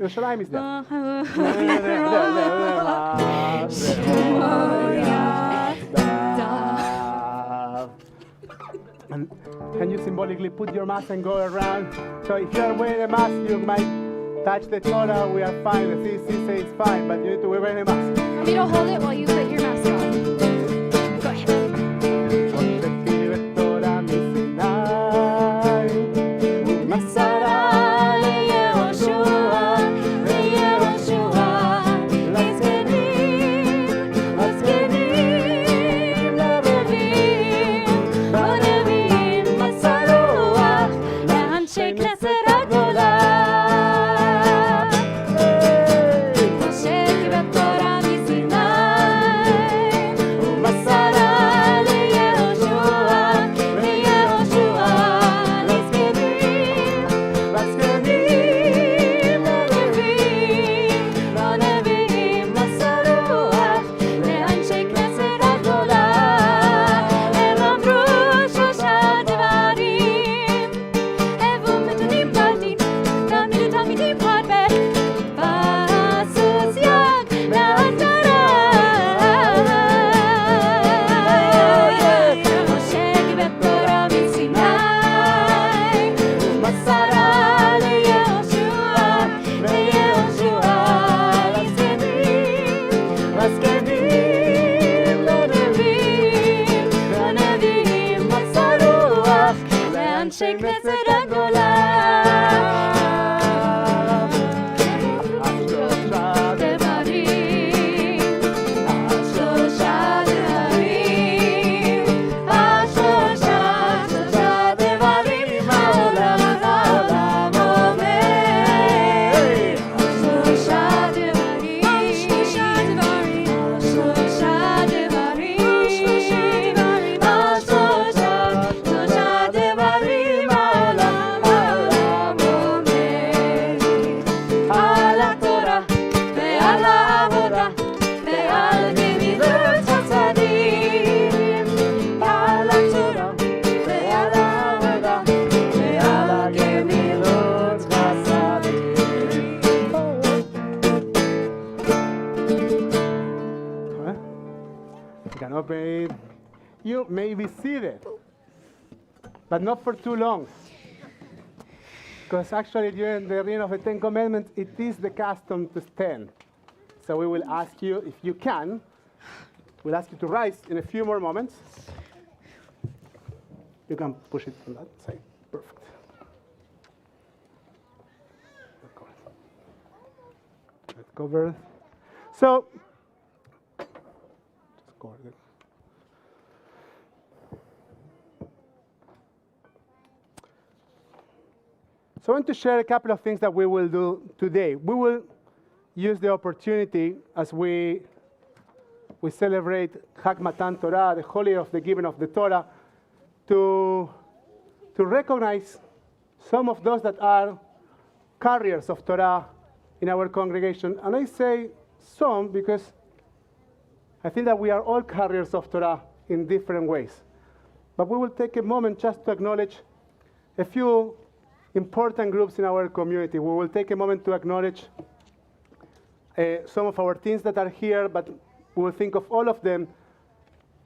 Yerushalayim is there. And can you symbolically put your mask and go around? So if you're wearing a mask, you might touch the Torah. We are fine. The CC says it's fine, but you need to wear a mask. Want me to hold it while you put your mask on? Go ahead. Moshe קיבל תורה מסיני You can open it. You may be seated, but not for too long. Because actually during the reading of the Ten Commandments, it is the custom to stand. So we will ask you, if you can, we'll ask you to rise in a few more moments. You can push it from that side. Perfect. Let's cover. So, just cover it. So I want to share a couple of things that we will do today. We will use the opportunity as we celebrate Chag Matan Torah, the holiday of the giving of the Torah, to recognize some of those that are carriers of Torah in our congregation. And I say some because I think that we are all carriers of Torah in different ways. But we will take a moment just to acknowledge a few important groups in our community. We will take a moment to acknowledge some of our teens that are here, but we will think of all of them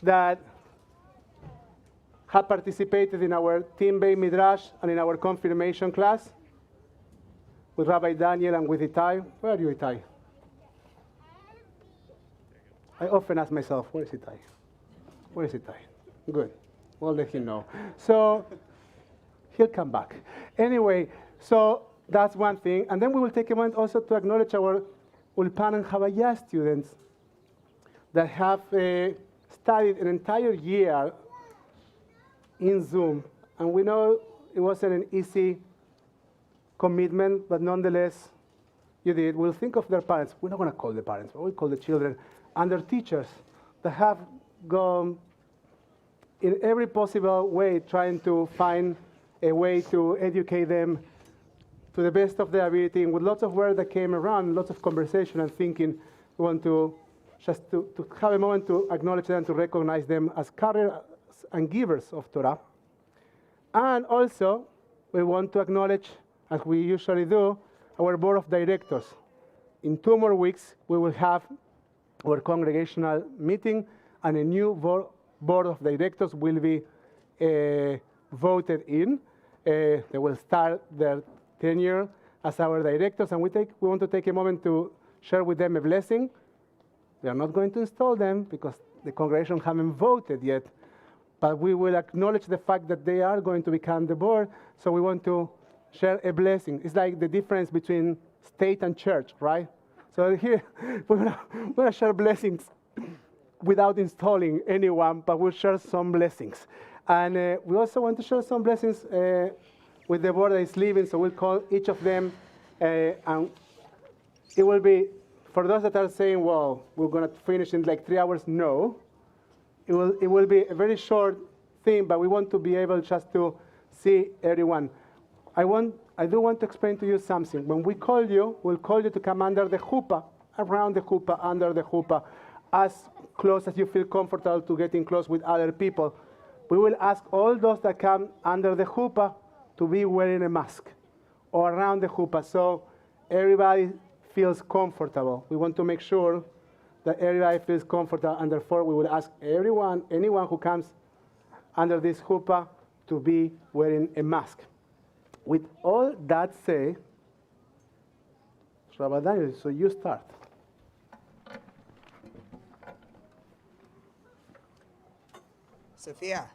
that have participated in our Teen Beit Midrash and in our confirmation class with Rabbi Daniel and with Itai. Where are you, Itai? I often ask myself, where is Itai? Where is Itai? Good. We'll let him know. So he'll come back. Anyway, so that's one thing. And then we will take a moment also to acknowledge our Ulpan and Havaya students that have studied an entire year in Zoom. And we know it wasn't an easy commitment, but nonetheless, you did. We'll think of their parents. We're not going to call the parents, but we'll call the children and their teachers that have gone in every possible way trying to find a way to educate them to the best of their ability, and with lots of work that came around, lots of conversation and thinking. We want to just to have a moment to acknowledge them, to recognize them as carriers and givers of Torah. And also, we want to acknowledge, as we usually do, our board of directors. In 2 more weeks, we will have our congregational meeting, and a new board of directors will be voted in. They will start their tenure as our directors, and we want to take a moment to share with them a blessing. We are not going to install them because the congregation haven't voted yet, but we will acknowledge the fact that they are going to become the board, so we want to share a blessing. It's like the difference between state and church, right? So here, we're going to share blessings without installing anyone, but we'll share some blessings. And we also want to share some blessings with the board that is leaving, so we'll call each of them, and it will be, for those that are saying, well, we're going to finish in like 3 hours, no. It will be a very short thing, but we want to be able just to see everyone. I do want to explain to you something. When we call you, we'll call you to come under the chuppah, around the chuppah, under the chuppah, as close as you feel comfortable to getting close with other people. We will ask all those that come under the chuppah to be wearing a mask or around the chuppah, so everybody feels comfortable. We want to make sure that everybody feels comfortable, and therefore we will ask anyone who comes under this chuppah to be wearing a mask. With all that said, Rabbi Daniel, so you start. Sophia.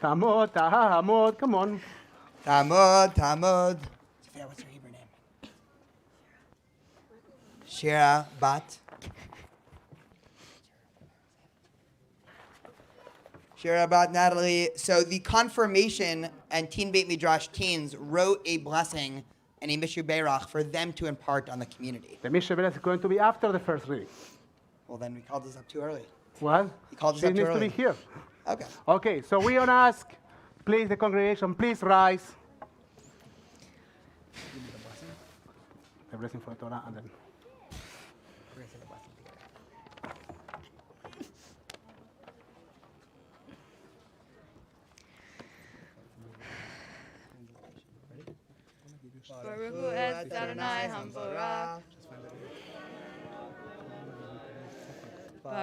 Tamod, Tahamod, come on. Tamod. Sophia, what's your Hebrew name? Shira Bat. Shira Bat Natalie. So the confirmation and Teen Beit Midrash teens wrote a blessing and a Mishu Berach for them to impart on the community. The Mishu Berach is going to be after the first reading. Well, then we called this up too early. What? He called us She up too needs early. to be here. Okay. Okay, so we want to ask, please, the congregation, please rise. The blessing for Torah, and then. Baruch Hu es Adonai Hamvorah.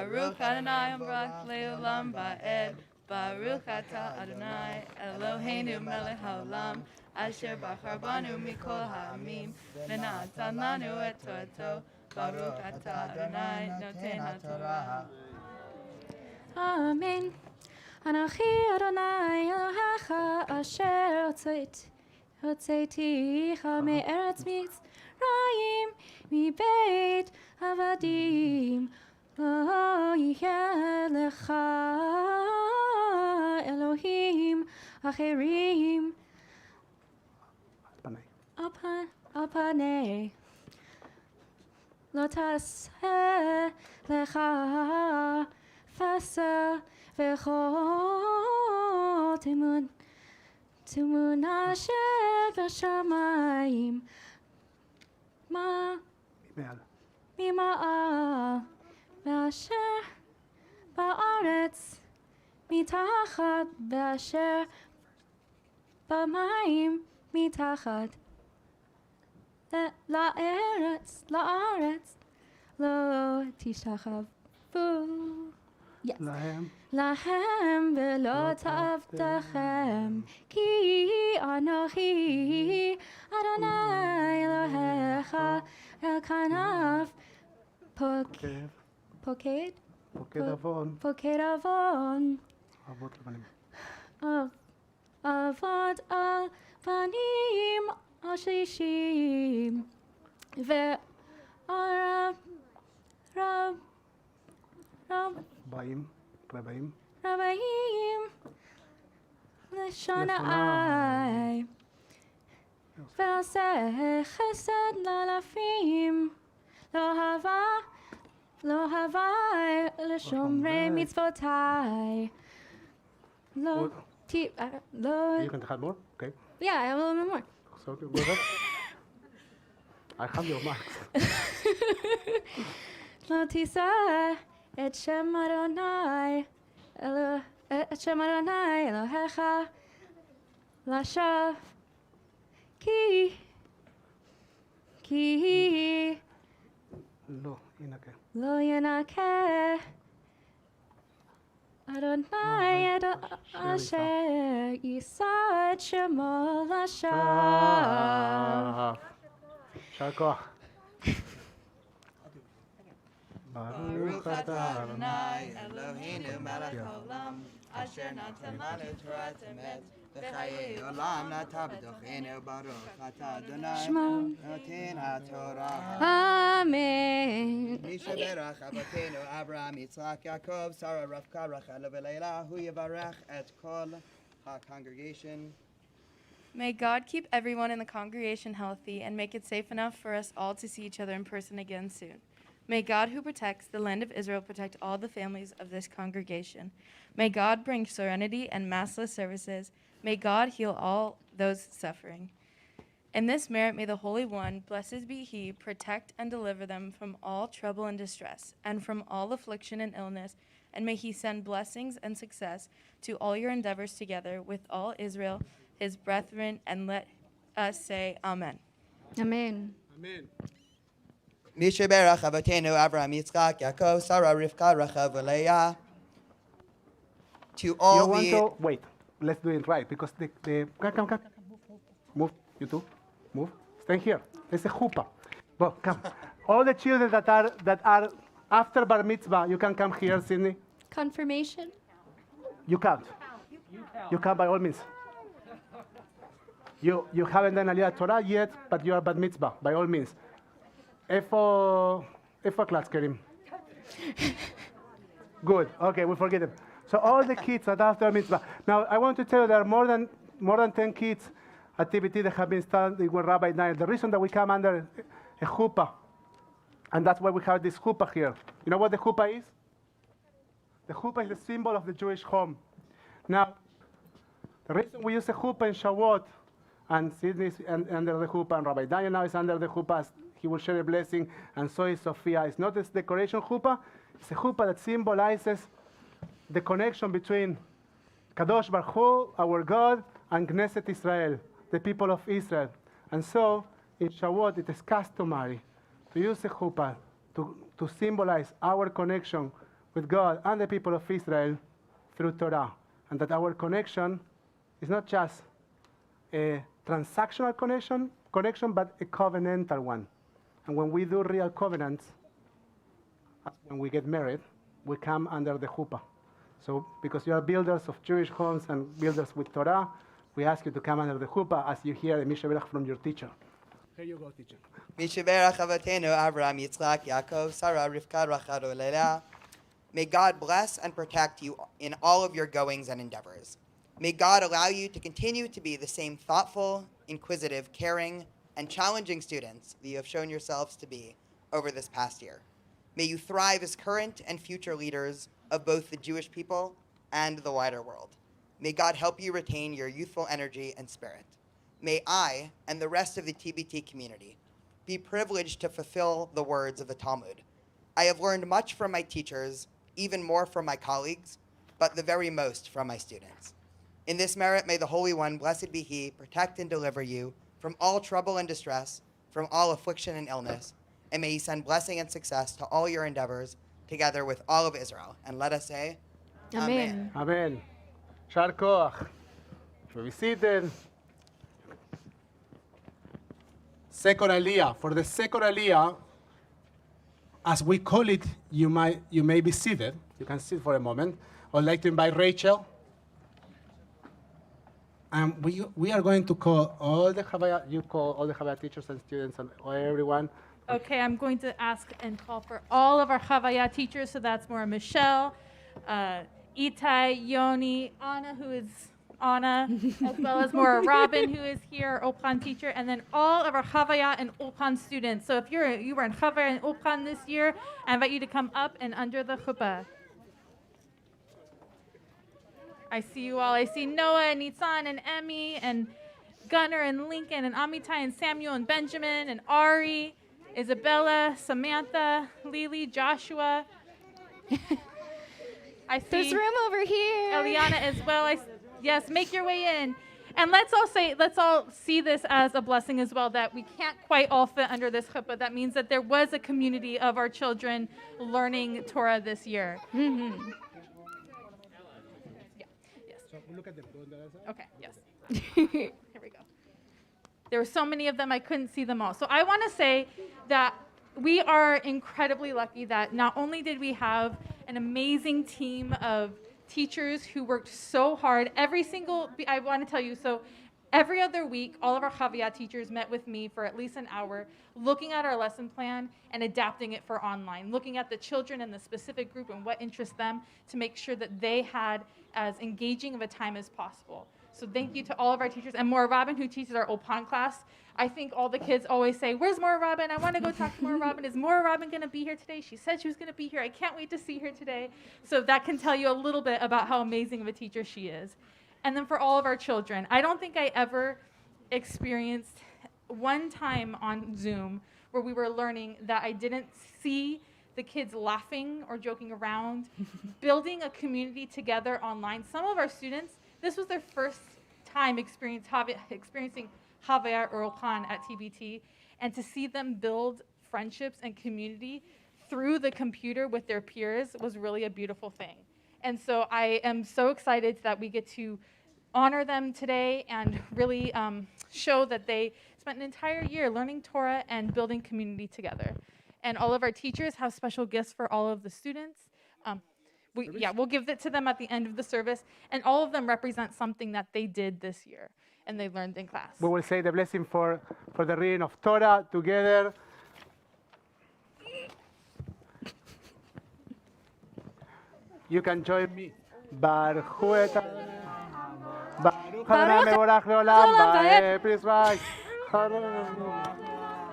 Baruch Adonai Barak Leolam Ba'ed. Baruch Ata Adonai Eloheinu Melech Haolam Asher Bachar Banu Mikol Ha'amim V'natan Lanu et Torato. Baruch Ata Adonai Noten HaTorah. Amen. Anochi Adonai Elohecha asher hotzeiticha me'eretz Mitzrayim מבית עבדים לא יהיה לך אלוהים אחרים על פני לא תעשה לך פסל וכל תמונה שבשמיים ממעל ואשר בארץ מתחת ואשר במים מתחת לארץ לא תשתחוו להם ולא תעבדכם כי אנוכי אדוני אלוהיך אל כנף פוקד עוון אבות על בנים על שלישים ורב רבעים לשונאי ועשה חסד לאלפים לא הווי לשומרי מצוותיי לא You can have more? Okay. Yeah, I have a little bit more. So go ahead. I have your marks. לא תישא את שם אדוני אלוהיך לשווא כי לא ינקה אדוני את אשר יישא את שמו לשווא. יישר כוח. Baruch Ata Adonai Eloheinu Melech Haolam Asher Natan Lanu Torat Emet V'chayei Olam Nata B'tochenu Baruch Ata Adonai Noten HaTorah. Amen. Misha berach Avotenu Abraham Yitzchak Yaakov Sarah Rivka Rachel V'Leila Hu Yivarech et kol ha-congregation. May God keep everyone in the congregation healthy and make it safe enough for us all to see each other in person again soon. May God, who protects the land of Israel, protect all the families of this congregation. May God bring serenity and massless services. May God heal all those suffering. In this merit, may the Holy One, blessed be He, protect and deliver them from all trouble and distress, and from all affliction and illness, and may He send blessings and success to all your endeavors together with all Israel, His brethren, and let us say Amen. Amen. Amen. Misha berach Avotenu Abraham Yitzchak Yaakov Sarah Rivka Rachel V'Leila. To all wait, let's do it right, because the come. Move, you two. Move. Stay here. There's a chuppah. Well, come. All the children that are after bar mitzvah, you can come here, Sydney. Confirmation? You can't. You can by all means. You haven't done Aliyah Torah yet, but you are bar mitzvah, by all means. איפה הקלץ, קרים? Good. Okay, we forget them. So all the kids are after mitzvah. Now, I want to tell you there are more than 10 kids activity that have been started with Rabbi Daniel. The reason that we come under a chuppah, and that's why we have this chuppah here. You know what the chuppah is? The chuppah is the symbol of the Jewish home. Now, the reason we use a chuppah in Shavuot, and Sydney is under the chuppah, and Rabbi Daniel now is under the chuppah, he will share a blessing, and so is Sophia. It's not this decoration chuppah, it's a chuppah that symbolizes the connection between Kadosh Baruch Hu, our God, and Knesset Israel, the people of Israel. And so, in Shavuot, it is customary to use a chuppah to symbolize our connection with God and the people of Israel through Torah, and that our connection is not just a transactional connection, but a covenantal one. And when we do real covenants, when we get married, we come under the chuppah. So because you are builders of Jewish homes and builders with Torah, we ask you to come under the chuppah as you hear the Mishaberach from your teacher. Here you go, teacher. Mishaberach Avotenu Avraham, Yitzchak, Yaakov, Sarah, Rivka, Rachel, Leah. May God bless and protect you in all of your goings and endeavors. May God allow you to continue to be the same thoughtful, inquisitive, caring, and challenging students that you have shown yourselves to be over this past year. May you thrive as current and future leaders of both the Jewish people and the wider world. May God help you retain your youthful energy and spirit. May I and the rest of the TBT community be privileged to fulfill the words of the Talmud. I have learned much from my teachers, even more from my colleagues, but the very most from my students. In this merit, may the Holy One, blessed be He, protect and deliver you from all trouble and distress, from all affliction and illness, and may He send blessing and success to all your endeavors, together with all of Israel. And let us say, Amen. Amen. Shar koach. So be seated. Second Aliyah. For the second Aliyah, as we call it, you may be seated. You can sit for a moment. I'd like to invite Rachel. And we are going to call all the Chavaya, you call all the Chavaya teachers and students and everyone. Okay, I'm going to ask and call for all of our Chavaya teachers. So that's more Michelle, Itai, Yoni, Anna, who is Anna, as well as more Robin, who is here, our Ulpan teacher, and then all of our Chavaya and Ulpan students. So if you were in Chavaya and Ulpan this year, I invite you to come up and under the chuppah. I see you all. I see Noah and Nitzan and Emmy and Gunnar and Lincoln and Amitai and Samuel and Benjamin and Ari, Isabella, Samantha, Lily, Joshua. I see There's room over here. Eliana as well. Yes, make your way in. And let's all see this as a blessing as well, that we can't quite all fit under this chuppah. That means that there was a community of our children learning Torah this year. Mm-hmm. Look at them. Okay, yes. Here we go. There were so many of them, I couldn't see them all. So I want to say that we are incredibly lucky that not only did we have an amazing team of teachers who worked so hard, I want to tell you, so every other week, all of our Chavaya teachers met with me for at least an hour, looking at our lesson plan and adapting it for online, looking at the children and the specific group and what interests them to make sure that they had as engaging of a time as possible. So thank you to all of our teachers. And Maura Robin, who teaches our Ulpan class, I think all the kids always say, where's Maura Robin? I want to go talk to Maura Robin. Is Maura Robin going to be here today? She said she was going to be here. I can't wait to see her today. So that can tell you a little bit about how amazing of a teacher she is. And then for all of our children, I don't think I ever experienced one time on Zoom where we were learning that I didn't see the kids laughing or joking around, building a community together online. Some of our students, this was their first time experiencing Chavaya or Ulpan at TBT, and to see them build friendships and community through the computer with their peers was really a beautiful thing. And so I am so excited that we get to honor them today and really show that they spent an entire year learning Torah and building community together. And all of our teachers have special gifts for all of the students. We'll give it to them at the end of the service. And all of them represent something that they did this year and they learned in class. We will say the blessing for the reading of Torah together. You can join me. Baruch et Baruch Adonai mevorach leolam ba'ed prizvai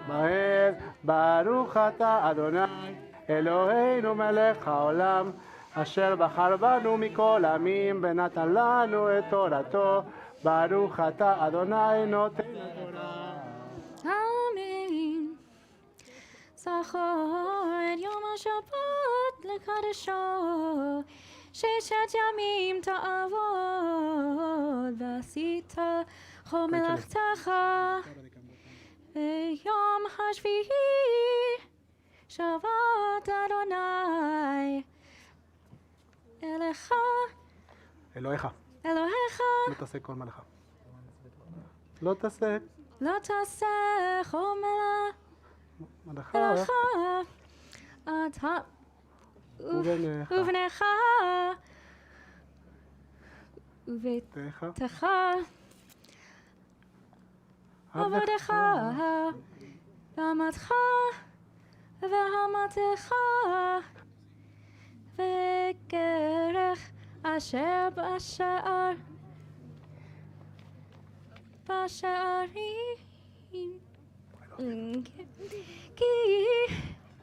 ba'ed Baruch ata Adonai Eloheinu melech haolam asher bachar banu mikol amim ונתן לנו את תורתו Baruch ata Adonai noten haTorah. Amen. Zachor et Yom HaShabbat lekadesho ששת ימים תעבוד ועשית כל מלאכתך ביום השביעי שבת אדוני עבדיך, אלוהיך. אלוהיך, לא תעשה כל מלאכה. לא תעשה לא תעשה כל מלאכה. מלאכה, אתה ובניך. ובניך, וביתך. וביתך, עבדיך, ואמתך, ואמתך, וגרך אשר בשערים,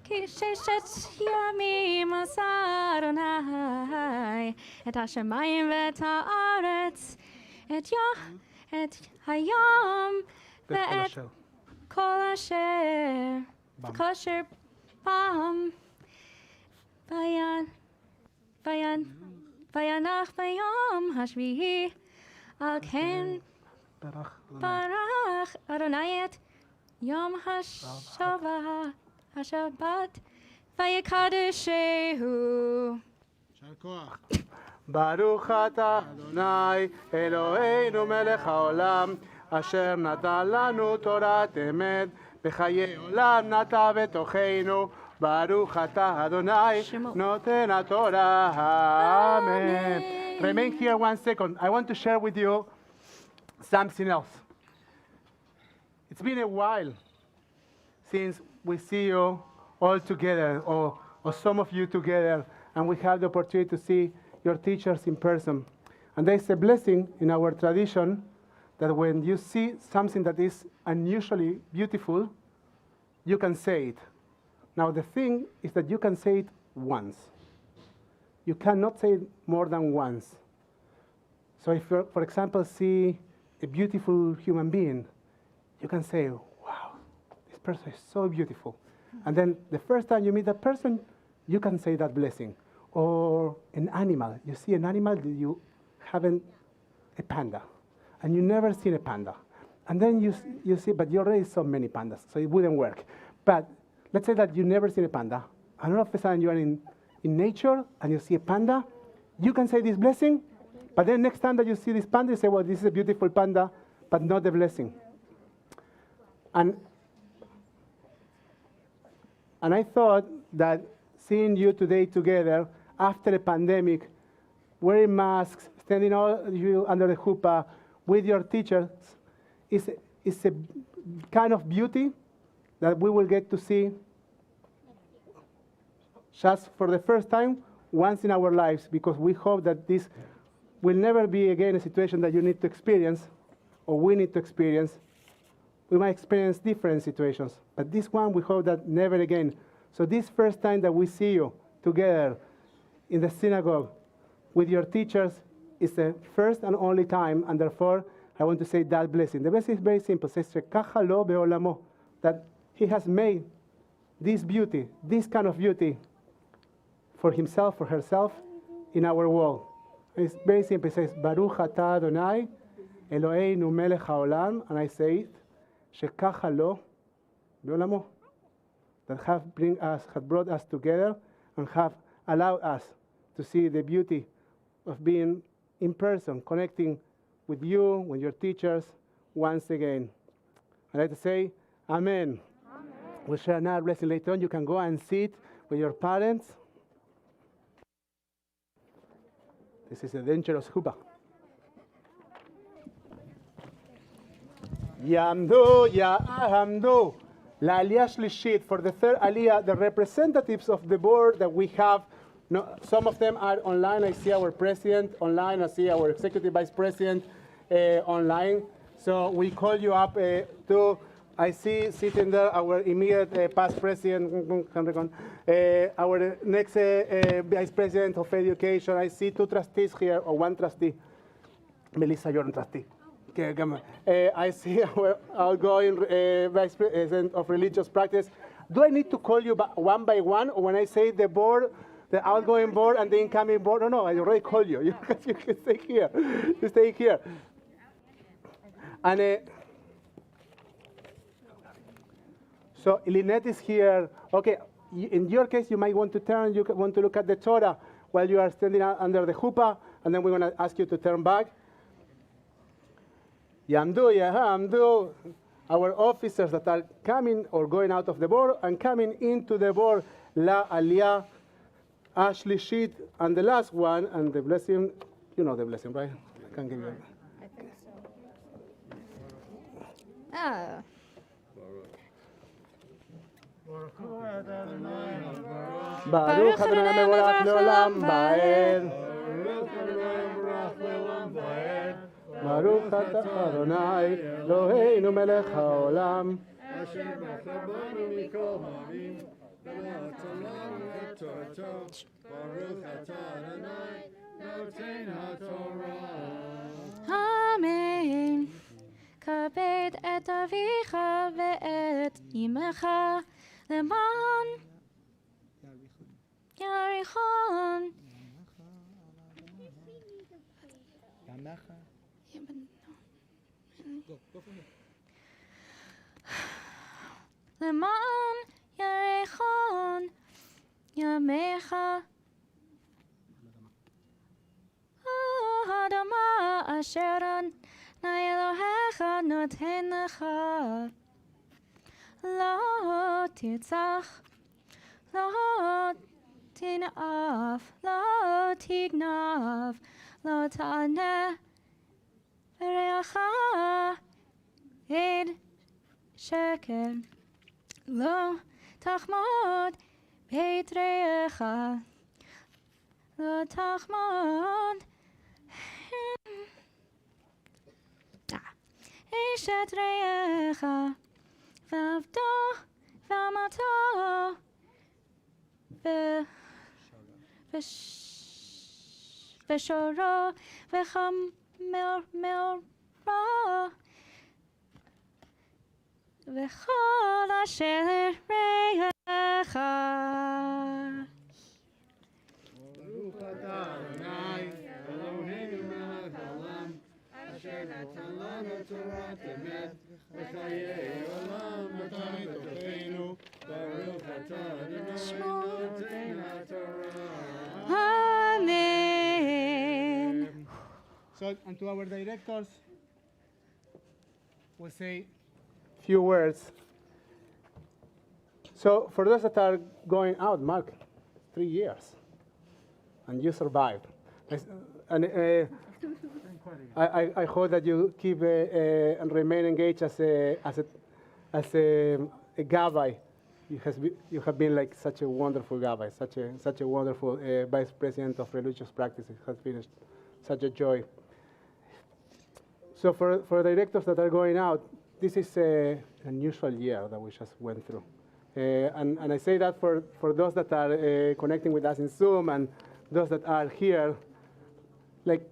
כי ששת ימים עשה אדוני את השמיים ואת הארץ, את היום ואת כל אשר בם, וינח ביום השביעי, על כן ברך אדוני את יום השבת ויקדשהו. יישר כוח. ברוך אתה אדוני אלוהינו מלך העולם, אשר נתן לנו תורת אמת, בחיי עולם נטע בתוכנו. ברוך אתה אדוני נותן התורה. Amen. Remain here 1 second. I want to share with you something else. It's been a while since we see you all together, or some of you together, and we have the opportunity to see your teachers in person. And there's a blessing in our tradition that when you see something that is unusually beautiful, you can say it. Now the thing is that you can say it once. You cannot say it more than once. So if you, for example, see a beautiful human being, you can say, wow, this person is so beautiful. And then the first time you meet that person, you can say that blessing. Or an animal. You see an animal that you haven't, a panda, and you never seen a panda. And then you see, but you already saw many pandas, so it wouldn't work. But let's say that you never seen a panda, and all of a sudden you are in nature and you see a panda, you can say this blessing, but then next time that you see this panda, you say, well, this is a beautiful panda, but not the blessing. And I thought that seeing you today together after the pandemic, wearing masks, standing all you under the chuppah with your teachers, is a kind of beauty that we will get to see just for the first time once in our lives, because we hope that this will never be again a situation that you need to experience or we need to experience. We might experience different situations, but this one we hope that never again. So this first time that we see you together in the synagogue with your teachers is the first and only time, and therefore I want to say that blessing. The blessing is very simple. It says, "Shekacha lo be'olamo," that he has made this beauty, this kind of beauty for himself, for herself, in our world. It's very simple. It says, "Baruch atah Adonai, Eloheinu melech haolam," and I say it, "Shekacha lo be'olamo," that have brought us together and have allowed us to see the beauty of being in person, connecting with you, with your teachers, once again. I'd like to say, Amen. Amen. We'll share another blessing later on. You can go and sit with your parents. This is a dangerous chuppah. Yamdu, Ya'amdu. La Aliyah Shlishit, for the third Aliyah, the representatives of the board that we have, some of them are online. I see our president online. I see our executive vice president online. So we call you up to, I see sitting there our immediate past president, our next vice president of education. I see two trustees here, or one trustee. Melissa, you're a trustee. I see our outgoing vice president of religious practice. Do I need to call you one by one, or when I say the board, the outgoing board and the incoming board? No, I already called you. You can stay here. You stay here. And so Lynette is here. Okay, in your case, you might want to turn. You want to look at the Torah. while you are standing under the chuppah, and then we're going to ask you to turn back. Yamdu, Yahamdu, our officers that are coming or going out of the bor and coming into the bor, La Aliyah, Ashlishit, and the last one, and the blessing, you know the blessing, right? I can give you. I think so. Oh. Baruch Adonai mevorach leolam va'ed. Baruch Adonai Eloheinu melech haolam. אשר בחר בנו מכל העמים, ונתן לנו את תורתו. ברוך אתה אדוני, נותן התורה. אמן. כבד את אביך ואת אמך למען יריחון. למען יריחון ימיך האדמה אשר אדוני אלוהיך נותן לך. לא תרצח, לא תנאף, לא תגנב, לא תענה ברעך עד שקר. לא תחמוד בית רעך, לא תחמוד אשת רעך, ועבדו ואמתו ושורו וחמורו וכל אשר רעך. ברוך אתה אדוני אלוהינו מלך העולם, אשר נתן לנו תורת אמת וחיי עולם נתן בתוכנו. ברוך אתה אדוני נותן התורה. Amen. So, and to our directors, we'll say few words. So, for those that are going out, Mark, 3 years, and you survived. And I hope that you keep and remain engaged as a Gabbai. You have been like such a wonderful Gabbai, such a wonderful vice president of religious practices. It has been such a joy. So for directors that are going out, this is an unusual year that we just went through. And I say that for those that are connecting with us in Zoom and those that are here, like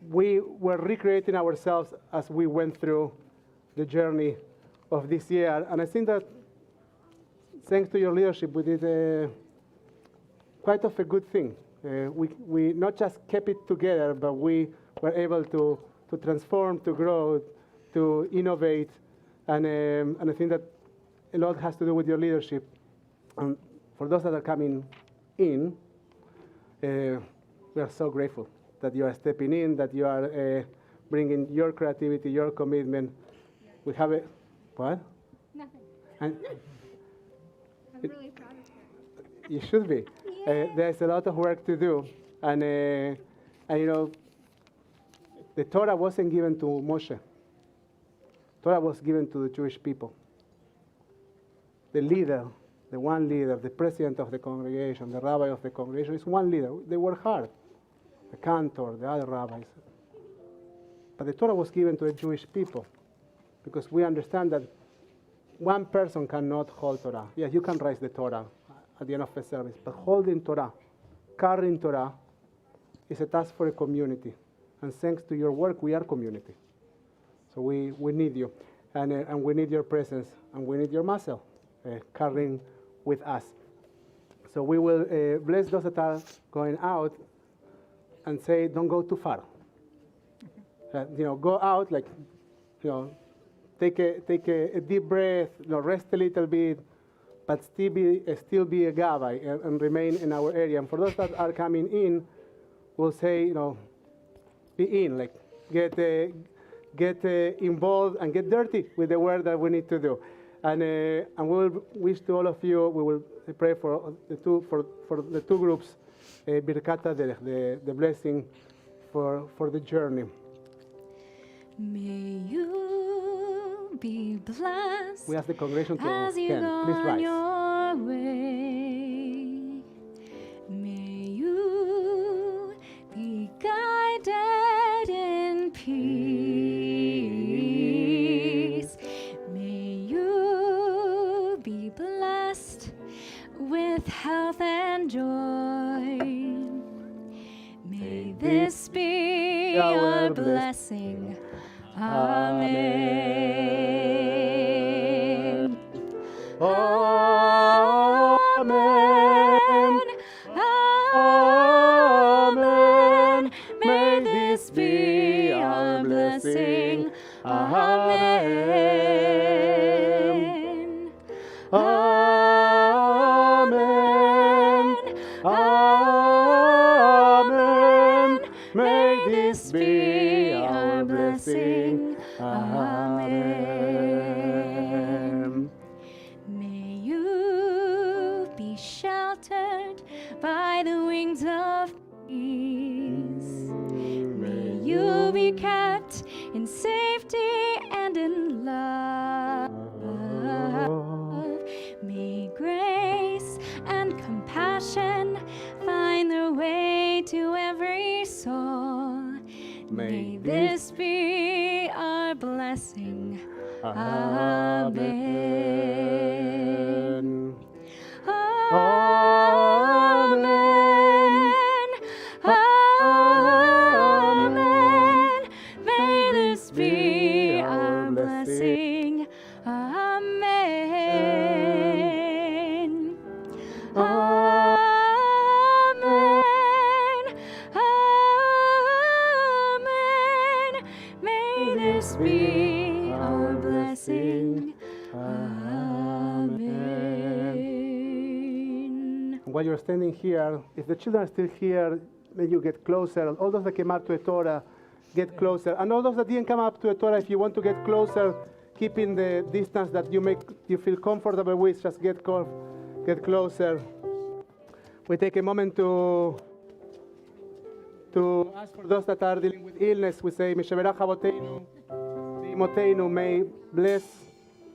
we were recreating ourselves as we went through the journey of this year. And I think that thanks to your leadership, we did quite of a good thing. We not just kept it together, but we were able to transform, to grow, to innovate. And I think that a lot has to do with your leadership. And for those that are coming in, we are so grateful that you are stepping in, that you are bringing your creativity, your commitment. We have a, what? Nothing. And I'm really proud of her. you should be. There's a lot of work to do. And you know, the Torah wasn't given to Moshe. Torah was given to the Jewish people. The leader, the one leader, the president of the congregation, the rabbi of the congregation is one leader. They work hard. The cantor, the other rabbis. But the Torah was given to the Jewish people because we understand that one person cannot hold Torah. Yes, you can raise the Torah at the end of a service, but holding Torah, carrying Torah, is a task for a community. And thanks to your work, we are community. So we need you, and we need your presence, and we need your muscle carrying with us. So we will bless those that are going out and say, don't go too far. Go out, like, take a deep breath, rest a little bit, but still be a Gabbai and remain in our area. And for those that are coming in, we'll say, be in, like get involved and get dirty with the work that we need to do. And we'll wish to all of you, we will pray for the two groups, Birkat Haderech, the blessing for the journey. May you be blessed We ask the congregation to as you stand. go Please on rise. your way. May you be guided in peace. May you be blessed with health and joy. May this be our blessing. Amen. Amen. Amen. May this be our blessing. Amen. Amen. Amen. May this be our blessing. Amen. May you be sheltered by the wings of peace. May you be kept in safety and in love. May grace and compassion find their way to every soul. May this be our blessing. Amen. Amen. Amen. May this be our blessing. Amen. Amen. Amen. May this be our blessing. Amen. While you're standing here, if the children are still here, may you get closer. All those that came up to a Torah, get closer. And all those that didn't come up to a Torah, if you want to get closer, keeping the distance that you feel comfortable with, just get closer. We take a moment to ask for those that are dealing with illness. We say, Meshaberach Avoteinu, B'imotenu, may bless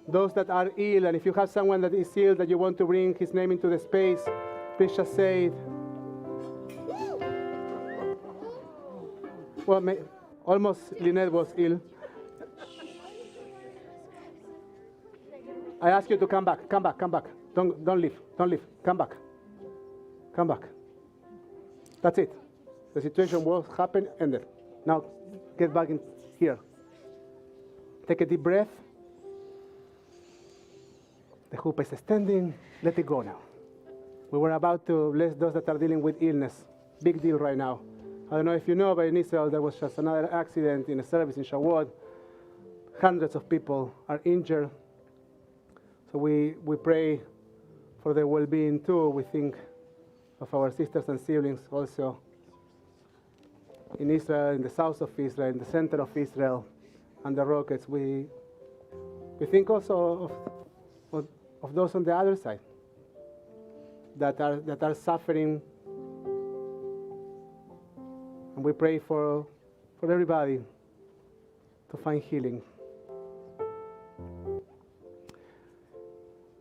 those that are ill. And if you have someone that is ill that you want to bring his name into the space, please just say it. Well, almost Lynette was ill. I ask you to come back. Don't leave. Come back. That's it. The situation was happened, ended. Now get back in here. Take a deep breath. The hoop is extending. Let it go now. We were about to bless those that are dealing with illness. Big deal right now. I don't know if you know, but in Israel there was just another accident in a service in Shavuot. Hundreds of people are injured. So we pray for their well-being too. We think of our sisters and siblings also in Israel, in the south of Israel, in the center of Israel, and the rockets. We think also of those on the other side that are suffering, and we pray for everybody to find healing.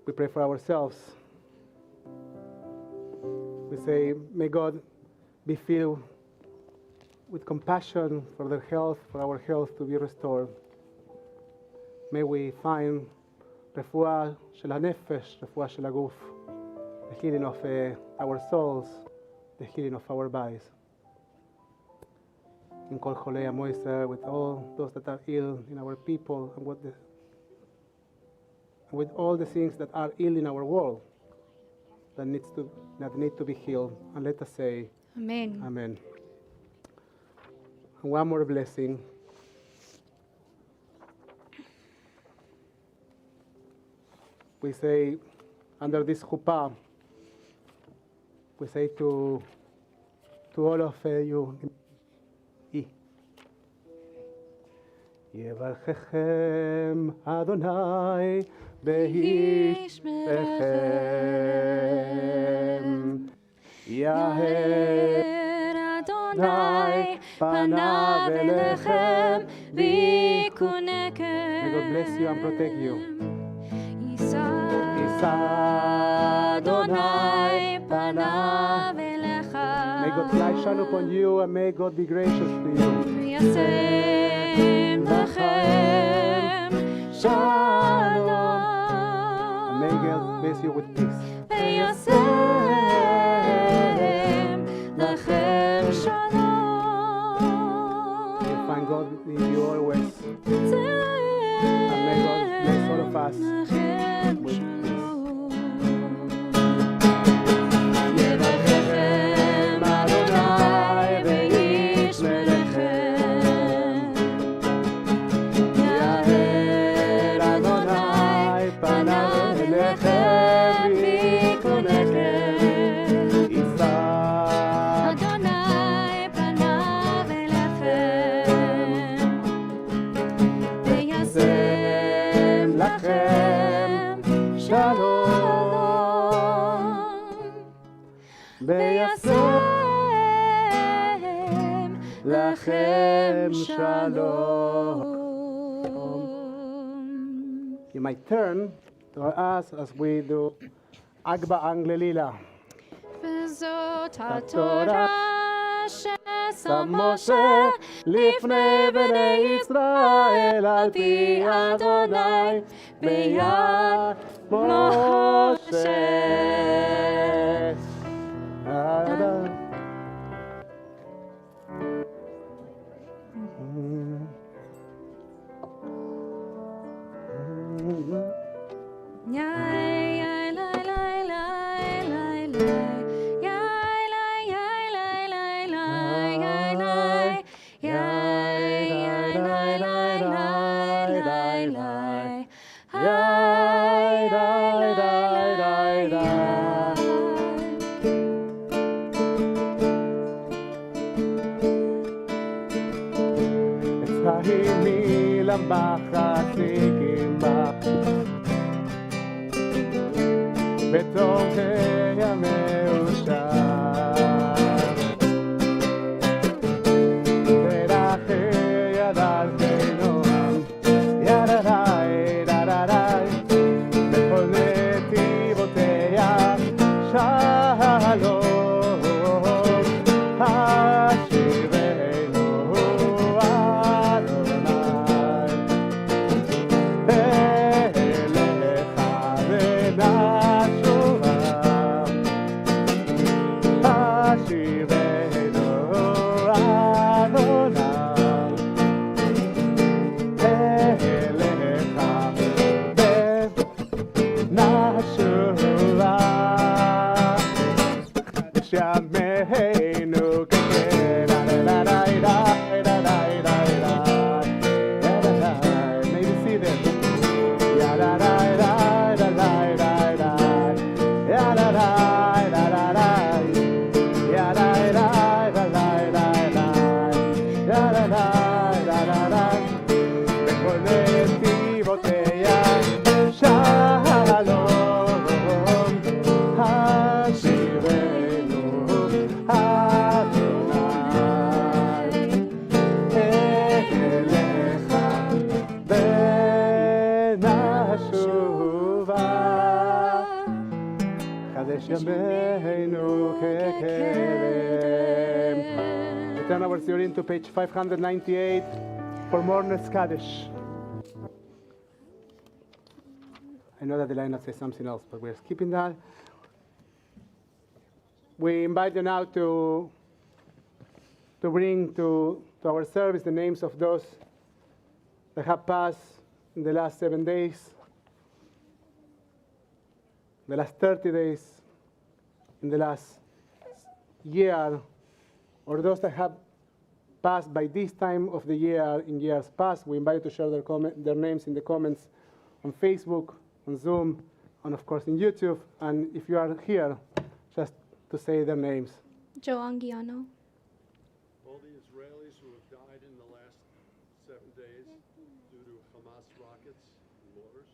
We pray for ourselves. We say, may God be filled with compassion for their health, for our health to be restored. May we find refuah shel hanefesh, refuah shel haguf, the healing of our souls, the healing of our bodies. In Kol Cholei Amo Yisrael, with all those that are ill in our people, and with all the things that are ill in our world that need to be healed. And let us say, Amen. Amen. And one more blessing. We say, under this chuppah, we say to all of you, יברככם אדוני בהשמרכם, יאר אדוני פניו אליכם ויקונכם. May God bless you and protect you. יישא אדוני פניו אליך. May God shine upon you and may God be gracious to you. וישם לכם שלום. May God bless you with peace. וישם לכם שלום. You find God in you always. And may God bless all of us with peace. לכם שלום. You might turn to us as we do Agba Anglelila. וזאת התורה ששם משה לפני בני ישראל על פי אדוני ביד משה. בחציקים בה בתוכי המאושר ולכי ידלתי נועם ידדי דדדי בכל נתיבותיה שלום Turn our Siyurim to page 598 for Mourner's Kaddish. I know that the line says something else, but we're skipping that. We invite you now to bring to our service the names of those that have passed in the last 7 days, the last 30 days, in the last year, or those that have passed by this time of the year in years past. We invite you to share their names in the comments on Facebook, on Zoom, and of course in YouTube. And if you are here, just to say their names. Joe Anguiano. All the Israelis who have died in the last 7 days due to Hamas rockets and mortars.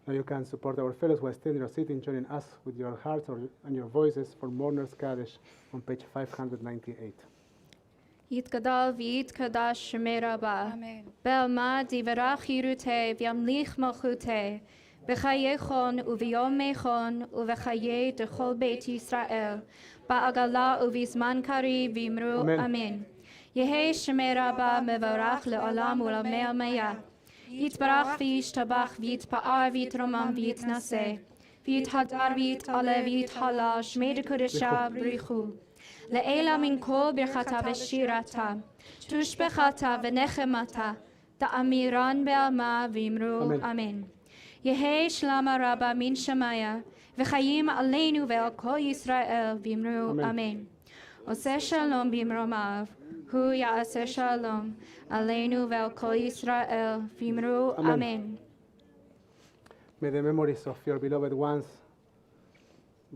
Now you can support our fellows who are standing or sitting, joining us with your hearts and your voices for Mourners Kaddish on page 598. יתגדל ויתקדש שמי רבה. בעלמא דברך ירותי וימליך מלכותי. בחיי חון וביומי חון ובחיי דכל בית ישראל. בעגלה ובזמן קריב ויאמרו אמן. יהי שמי רבה מבורך לעולם ולעולמי. יתברך וישתבח ויתפאר ויתרומם ויתנשא. ויתהדר ויתעלה ויתהלל שמי דקודשה בריחו. לעילה מן כל ברכתה ושירתה, תושבחתה ונחמתה, תאמירן בעלמא ואמרו אמן. יהי שלמה רבה מן שמיה, וחיים עלינו ועל כל ישראל ואמרו אמן. עושה שלום במרומיו, הוא יעשה שלום עלינו ועל כל ישראל ואמרו אמן. May the memories of your beloved ones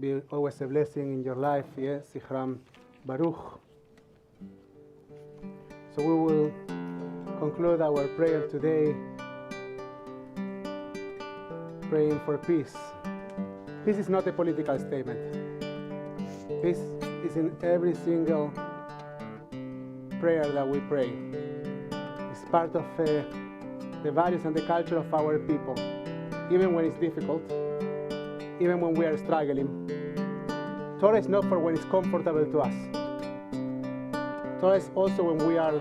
be always a blessing in your life. Yes, Zichram Baruch. So we will conclude our prayer today praying for peace. Peace is not a political statement. Peace is in every single prayer that we pray. It's part of the values and the culture of our people, even when it's difficult, even when we are struggling. Torah is not for when it's comfortable to us. Torah is also when we are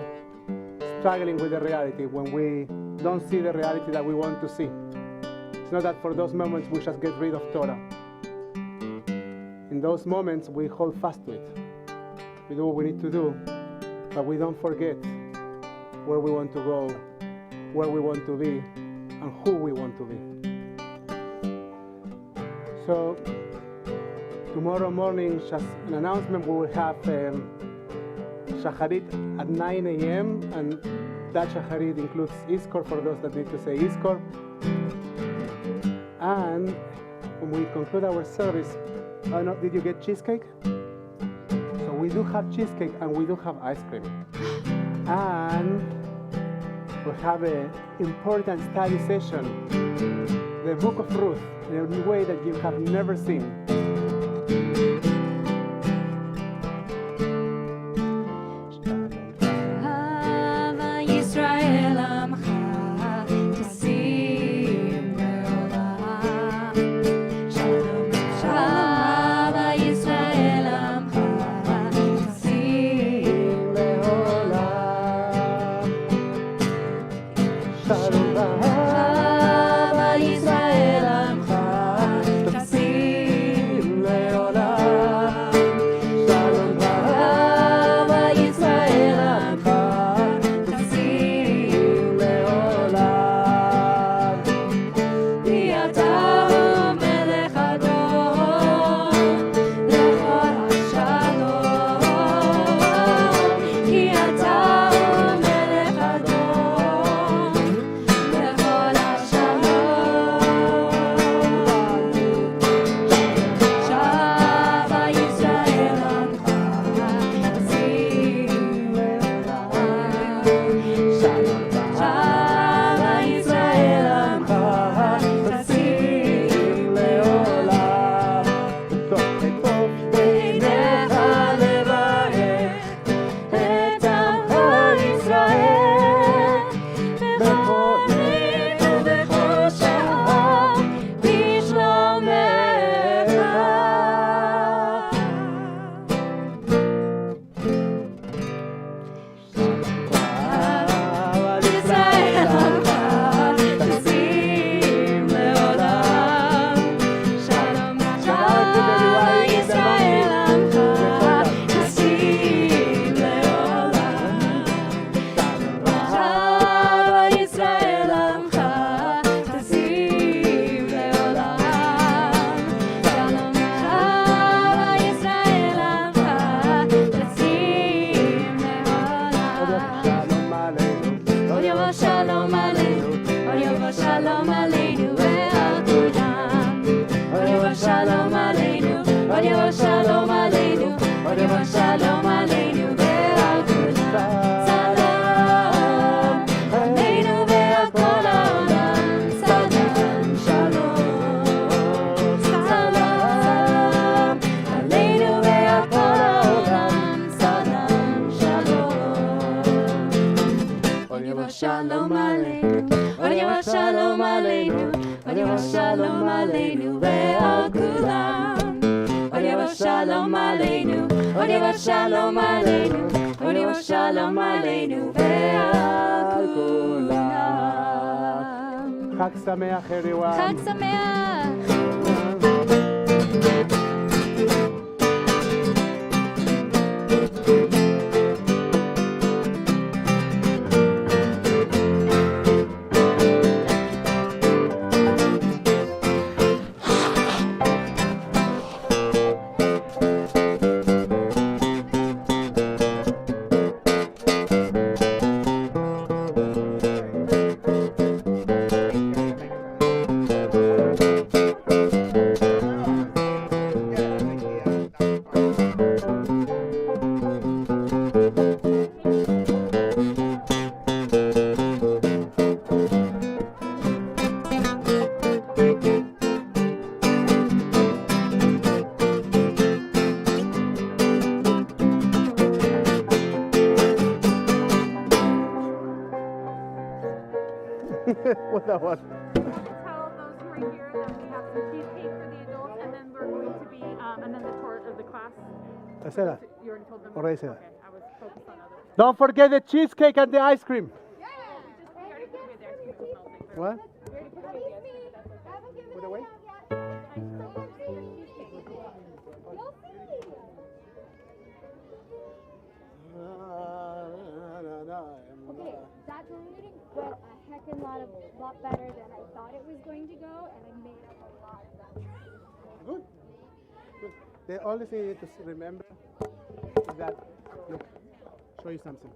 struggling with the reality, when we don't see the reality that we want to see. It's not that for those moments we just get rid of Torah. In those moments we hold fast to it. We do what we need to do, but we don't forget where we want to go, where we want to be, and who we want to be. So tomorrow morning, just an announcement, we will have Shacharit at 9 a.m. and that Shacharit includes Iskor for those that need to say Iskor. And when we conclude our service, did you get cheesecake? So we do have cheesecake and we do have ice cream. And we have an important study session, the book of Ruth, in a way that you have never seen. Shalom. Shalom Aleinu, Odiwa Shalom Aleinu, Odiwa Shalom Aleinu ve'al kulam. Odiwa Shalom Aleinu, Odiwa Shalom Aleinu, Odiwa Shalom Aleinu ve'al kulam. Chag Sameach, everyone. Chag Sameach. What's that one? Tell those who are here that we have some cheesecake for the adults, and then we're going to be, and then the tour of the class. I said that. You already told them? Already said that. Okay, I was focused on others. Don't forget the cheesecake and the ice cream. We already put away the ice cream, it smells like What? We already put away the ice cream, but that's okay. Put away? Okay, that meeting went a heckin' lot better than I thought it was going to go, and I made up a lot of that. Good. Good. The only thing you need to remember is that, look, show you something.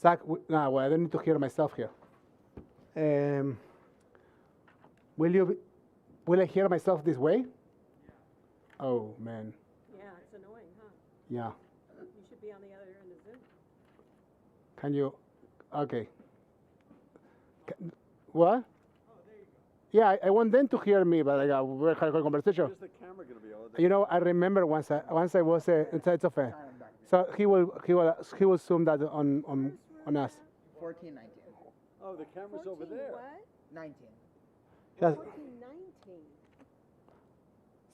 Zach, no, well, I don't need to hear myself here. Will I hear myself this way? Oh, man. Yeah, it's annoying, huh? Yeah. You should be on the other end of Zoom. Can you? Okay. What? Yeah, I want them to hear me, but we're having a conversation. Is the camera going to be on? You know, I remember once I was it's okay. So he will zoom that on us. 14, 19. Oh, the camera's over there. What? 19. Yes, 14, 19.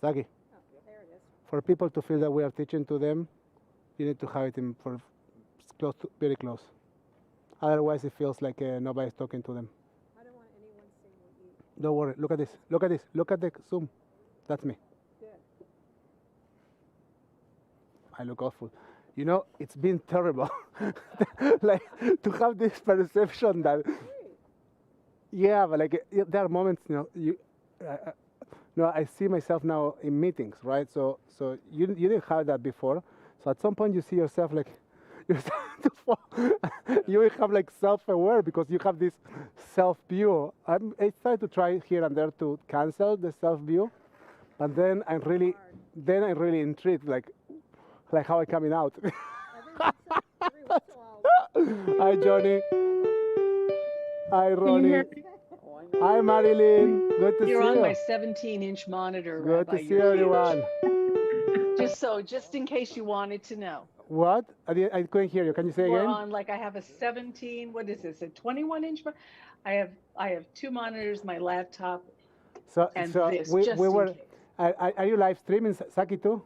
Zaki. Oh, there it is. For people to feel that we are teaching to them, you need to have it in for close, very close. Otherwise, it feels like nobody's talking to them. I don't want anyone seeing what you. Don't worry. Look at this. Look at this. Look at the zoom. That's me. Good. I look awful. You know, it's been terrible, like to have this perception that. Yeah, but like there are moments, I see myself now in meetings, right? So you didn't have that before. So at some point you see yourself like you're starting to fall. You will have like self-aware because you have this self-view. I try to try here and there to cancel the self-view, but then I'm really intrigued, like how I'm coming out. Hi, Johnny. Hi, Ronnie. Hi, Marilyn. Good to see you. You're on my 17-inch monitor. Good Rabbi. to see You're huge. everyone. Just in case you wanted to know. What? I couldn't hear you. Can you say We're again? on, like, I have a 17, what is this, a 21-inch? I have two monitors, my laptop, and this, we just were. in case. Are you live streaming, Saki, too?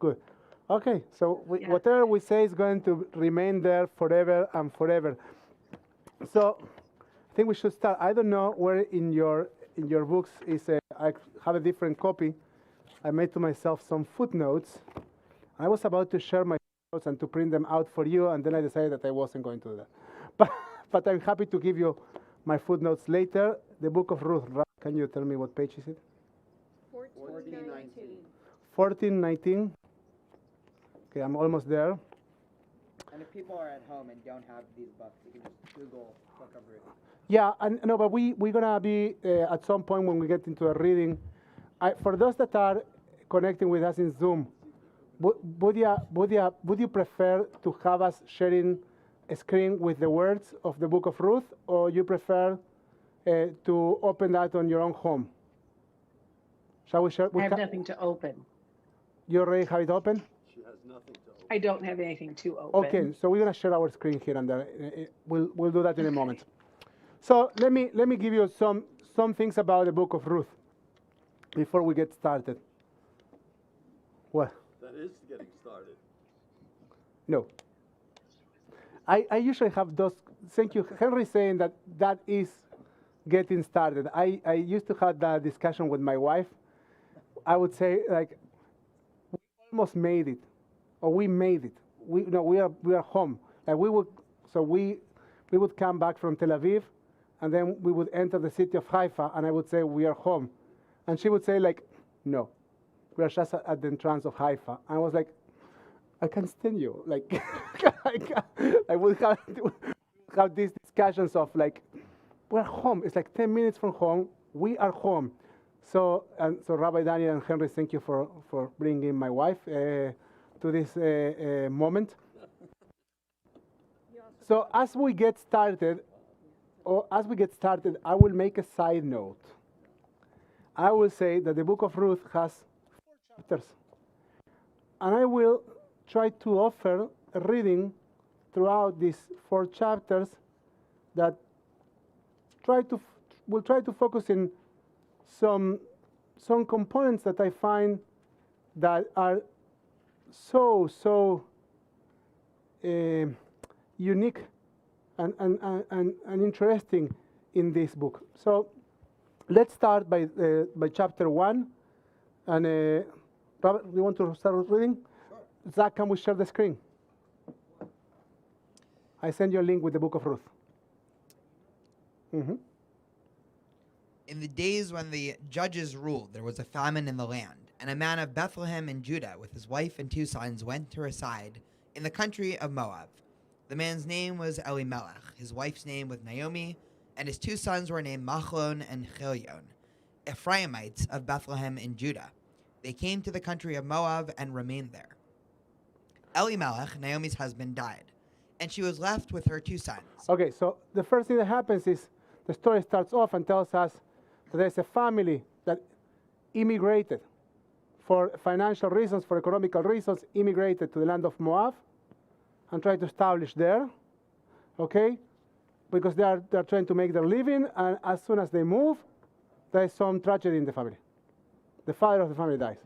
Good. Okay, so Yeah. whatever we say is going to remain there forever and forever. So I think we should start. I don't know where in your books is. I have a different copy. I made to myself some footnotes. I was about to share my notes and to print them out for you, and then I decided that I wasn't going to do that. But I'm happy to give you my footnotes later. The book of Ruth. Can you tell me what page is it? 1419. 1419. Okay, I'm almost there. And if people are at home and don't have these books, you can just Google Book of Ruth. Yeah, and no, but we're gonna be at some point when we get into a reading. For those that are connecting with us in Zoom, would you prefer to have us sharing a screen with the words of the Book of Ruth, or you prefer to open that on your own home? Shall we share? I have nothing to open. You already have it open? She has nothing to open. I don't have anything to open. Okay, so we're gonna share our screen here and there. We'll do that in a moment. So let me give you some things about the Book of Ruth before we get started. What? That is getting started. No. I usually have those. Thank you, Henry, saying that is getting started. I used to have that discussion with my wife. I would say like we almost made it, or we made it. We are home. Like we would come back from Tel Aviv, and then we would enter the city of Haifa, and I would say we are home, and she would say like, no, we are just at the entrance of Haifa. And I was like, I can't stand you. Like I would have these discussions of like, we're home. It's like 10 minutes from home. We are home. So Rabbi Daniel and Henry, thank you for bringing my wife to this moment. So as we get started, I will make a side note. I will say that the Book of Ruth has 4 chapters, and I will try to offer a reading throughout these 4 chapters that will try to focus in some components that I find that are so unique and interesting in this book. So let's start by chapter 1. And Robert, do you want to start reading? Sure. Zach, can we share the screen? I send you a link with the Book of Ruth. Mm-hmm. In the days when the judges ruled, there was a famine in the land, and a man of Bethlehem in Judah with his wife and 2 sons went to reside in the country of Moab. The man's name was Elimelech, his wife's name was Naomi, and his two sons were named Machlon and Chilion, Ephraimites of Bethlehem in Judah. They came to the country of Moab and remained there. Elimelech, Naomi's husband, died, and she was left with her two sons. Okay, so the first thing that happens is the story starts off and tells us that there's a family that immigrated for financial reasons, for economical reasons, immigrated to the land of Moab and tried to establish there, okay? Because they're trying to make their living, and as soon as they move, there is some tragedy in the family. The father of the family dies.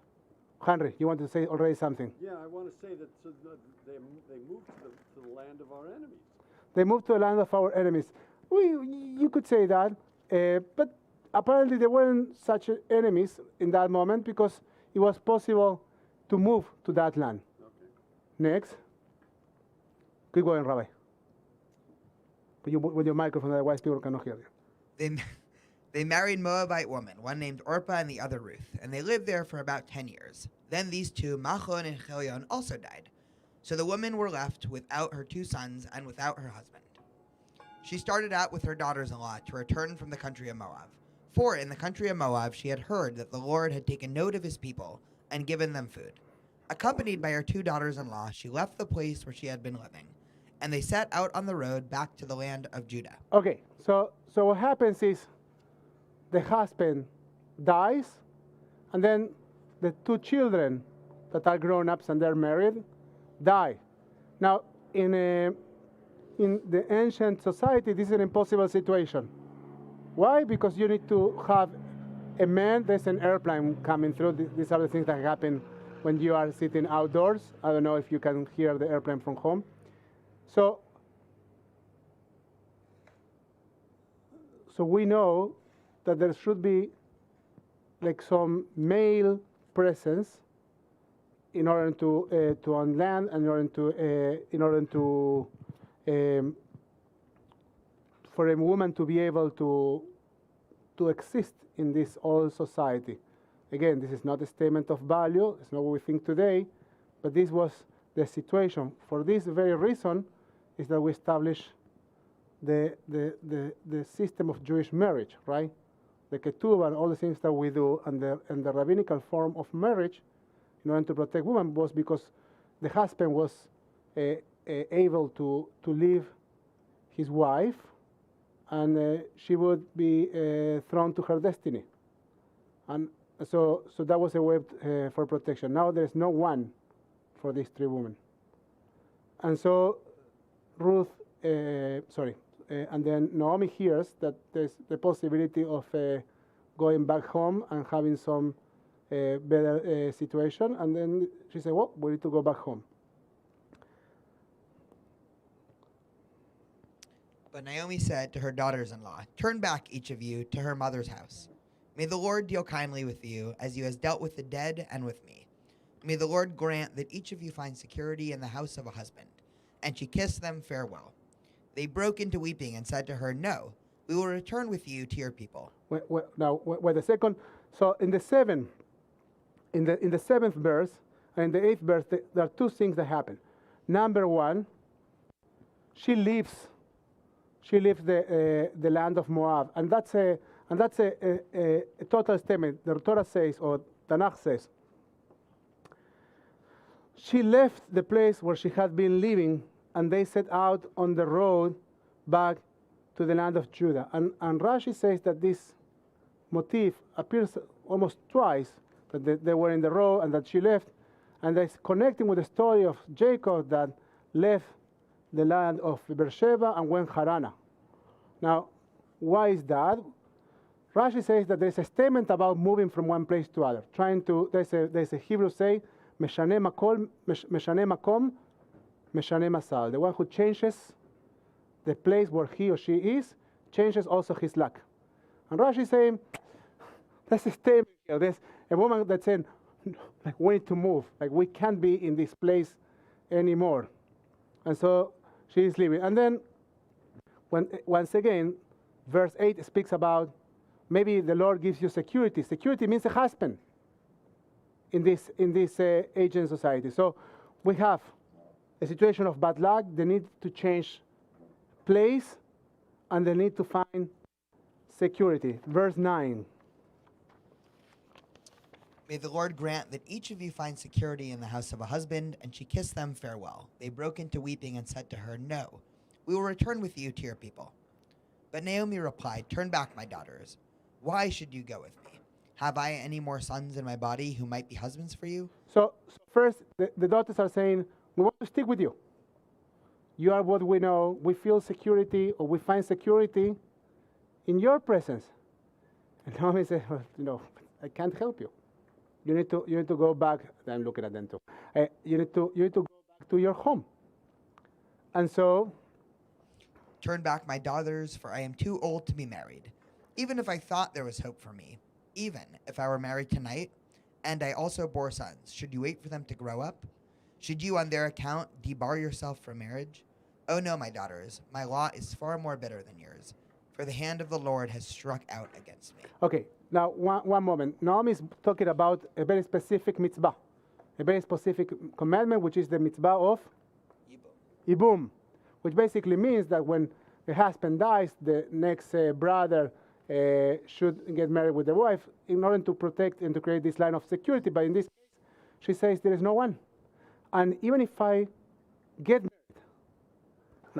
Henry, you want to say already something? Yeah, I want to say that they moved to the land of our enemies. They moved to the land of our enemies. You could say that, but apparently there weren't such enemies in that moment because it was possible to move to that land. Okay. Next. Keep going, Rabbi. With your microphone, otherwise people cannot hear you. They married Moabite women, one named Orpah and the other Ruth, and they lived there for about 10 years. Then these two, Machlon and Chilion, also died. So the woman were left without her two sons and without her husband. She started out with her daughters-in-law to return from the country of Moab. For in the country of Moab she had heard that the Lord had taken note of his people and given them food. Accompanied by her two daughters-in-law, she left the place where she had been living, and they set out on the road back to the land of Judah. Okay, so what happens is the husband dies, and then the two children that are grown-ups and they're married die. Now, in the ancient society, this is an impossible situation. Why? Because you need to have a man, there's an airplane coming through. These are the things that happen when you are sitting outdoors. I don't know if you can hear the airplane from home. So we know that there should be like some male presence in order to on land, and in order to for a woman to be able to exist in this old society. Again, this is not a statement of value. It's not what we think today, but this was the situation. For this very reason, is that we establish the system of Jewish marriage, right? The ketubah and all the things that we do, and the rabbinical form of marriage, in order to protect women, was because the husband was able to leave his wife, and she would be thrown to her destiny. And so that was a way for protection. Now there's no one for these three women. And so Ruth, and then Naomi hears that there's the possibility of going back home and having some better situation, and then she said, well, we need to go back home. But Naomi said to her daughters-in-law, "Turn back, each of you, to her mother's house. May the Lord deal kindly with you, as you has dealt with the dead and with me. May the Lord grant that each of you find security in the house of a husband." And she kissed them farewell. They broke into weeping and said to her, "No, we will return with you to your people." Wait a second. So in the seventh verse and in the 8th verse, there are two things that happen. Number one, she leaves the land of Moab, and that's a total statement. The Torah says, or Tanakh says, she left the place where she had been living, and they set out on the road back to the land of Judah. And Rashi says that this motif appears almost twice, that they were in the road and that she left, and it's connecting with the story of Jacob that left the land of Beersheba and went Harana. Now, why is that? Rashi says that there's a statement about moving from one place to other. There's a Hebrew say, Meshane makom, Meshane masal. The one who changes the place where he or she is, changes also his luck. And Rashi is saying, that's a statement here. There's a woman that's saying, like, we need to move. Like, we can't be in this place anymore. And so she is leaving. And then, once again, verse 8 speaks about maybe the Lord gives you security. Security means a husband in this ancient society. So we have a situation of bad luck, they need to change place, and they need to find security. Verse 9. May the Lord grant that each of you find security in the house of a husband. And she kissed them farewell. They broke into weeping and said to her, No, we will return with you to your people. But Naomi replied, Turn back, my daughters. Why should you go with me? Have I any more sons in my body who might be husbands for you? So first, the daughters are saying, we want to stick with you. You are what we know. We feel security, or we find security in your presence. And Naomi says, I can't help you. You need to go back. I'm looking at them too. You need to go back to your home. And so, Turn back, my daughters, for I am too old to be married. Even if I thought there was hope for me, even if I were married tonight, and I also bore sons, should you wait for them to grow up? Should you, on their account, debar yourself from marriage? Oh no, my daughters, my lot is far more bitter than yours, for the hand of the Lord has struck out against me. Okay, now one moment. Naomi is talking about a very specific mitzvah, a very specific commandment, which is the mitzvah of Ibum, which basically means that when the husband dies, the next brother should get married with the wife in order to protect and to create this line of security. But in this case, she says there is no one. And even if I get married,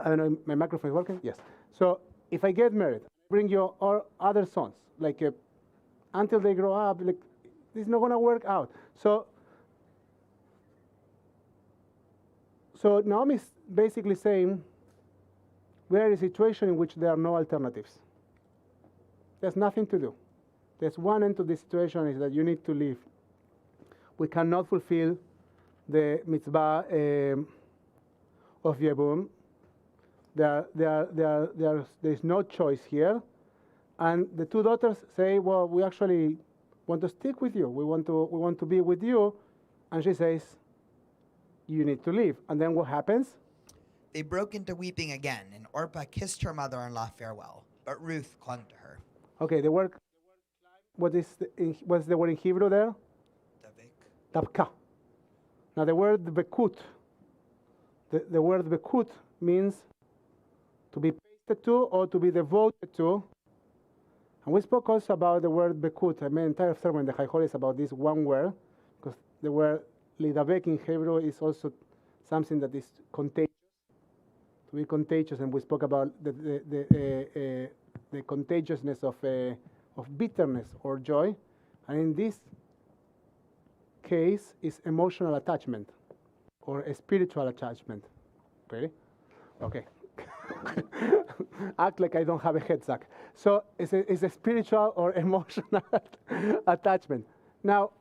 I don't know, my microphone is working? Yes. So if I get married, bring your other sons, until they grow up, this is not going to work out. So Naomi is basically saying, we are in a situation in which there are no alternatives. There's nothing to do. There's one end to this situation, is that you need to leave. We cannot fulfill the mitzvah of Yebum. There's no choice here. And the two daughters say, well, we actually want to stick with you. We want to be with you. And she says, you need to leave. And then what happens? They broke into weeping again, and Orpah kissed her mother-in-law farewell, but Ruth clung to her. Okay, the word, what's the word in Hebrew there? Davka. Now the word bekut, the word bekut means to be pasted to or to be devoted to. And we spoke also about the word bekut. I made an entire sermon in the High Holidays about this one word, because the word lidavek in Hebrew is also something that is contagious, to be contagious, and we spoke about the contagiousness of bitterness or joy. And in this case is emotional attachment or a spiritual attachment. Really? Okay. Act like I don't have a head sack. So it's a spiritual or emotional attachment. Now,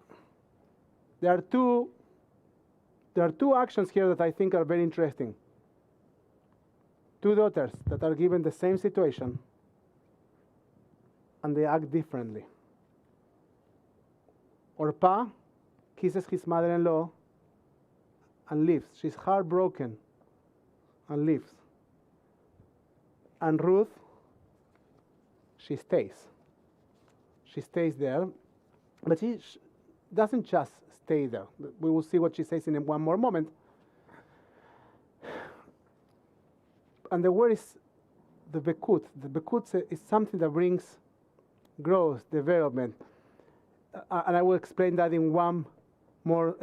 there are two actions here that I think are very interesting. Two daughters that are given the same situation, and they act differently. Orpah kisses his mother-in-law and leaves. She's heartbroken and leaves. And Ruth, she stays. She stays there, but she doesn't just stay there. We will see what she says in one more moment. And the word is the bekut. The bekut is something that brings growth, development. And I will explain that in one more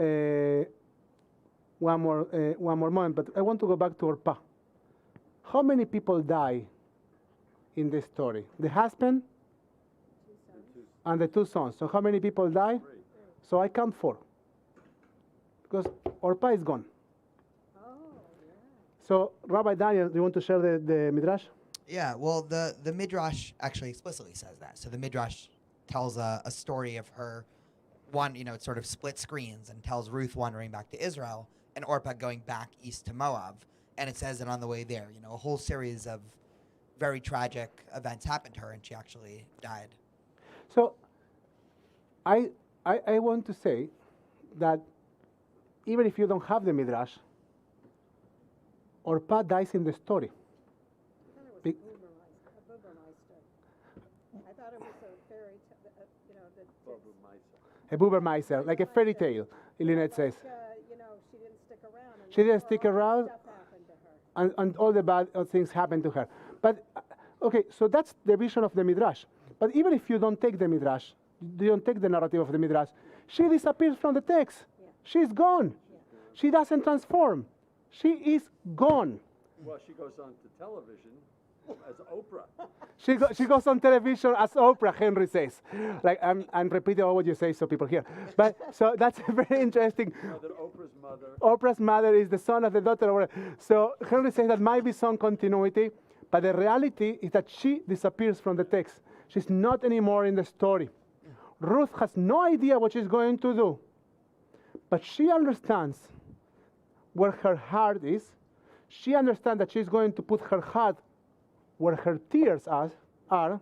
moment. But I want to go back to Orpah. How many people die in this story? The husband and the two sons. So how many people die? 3. So I count 4. Because Orpah is gone. So, Rabbi Daniel, do you want to share the Midrash? Yeah, well, the Midrash actually explicitly says that. So the Midrash tells a story of her, it sort of split screens and tells Ruth wandering back to Israel and Orpah going back east to Moab. And it says that on the way there, a whole series of very tragic events happened to her, and she actually died. So I want to say that even if you don't have the Midrash, Orpah dies in the story. I thought it was a fairy tale, a Bubermeister, like a fairy tale, Lynette says. she didn't stick around, and She didn't stick around, and all the bad things happened to her. But, okay, so that's the vision of the Midrash. But even if you don't take the Midrash, you don't take the narrative of the Midrash, she disappears from the text. Yeah. She's gone. Yeah. She doesn't transform. She is gone. Well, she goes on to television as Oprah. She goes on television as Oprah, Henry says. Like, I'm repeating all what you say so people hear. But, so that's very interesting. That Oprah's mother. Oprah's mother is the son of the daughter of. So Henry says that might be some continuity, but the reality is that she disappears from the text. She's not anymore in the story. Ruth has no idea what she's going to do, but she understands where her heart is. She understands that she's going to put her heart where her tears are,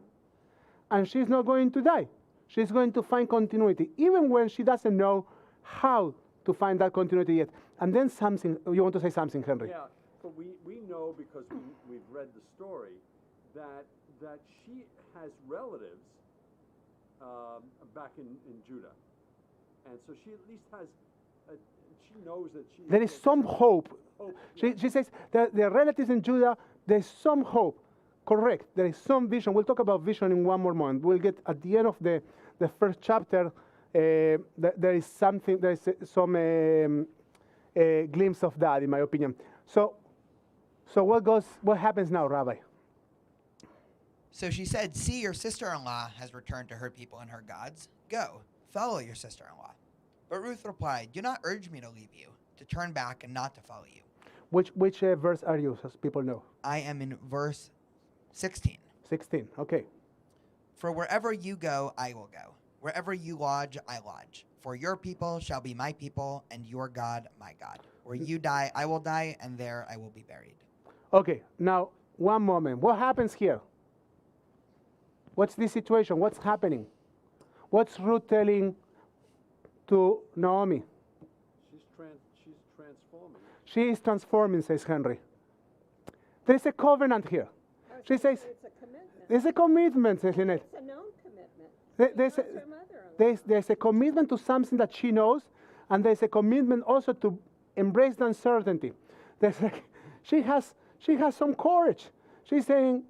and she's not going to die. She's going to find continuity, even when she doesn't know how to find that continuity yet. And then something, you want to say something, Henry? Yeah, but we know because we've read the story that she has relatives back in Judah. And so she at least has, she knows that she... There is some hope. She says that the relatives in Judah, there's some hope. Correct. There is some vision. We'll talk about vision in one more moment. We'll get at the end of the first chapter, there is something, there is some glimpse of that, in my opinion. So what happens now, Rabbi? So she said, "See, your sister-in-law has returned to her people and her gods. Go, follow your sister-in-law." But Ruth replied, "Do not urge me to leave you, to turn back and not to follow you." Which verse are you, so people know? I am in verse 16. 16, okay. "For wherever you go, I will go. Wherever you lodge, I lodge. For your people shall be my people, and your God my God. Where you die, I will die, and there I will be buried." Okay, now, one moment. What happens here? What's the situation? What's happening? What's Ruth telling to Naomi? She's transforming. She is transforming, says Henry. There's a covenant here. She says, it's a commitment. There's a commitment, says Lynette. It's a known commitment. There's a commitment to something that she knows, and there's a commitment also to embrace the uncertainty. She has some courage. She's saying,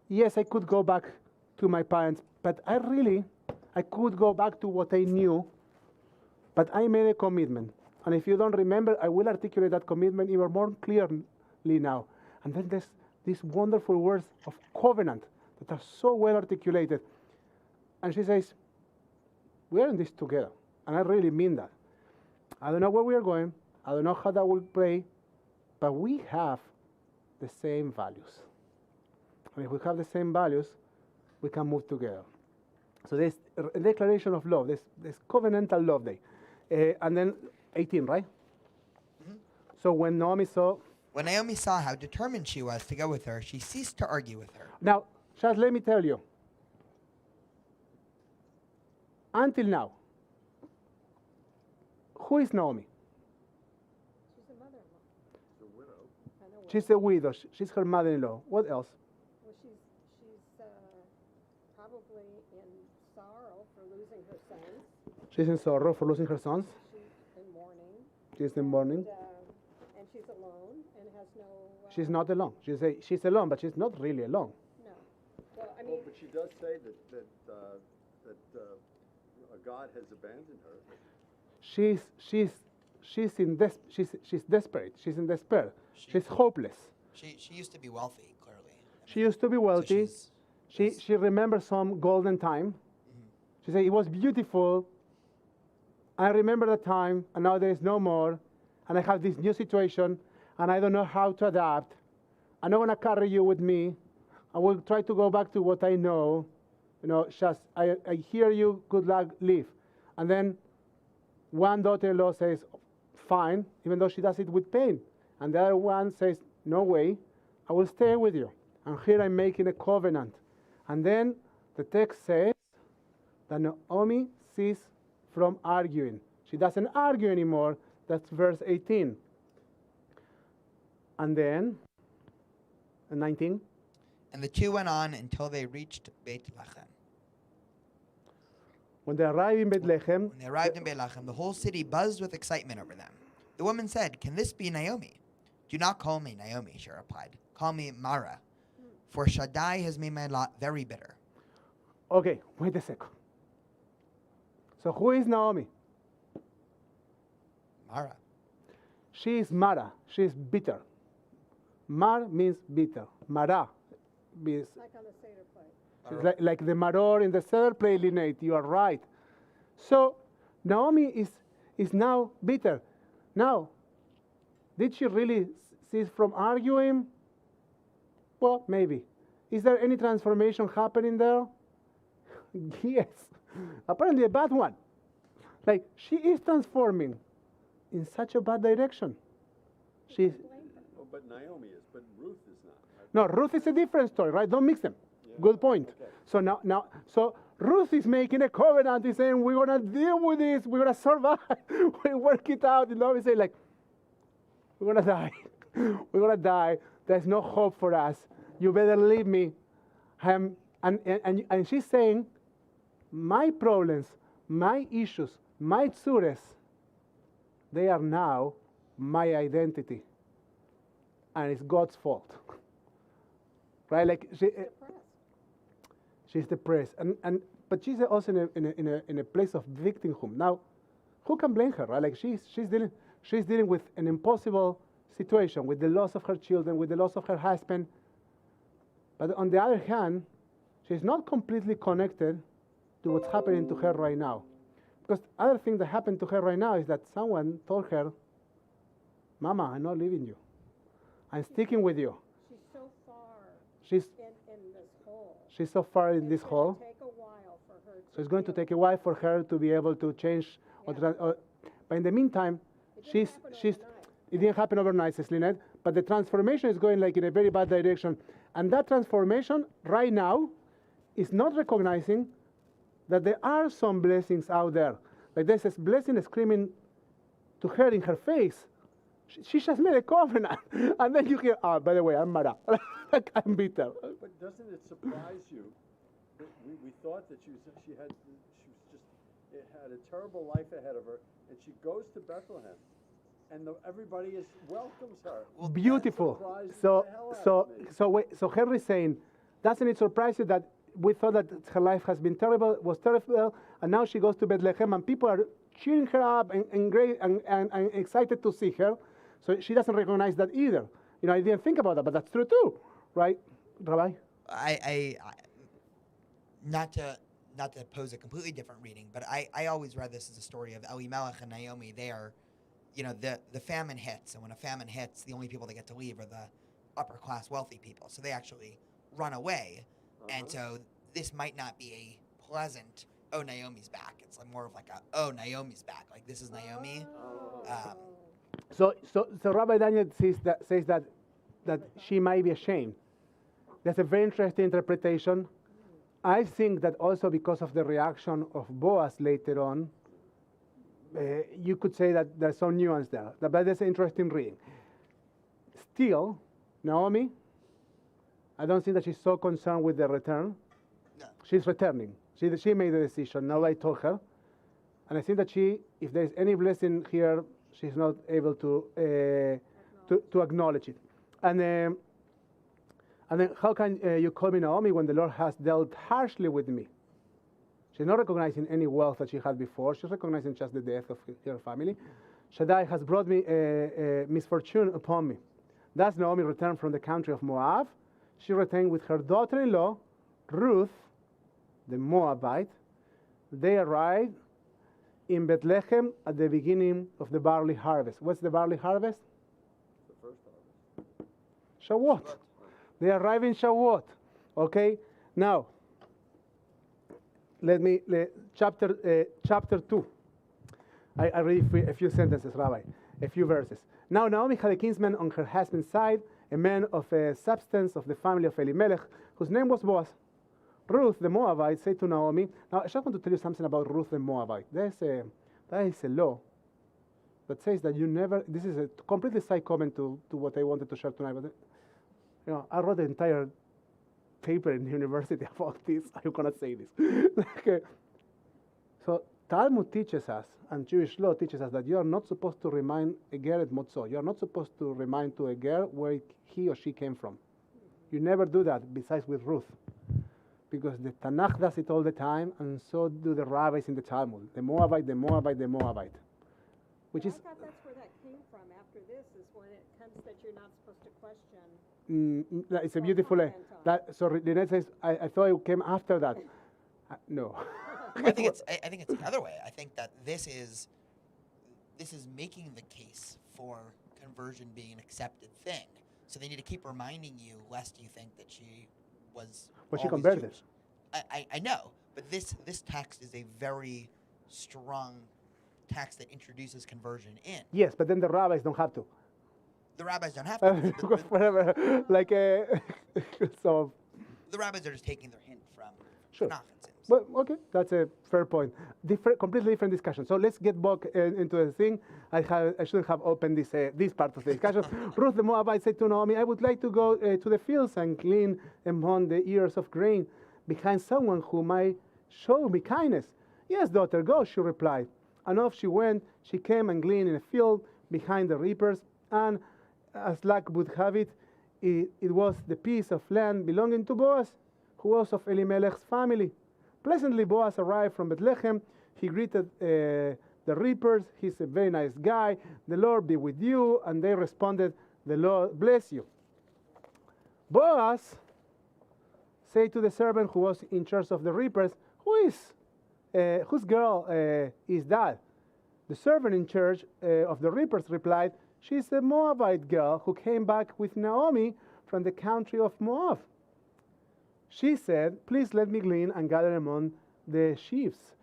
yes, I could go back to my parents, but I could go back to what I knew, but I made a commitment. And if you don't remember, I will articulate that commitment even more clearly now. And then there's these wonderful words of covenant that are so well articulated. And she says, we are in this together. And I really mean that. I don't know where we are going. I don't know how that will play, but we have the same values. And if we have the same values, we can move together. So there's a declaration of love. There's covenantal love day. And then 18, right? Mm-hmm. So when Naomi saw how determined she was to go with her, she ceased to argue with her. Now, just let me tell you. Until now, who is Naomi? She's a mother-in-law. She's a widow. She's a widow. She's her mother-in-law. What else? Well, she's probably in sorrow for losing her sons. She's in sorrow for losing her sons. She's in mourning. She's in mourning. And she's alone and has no... She's not alone. She's alone, but she's not really alone. No. Well, I mean... but she does say that God has abandoned her. She's desperate. She's in despair. She's hopeless. She used to be wealthy, clearly. She used to be wealthy. So she remembers some golden time. Mm-hmm. She said, it was beautiful. I remember the time, and now there is no more. And I have this new situation, and I don't know how to adapt. I'm not going to carry you with me. I will try to go back to what I know. You know, just, I hear you, good luck, leave. And then one daughter-in-law says, fine, even though she does it with pain. And the other one says, no way, I will stay with you. And here I'm making a covenant. And then the text says that Naomi ceased from arguing. She doesn't argue anymore. That's verse 18. And then, 19. And the two went on until they reached Beit Lechem. When they arrived in Bethlehem, the whole city buzzed with excitement over them. The woman said, "Can this be Naomi?" "Do not call me Naomi," she replied. "Call me Mara, for Shaddai has made my lot very bitter." Okay, wait a second. So who is Naomi? Mara. She is Mara. She is bitter. Mar means bitter. Mara means Like on the Seder plate. she's like the maror in the Seder plate, Lynette. You are right. So Naomi is now bitter. Now, did she really cease from arguing? Well, maybe. Is there any transformation happening there? Yes. Apparently a bad one. Like, she is transforming in such a bad direction. She's Oh, but Naomi is, but Ruth is not. Right? No, Ruth is a different story, right? Don't mix them. Yeah. Good point. Okay. So so Ruth is making a covenant. He's saying, we're going to deal with this. We're going to survive. We work it out. You know, we say, like, we're going to die. We're going to die. There's no hope for us. You better leave me. And she's saying, my problems, my issues, my tzures, they are now my identity. And it's God's fault. Right? Like she's depressed. But she's also in a place of victimhood. Now, who can blame her, right? Like she's dealing with an impossible situation, with the loss of her children, with the loss of her husband. But on the other hand, she's not completely connected to what's happening to her right now. Because other thing that happened to her right now is that someone told her, "Mama, I'm not leaving you. I'm sticking with you." She's so far She's in this hole. she's so far in this It's hole. going to take a while for her So it's going to take a while for her to be able to change. But in the meantime, it didn't happen overnight, says Lynette, but the transformation is going like in a very bad direction. And that transformation right now is not recognizing that there are some blessings out there. Like there's this blessing screaming to her in her face. She just made a covenant. And then you hear, "Oh, by the way, I'm Mara." Like, I'm bitter. But doesn't it surprise you? We thought that she had a terrible life ahead of her, and she goes to Bethlehem, and everybody welcomes her. Beautiful. So Henry's saying, doesn't it surprise you that we thought that her life was terrible, and now she goes to Bethlehem, and people are cheering her up and great and excited to see her. So she doesn't recognize that either. You know, I didn't think about that, but that's true too, right, Rabbi? I not to pose a completely different reading, but I always read this as a story of Elimelech and Naomi. They are, you know, the famine hits, and when a famine hits, the only people that get to leave are the upper class wealthy people. So they actually run away, and so this might not be a pleasant, "Oh, Naomi's back." It's like more of like a, "Oh, Naomi's back." Like, this is Naomi. So Rabbi Daniel says that she might be ashamed. That's a very interesting interpretation. I think that also because of the reaction of Boaz later on, you could say that there's some nuance there. But that's an interesting reading. Still, Naomi, I don't think that she's so concerned with the return. No. She's returning. She made the decision. Nobody told her. And I think that if there's any blessing here, she's not able to acknowledge it. And then how can you call me Naomi when the Lord has dealt harshly with me? She's not recognizing any wealth that she had before. She's recognizing just the death of her family. Shaddai has brought me misfortune upon me. Thus Naomi returned from the country of Moab. She returned with her daughter-in-law, Ruth, the Moabite. They arrived in Bethlehem at the beginning of the barley harvest. What's the barley harvest? The first harvest. Shavuot. They arrive in Shavuot. Okay? Now, chapter 2. I read a few sentences, Rabbi, a few verses. Now Naomi had a kinsman on her husband's side, a man of substance of the family of Elimelech, whose name was Boaz. Ruth, the Moabite, said to Naomi, now I just want to tell you something about Ruth the Moabite. That is a law that says that you never, this is a completely side comment to what I wanted to share tonight, but you know, I wrote the entire paper in the university about this. I'm going to say this. So Talmud teaches us, and Jewish law teaches us, that you are not supposed to remind a ger et motzo. You are not supposed to remind to a ger where he or she came from. You never do that, besides with Ruth. Because the Tanakh does it all the time, and so do the rabbis in the Talmud. The Moabite, the Moabite, the Moabite. Which is... I thought that's where that came from. After this is when it comes that you're not supposed to question. It's a beautiful... so Lynette says, I thought it came after that. No. I think it's the other way. I think that this is making the case for conversion being an accepted thing. So they need to keep reminding you, lest you think that she was. Well, she converted. Jewish. I know, but this text is a very strong text that introduces conversion in. Yes, but then the rabbis don't have to. The rabbis don't have to. Whatever, like so. The rabbis are just taking their hint from Tanakh. Well, okay, that's a fair point. Completely different discussion. So let's get back into the thing. I shouldn't have opened this part of the discussion. Ruth the Moabite said to Naomi, I would like to go to the fields and glean among the ears of grain behind someone who might show me kindness. Yes, daughter, go, she replied. And off she went. She came and gleaned in a field behind the reapers, and as luck would have it, it was the piece of land belonging to Boaz, who was of Elimelech's family. Pleasantly, Boaz arrived from Bethlehem. He greeted the reapers. He's a very nice guy. The Lord be with you. And they responded, the Lord bless you. Boaz said to the servant who was in charge of the reapers, whose girl is that? The servant in charge of the reapers replied, she's a Moabite girl who came back with Naomi from the country of Moab. She said, please let me glean and gather among the sheaves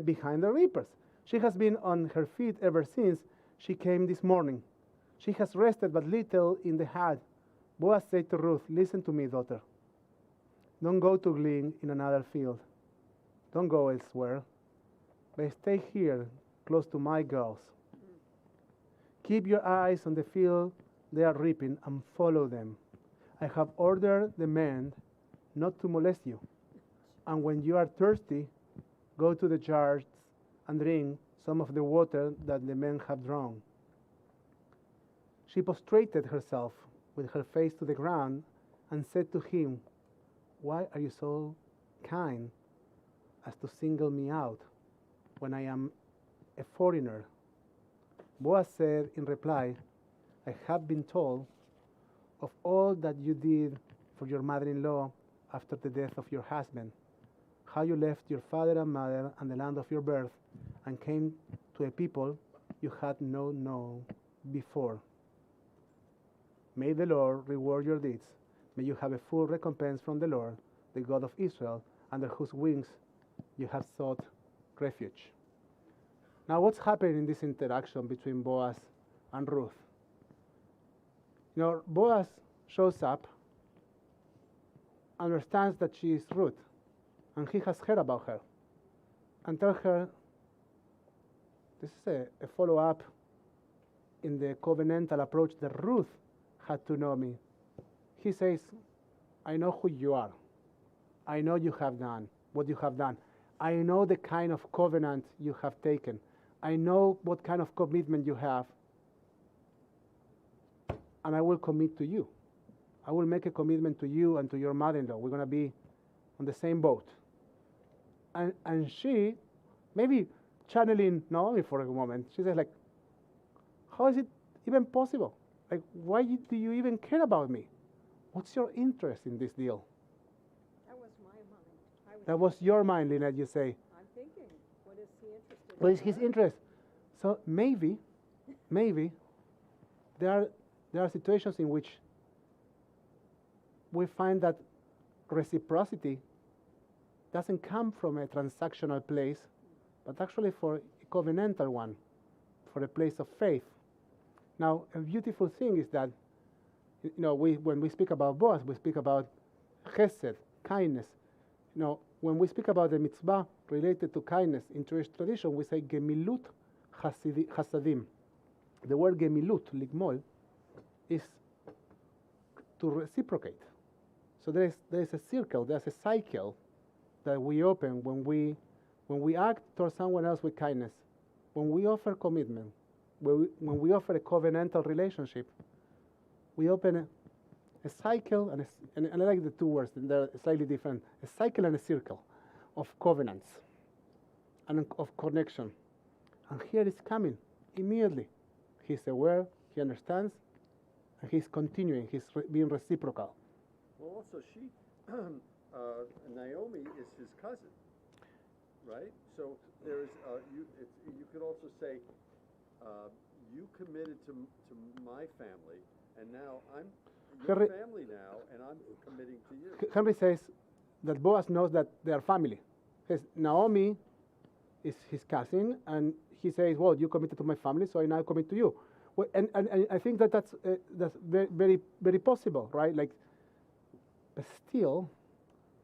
behind the reapers. She has been on her feet ever since she came this morning. She has rested but little in the hut. Boaz said to Ruth, listen to me, daughter. Don't go to glean in another field. Don't go elsewhere. But stay here, close to my girls. Keep your eyes on the field they are reaping and follow them. I have ordered the men not to molest you. And when you are thirsty, go to the jars and drink some of the water that the men have drawn. She prostrated herself with her face to the ground and said to him, why are you so kind as to single me out when I am a foreigner? Boaz said in reply, I have been told of all that you did for your mother-in-law after the death of your husband, how you left your father and mother and the land of your birth and came to a people you had not known before. May the Lord reward your deeds. May you have a full recompense from the Lord, the God of Israel, under whose wings you have sought refuge. Now, what's happening in this interaction between Boaz and Ruth? You know, Boaz shows up, understands that she is Ruth, and he has heard about her, and tells her, this is a follow-up in the covenantal approach that Ruth had to Naomi. He says, I know who you are. I know you have done what you have done. I know the kind of covenant you have taken. I know what kind of commitment you have. And I will commit to you. I will make a commitment to you and to your mother-in-law. We're going to be on the same boat. And she, maybe channeling Naomi for a moment, she says, like, how is it even possible? Like, why do you even care about me? What's your interest in this deal? That was my mind. That was your mind, Lynette, you say. I'm thinking, what is he interested in? What is his interest? So maybe there are situations in which we find that reciprocity doesn't come from a transactional place, but actually for a covenantal one, for a place of faith. Now, a beautiful thing is that, you know, when we speak about Boaz, we speak about chesed, kindness. You know, when we speak about the mitzvah related to kindness in Jewish tradition, we say gemilut chasadim. The word gemilut, ligmol, is to reciprocate. So there is a circle, there's a cycle that we open when we when we act towards someone else with kindness, when we offer commitment, when we offer a covenantal relationship, we open a cycle, and I like the two words, they're slightly different, a cycle and a circle of covenants and of connection. And here it's coming immediately. He's aware, he understands, and he's continuing, he's being reciprocal. Well, also, Naomi is his cousin, right? So there's, you could also say, you committed to my family, and now I'm your family now, and I'm committing to you. Henry says that Boaz knows that they are family. Naomi is his cousin, and he says, well, you committed to my family, so I now commit to you. Well, and I think that's very, very possible, right? Like, but still,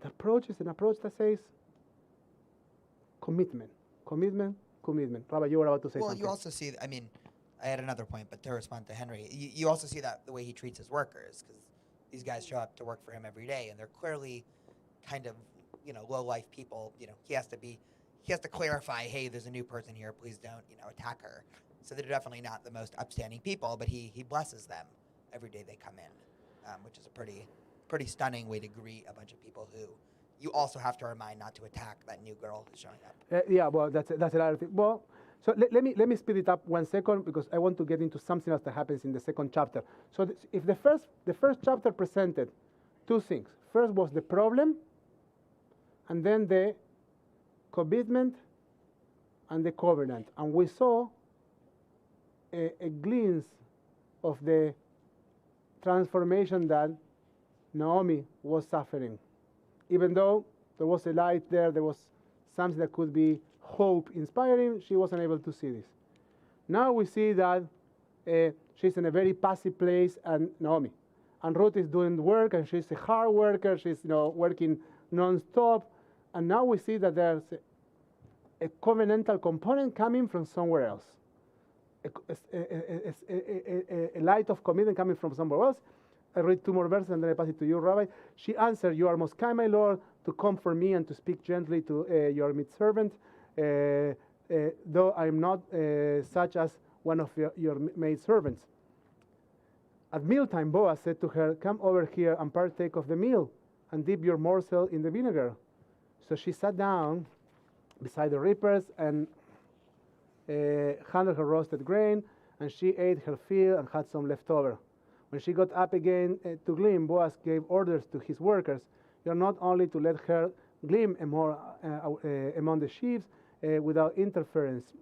the approach is an approach that says commitment. Rabbi, you were about to say something. Well, you also see, I mean, I had another point, but to respond to Henry, you also see that the way he treats his workers, because these guys show up to work for him every day, and they're clearly kind of, low-life people. He has to clarify, hey, there's a new person here, please don't, attack her. So they're definitely not the most upstanding people, but he blesses them every day they come in, which is a pretty stunning way to greet a bunch of people who you also have to remind not to attack that new girl who's showing up. Yeah, well, that's another thing. Well, so let me speed it up 1 second, because I want to get into something else that happens in the second chapter. So if the first chapter presented two things. First was the problem, and then the commitment and the covenant. And we saw a glimpse of the transformation that Naomi was suffering. Even though there was a light there was something that could be hope inspiring, she wasn't able to see this. Now we see that she's in a very passive place, and Naomi. And Ruth is doing work, and she's a hard worker, she's working non-stop. And now we see that there's a covenantal component coming from somewhere else. A light of commitment coming from somewhere else. I read 2 more verses and then I pass it to you, Rabbi. She answered, you are most kind, my Lord, to comfort me and to speak gently to your maidservant, though I am not such as one of your maidservants. At mealtime, Boaz said to her, come over here and partake of the meal and dip your morsel in the vinegar. So she sat down beside the reapers and handled her roasted grain, and she ate her fill and had some left over. When she got up again to glean, Boaz gave orders to his workers. You are not only to let her glean among the sheaves without interference,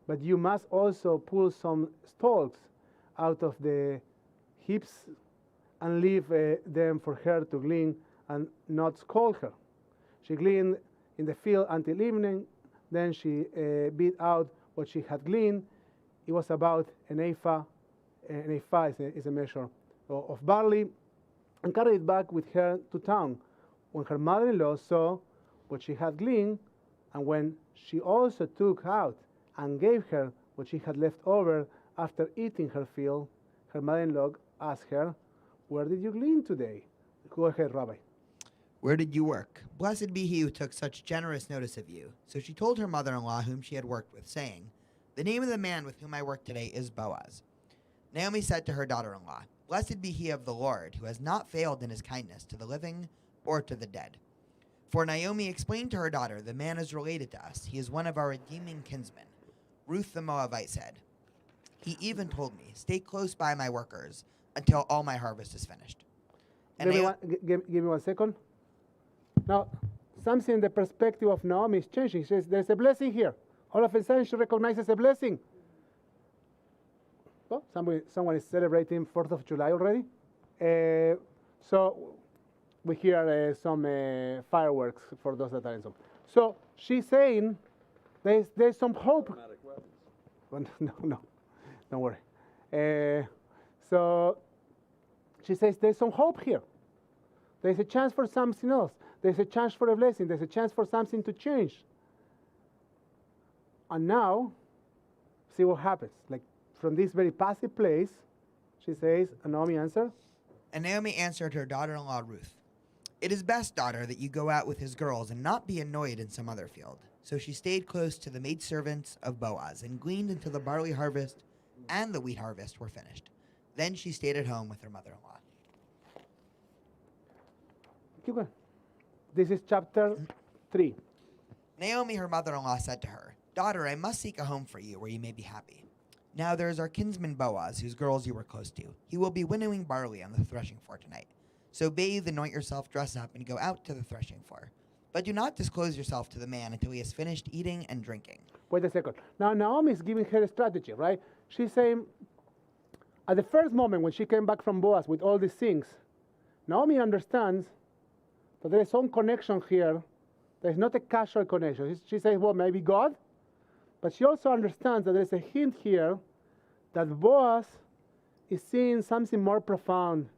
but you must also pull some stalks out of the heaps and leave them for her to glean and not scold her. She gleaned in the field until evening. Then she beat out what she had gleaned. It was about an ephah. An ephah is a measure of barley, and carried it back with her to town. When her mother-in-law saw what she had gleaned, and when she also took out and gave her what she had left over after eating her fill, her mother-in-law asked her, where did you glean today? Go ahead, Rabbi. Where did you work? Blessed be he who took such generous notice of you. So she told her mother-in-law whom she had worked with, saying, the name of the man with whom I work today is Boaz. Naomi said to her daughter-in-law, blessed be he of the Lord, who has not failed in his kindness to the living or to the dead. For Naomi explained to her daughter, the man is related to us. He is one of our redeeming kinsmen. Ruth the Moabite said, he even told me, stay close by my workers until all my harvest is finished. And give me 1 second. Now, something in the perspective of Naomi is changing. She says, there's a blessing here. All of a sudden, she recognizes a blessing. Well, someone is celebrating 4th of July already. So we hear some fireworks for those that are in some. So she's saying there's some hope. No, don't worry. So she says there's some hope here. There's a chance for something else. There's a chance for a blessing. There's a chance for something to change. And now, see what happens. Like, from this very passive place, she says, and Naomi answered. And Naomi answered her daughter-in-law Ruth, It is best, daughter, that you go out with his girls and not be annoyed in some other field. So she stayed close to the maidservants of Boaz and gleaned until the barley harvest and the wheat harvest were finished. Then she stayed at home with her mother-in-law. Keep going. This is chapter 3. Naomi, her mother-in-law, said to her, Daughter, I must seek a home for you where you may be happy. Now there is our kinsman Boaz, whose girls you were close to. He will be winnowing barley on the threshing floor tonight. So bathe, anoint yourself, dress up, and go out to the threshing floor. But do not disclose yourself to the man until he has finished eating and drinking. Wait a second. Now Naomi is giving her a strategy, right? She's saying, at the first moment when she came back from Boaz with all these things, Naomi understands that there is some connection here. There's not a casual connection. She says, well, maybe God. But she also understands that there's a hint here that Boaz is seeing something more profound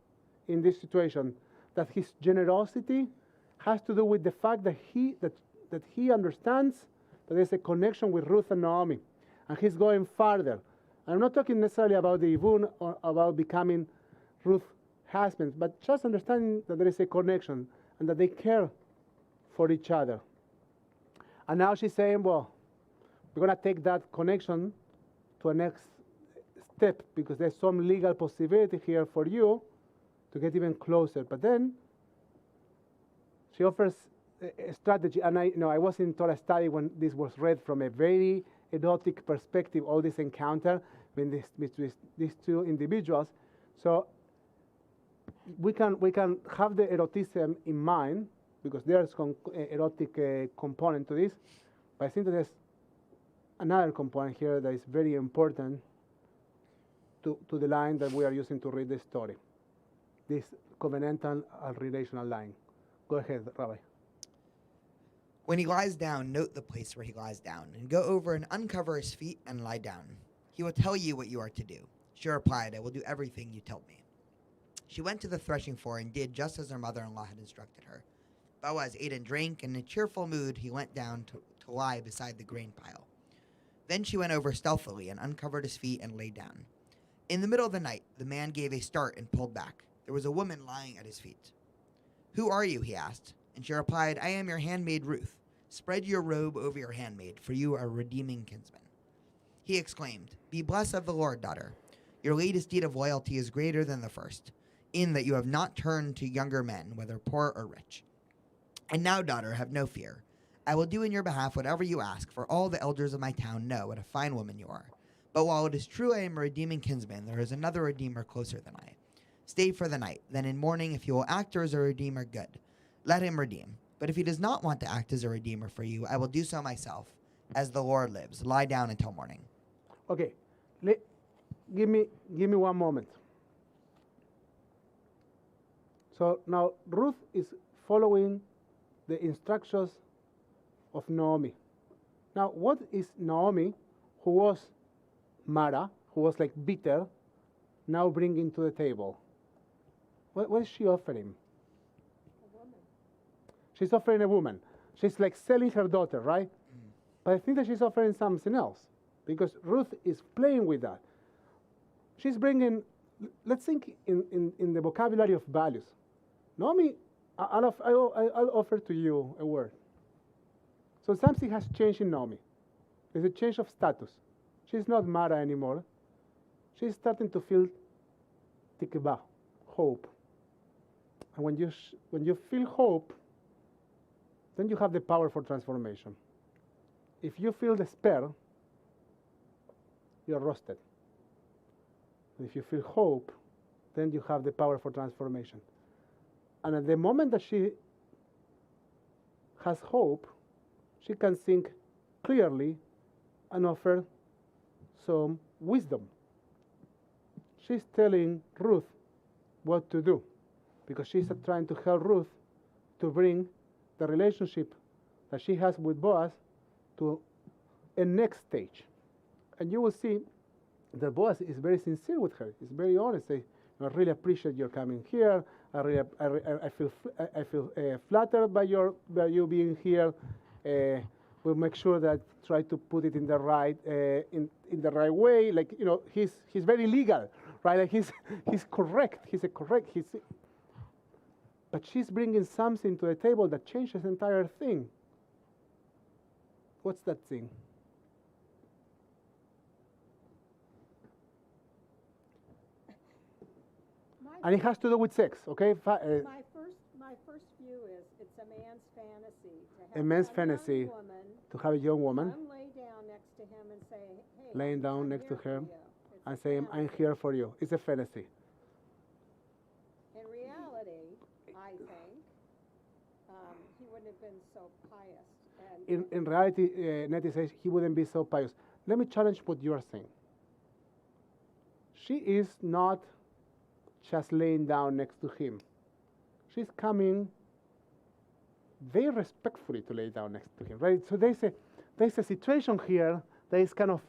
in this situation, that his generosity has to do with the fact that he understands that there's a connection with Ruth and Naomi, and he's going farther. I'm not talking necessarily about the Ivun or about becoming Ruth's husband, but just understanding that there is a connection and that they care for each other. And now she's saying, well, we're going to take that connection to a next step because there's some legal possibility here for you to get even closer. But then she offers a strategy, and I was in Torah study when this was read from a very erotic perspective, all this encounter between these two individuals. So we can have the eroticism in mind because there's some erotic component to this, but I think that there's another component here that is very important to the line that we are using to read the story, this covenantal and relational line. Go ahead, Rabbi. When he lies down, note the place where he lies down, and go over and uncover his feet and lie down. He will tell you what you are to do. She replied, I will do everything you told me. She went to the threshing floor and did just as her mother-in-law had instructed her. Boaz ate and drank, and in a cheerful mood he went down to lie beside the grain pile. Then she went over stealthily and uncovered his feet and lay down. In the middle of the night, the man gave a start and pulled back. There was a woman lying at his feet. Who are you? He asked. And she replied, I am your handmaid Ruth. Spread your robe over your handmaid, for you are a redeeming kinsman. He exclaimed, Be blessed of the Lord, daughter. Your latest deed of loyalty is greater than the first, in that you have not turned to younger men, whether poor or rich. And now, daughter, have no fear. I will do in your behalf whatever you ask, for all the elders of my town know what a fine woman you are. But while it is true I am a redeeming kinsman, there is another redeemer closer than I. Stay for the night. Then in morning, if he will act as a redeemer, good. Let him redeem. But if he does not want to act as a redeemer for you, I will do so myself, as the Lord lives. Lie down until morning. Okay, give me one moment. So now Ruth is following the instructions of Naomi. Now, what is Naomi, who was Mara, who was like bitter, now bringing to the table? What is she offering? She's offering a woman. She's like selling her daughter, right? But I think that she's offering something else because Ruth is playing with that. She's bringing, let's think in the vocabulary of values. Naomi, I'll offer to you a word. So something has changed in Naomi. There's a change of status. She's not Mara anymore. She's starting to feel Tikvah, hope. And when you feel hope, then you have the power for transformation. If you feel despair, you're roasted. If you feel hope, then you have the power for transformation. And at the moment that she has hope, she can think clearly and offer some wisdom. She's telling Ruth what to do because she's trying to help Ruth to bring the relationship that she has with Boaz to a next stage. And you will see that Boaz is very sincere with her. He's very honest. I really appreciate your coming here. I feel flattered by you being here. We'll make sure that try to put it in the right in the right way. Like he's very legal, right? Like he's correct. He's But she's bringing something to the table that changes the entire thing. What's that thing? And it has to do with sex, okay? My first view is it's a man's fantasy to have A man's a fantasy young woman to have a young woman come lay down next to him and say, hey, laying down I'm next to here for her you. It's and a saying, I'm fantasy. here for you. It's a fantasy. In reality, I think he wouldn't have been so pious. And In reality, Nettie says he wouldn't be so pious. Let me challenge what you're saying. She is not just laying down next to him. She's coming very respectfully to lay down next to him, right? So there's a situation here that is kind of,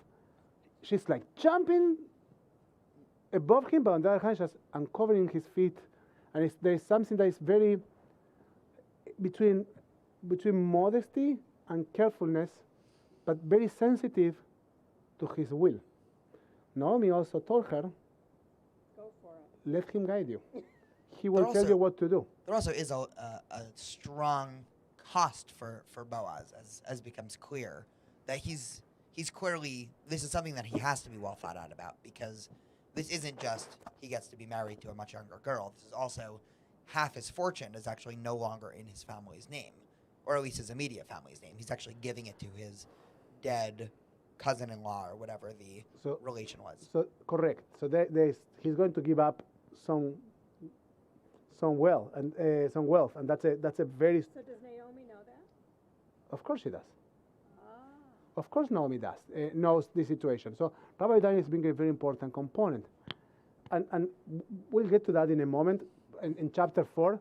she's like jumping above him, but on the other hand, just uncovering his feet. And there's something that is very between modesty and carefulness, but very sensitive to his will. Naomi also told her, go for it. let him guide you. He will There tell also- you what to do. There also is a strong cost for Boaz, as becomes clear, that he's clearly, this is something that he has to be well thought out about, because this isn't just he gets to be married to a much younger girl. This is also half his fortune is actually no longer in his family's name, or at least his immediate family's name. He's actually giving it to his dead cousin-in-law or whatever the relation was. So correct. So he's going to give up some wealth, and that's a very. So does Naomi know that? Of course she does. Of course Naomi knows the situation. So Rabbi Daniel is being a very important component, and we'll get to that in a moment in chapter 4,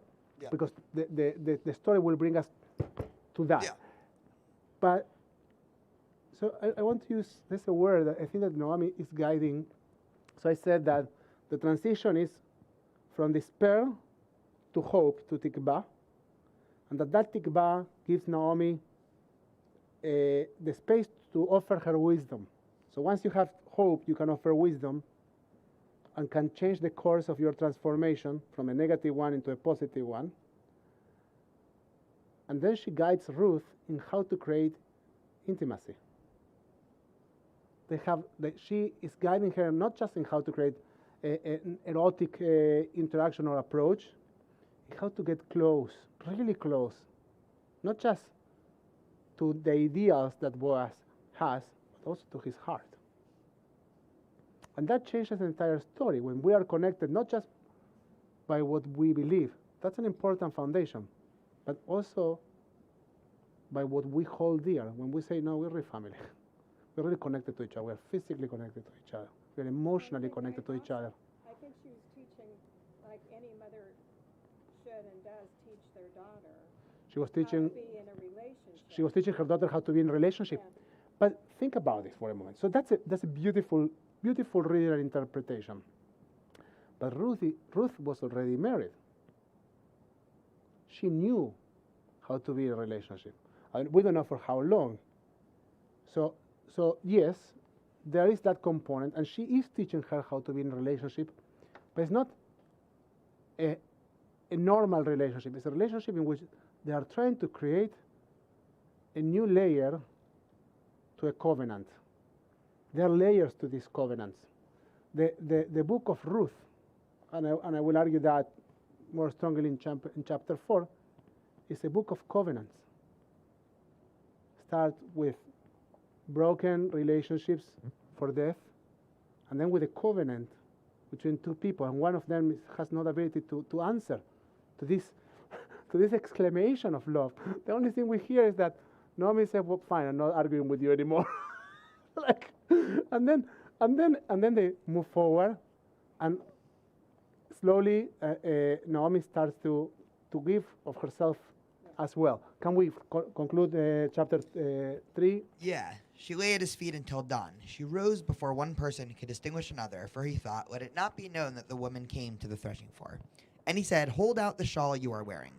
because the story will bring us to that. Yeah. But so I want to use this a word that I think that Naomi is guiding. So I said that the transition is from despair to hope to Tikvah, and that Tikvah gives Naomi the space to offer her wisdom. So once you have hope, you can offer wisdom and can change the course of your transformation from a negative one into a positive one. And then she guides Ruth in how to create intimacy. She is guiding her not just in how to create an erotic interaction or approach, how to get close, really close, not just to the ideals that Boaz has, but also to his heart. And that changes the entire story when we are connected not just by what we believe, that's an important foundation, but also by what we hold dear. When we say, no, we're a family, we're really connected to each other, we're physically connected to each other, we're emotionally connected to each other. I think she was teaching, like any mother should and does teach their daughter. She was how to teaching. be in a relationship. She was teaching her daughter how to be in a relationship. Yeah. But think about this for a moment. So that's a beautiful reading and interpretation. But Ruth was already married. She knew how to be in a relationship. And we don't know for how long. So yes, there is that component, and she is teaching her how to be in a relationship, but it's not a normal relationship. It's a relationship in which they are trying to create a new layer to a covenant. There are layers to these covenants. The book of Ruth, and I will argue that more strongly in chapter 4, is a book of covenants. Start with broken relationships for death, and then with a covenant between two people, and one of them has no ability to answer to this exclamation of love. The only thing we hear is that Naomi said, "Well, fine, I'm not arguing with you anymore." and then they move forward, and slowly Naomi starts to give of herself as well. Can we conclude chapter 3? Yeah. She lay at his feet until dawn. She rose before one person could distinguish another, for he thought, let it not be known that the woman came to the threshing floor. And he said, hold out the shawl you are wearing.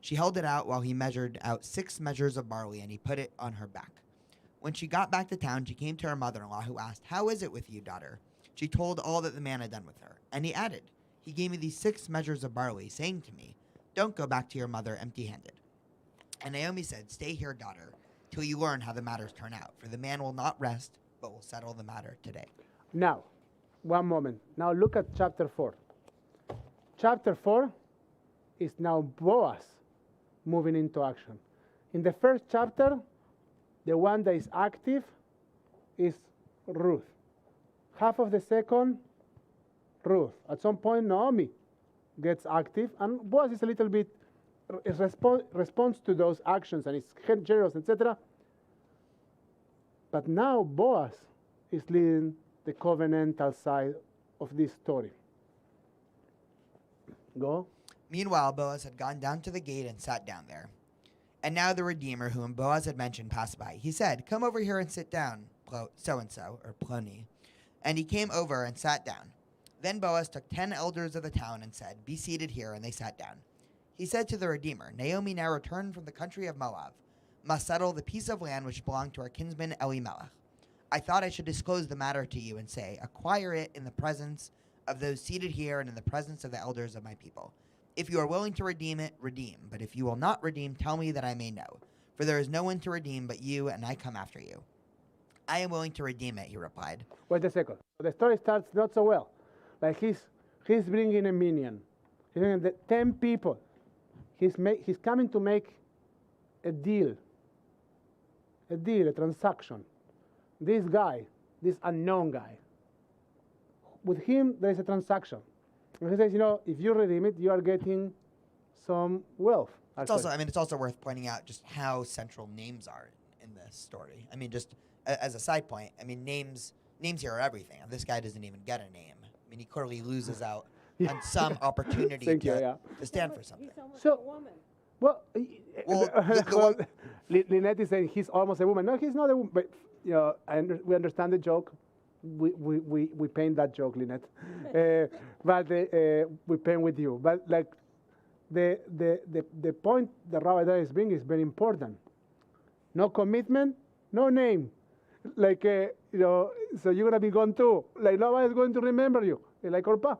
She held it out while he measured out 6 measures of barley, and he put it on her back. When she got back to town, she came to her mother-in-law, who asked, how is it with you, daughter? She told all that the man had done with her. And he added, he gave me these 6 measures of barley, saying to me, Don't go back to your mother empty-handed. And Naomi said, Stay here, daughter, till you learn how the matters turn out, for the man will not rest, but will settle the matter today. Now, one moment. Now look at chapter 4. Chapter 4 is now Boaz moving into action. In the first chapter, the one that is active is Ruth. Half of the second, Ruth. At some point, Naomi gets active, and Boaz is a little bit responds to those actions, and is generous, etc. But now Boaz is leading the covenantal side of this story. Go. Meanwhile, Boaz had gone down to the gate and sat down there. And now the Redeemer, whom Boaz had mentioned, passed by. He said, Come over here and sit down, so-and-so, or Ploni. And he came over and sat down. Then Boaz took 10 elders of the town and said, Be seated here, and they sat down. He said to the Redeemer, Naomi, now returned from the country of Moab, must settle the piece of land which belonged to our kinsman Elimelech. I thought I should disclose the matter to you and say, Acquire it in the presence of those seated here and in the presence of the elders of my people. If you are willing to redeem it, redeem. But if you will not redeem, tell me that I may know. For there is no one to redeem but you, and I come after you. I am willing to redeem it, he replied. Wait a second. The story starts not so well. Like he's bringing a minion. He's bringing the 10 people. He's coming to make a deal, a transaction. This guy, this unknown guy, with him there is a transaction. And he says, if you redeem it, you are getting some wealth. It's also worth pointing out just how central names are in this story. I mean, just as a side point, names here are everything. This guy doesn't even get a name. He clearly loses out on some opportunity to stand for something. He's almost So- a woman. Well, Lynette is saying he's almost a woman. No, he's not a woman. But we understand the joke. We paint that joke, Lynette. But we paint with you. But like the point that Rabbi Dara is bringing is very important. No commitment, no name. Like so you're gonna be gone too. Like nobody is going to remember you. It's like Orpah.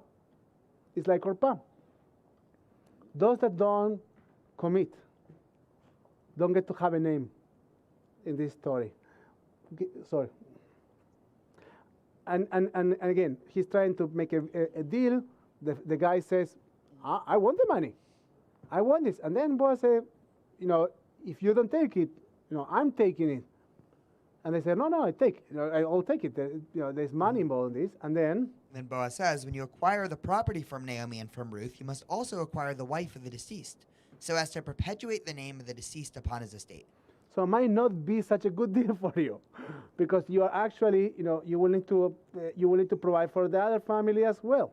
It's like Orpah. Those that don't commit don't get to have a name in this story. Sorry. And again, he's trying to make a deal. The guy says, I want the money. I want this. And then Boaz says, if you don't take it, I'm taking it. And they say, no, I take it. I'll take it. There's money involved in this. And then Boaz says, when you acquire the property from Naomi and from Ruth, you must also acquire the wife of the deceased, so as to perpetuate the name of the deceased upon his estate. So it might not be such a good deal for you, because you are actually, you will need to provide for the other family as well.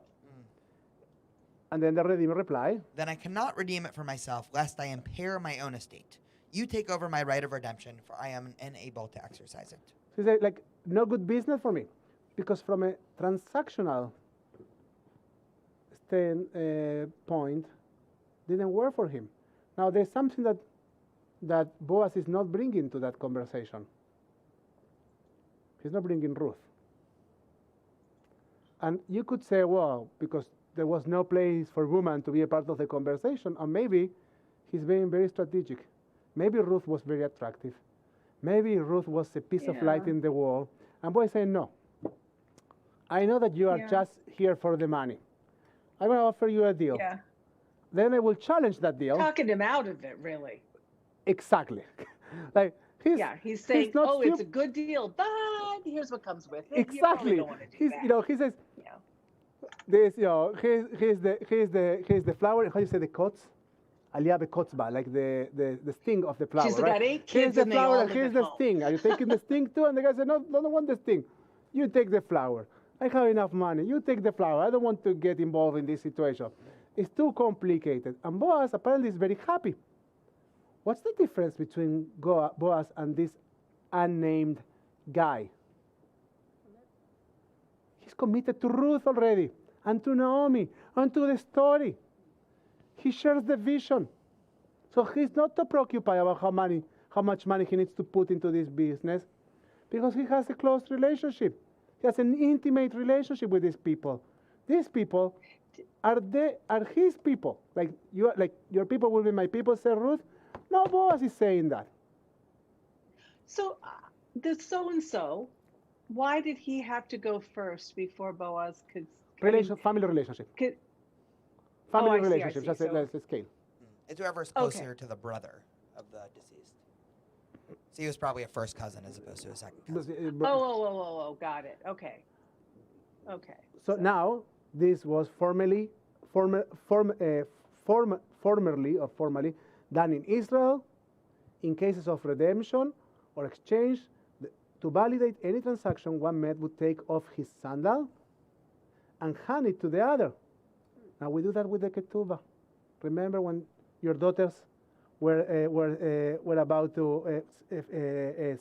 And then the Redeemer replied, Then I cannot redeem it for myself, lest I impair my own estate. You take over my right of redemption, for I am unable to exercise it. He said, no good business for me, because from a transactional point, didn't work for him. Now there's something that Boaz is not bringing to that conversation. He's not bringing Ruth. And you could say, well, because there was no place for women to be a part of the conversation, or maybe he's being very strategic. Maybe Ruth was very attractive. Maybe Ruth was a piece of light in the wall. And Boaz saying, no, I know that you are just here for the money. I'm going to offer you a deal. Yeah. Then I will challenge that deal. Talking him out of it, really. Exactly. He's saying, not it's a good deal, but here's what comes with it. Exactly. You probably don't want to do that. He says, this, here's the flower. How do you say the kots? Aliyah bekotzba, like the sting of the flower. She's right? got 8 kids here's the and flower, they all and here's the sting. Are you taking the sting too? And the guy said, no, I don't want the sting. You take the flower. I have enough money. You take the flower. I don't want to get involved in this situation. It's too complicated. And Boaz apparently is very happy. What's the difference between Boaz and this unnamed guy? He's committed to Ruth already, and to Naomi, and to the story. He shares the vision. So he's not too preoccupied about how much money he needs to put into this business, because he has a close relationship. He has an intimate relationship with these people. These people are his people. Like your people will be my people, said Ruth. No, Boaz is saying that. So the so-and-so, why did he have to go first before Boaz could? Family relationship. I see, relationship. That's the scale. It's whoever's closer to the brother of the deceased. So he was probably a first cousin as opposed to a second cousin. Oh, got it. Okay. So now this was formally done in Israel in cases of redemption or exchange. To validate any transaction, one man would take off his sandal and hand it to the other. Now we do that with the ketubah. Remember when your daughters were about to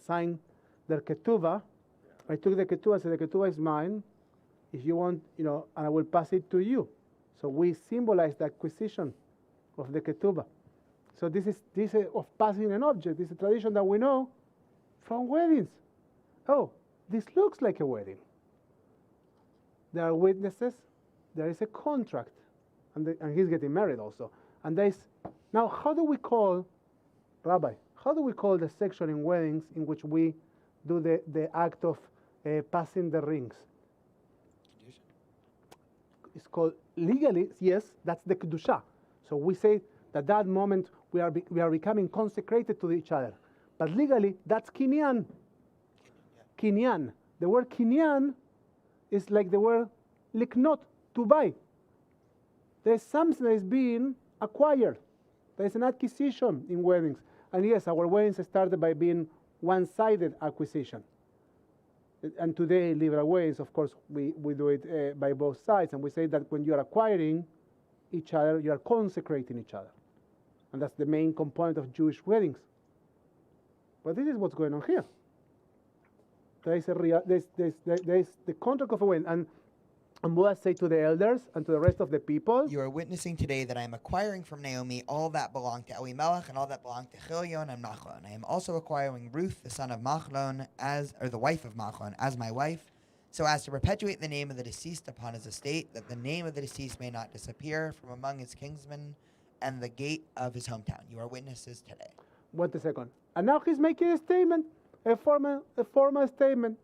sign their ketubah? I took the ketubah and said, the ketubah is mine. If you want, and I will pass it to you. So we symbolize the acquisition of the ketubah. So this is of passing an object. This is a tradition that we know from weddings. Oh, this looks like a wedding. There are witnesses. There is a contract, and he's getting married also. And now, how do we call, Rabbi? How do we call the section in weddings in which we do the act of passing the rings? It's called legally, yes, that's the kedusha. So we say that moment we are becoming consecrated to each other. But legally, that's kinyan. Kinyan. The word kinyan is like the word liknot, to buy. There's something that is being acquired. There's an acquisition in weddings. And yes, our weddings started by being one-sided acquisition. And today, liberal ways, of course, we do it by both sides. And we say that when you're acquiring each other, you are consecrating each other. And that's the main component of Jewish weddings. But this is what's going on here. There is the contract of a wedding. And Boaz say to the elders and to the rest of the people, you are witnessing today that I am acquiring from Naomi all that belonged to Elimelech and all that belonged to Chilion and Machlon. I am also acquiring Ruth, the son of Machlon, the wife of Machlon, as my wife, so as to perpetuate the name of the deceased upon his estate, that the name of the deceased may not disappear from among his kinsmen and the gate of his hometown. You are witnesses today. Wait a second. And now he's making a statement, a formal statement.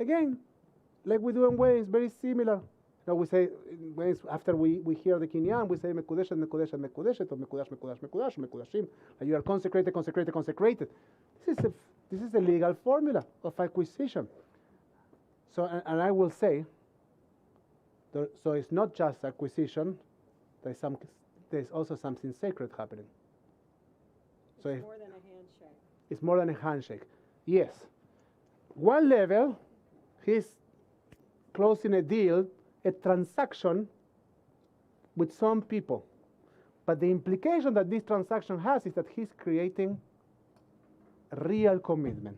Again, like we do in weddings, very similar. Now we say in weddings, after we hear the kinyan, we say mekudeshet, mekudeshet, mekudeshet, or mekudash, mekudash, mekudash, mekudashim. And you are consecrated, consecrated, consecrated. This is a legal formula of acquisition. So, and I will say, so it's not just acquisition. There's also something sacred happening. So it's more than a handshake. It's more than a handshake. Yes. One level, he's closing a deal, a transaction with some people. But the implication that this transaction has is that he's creating a real commitment,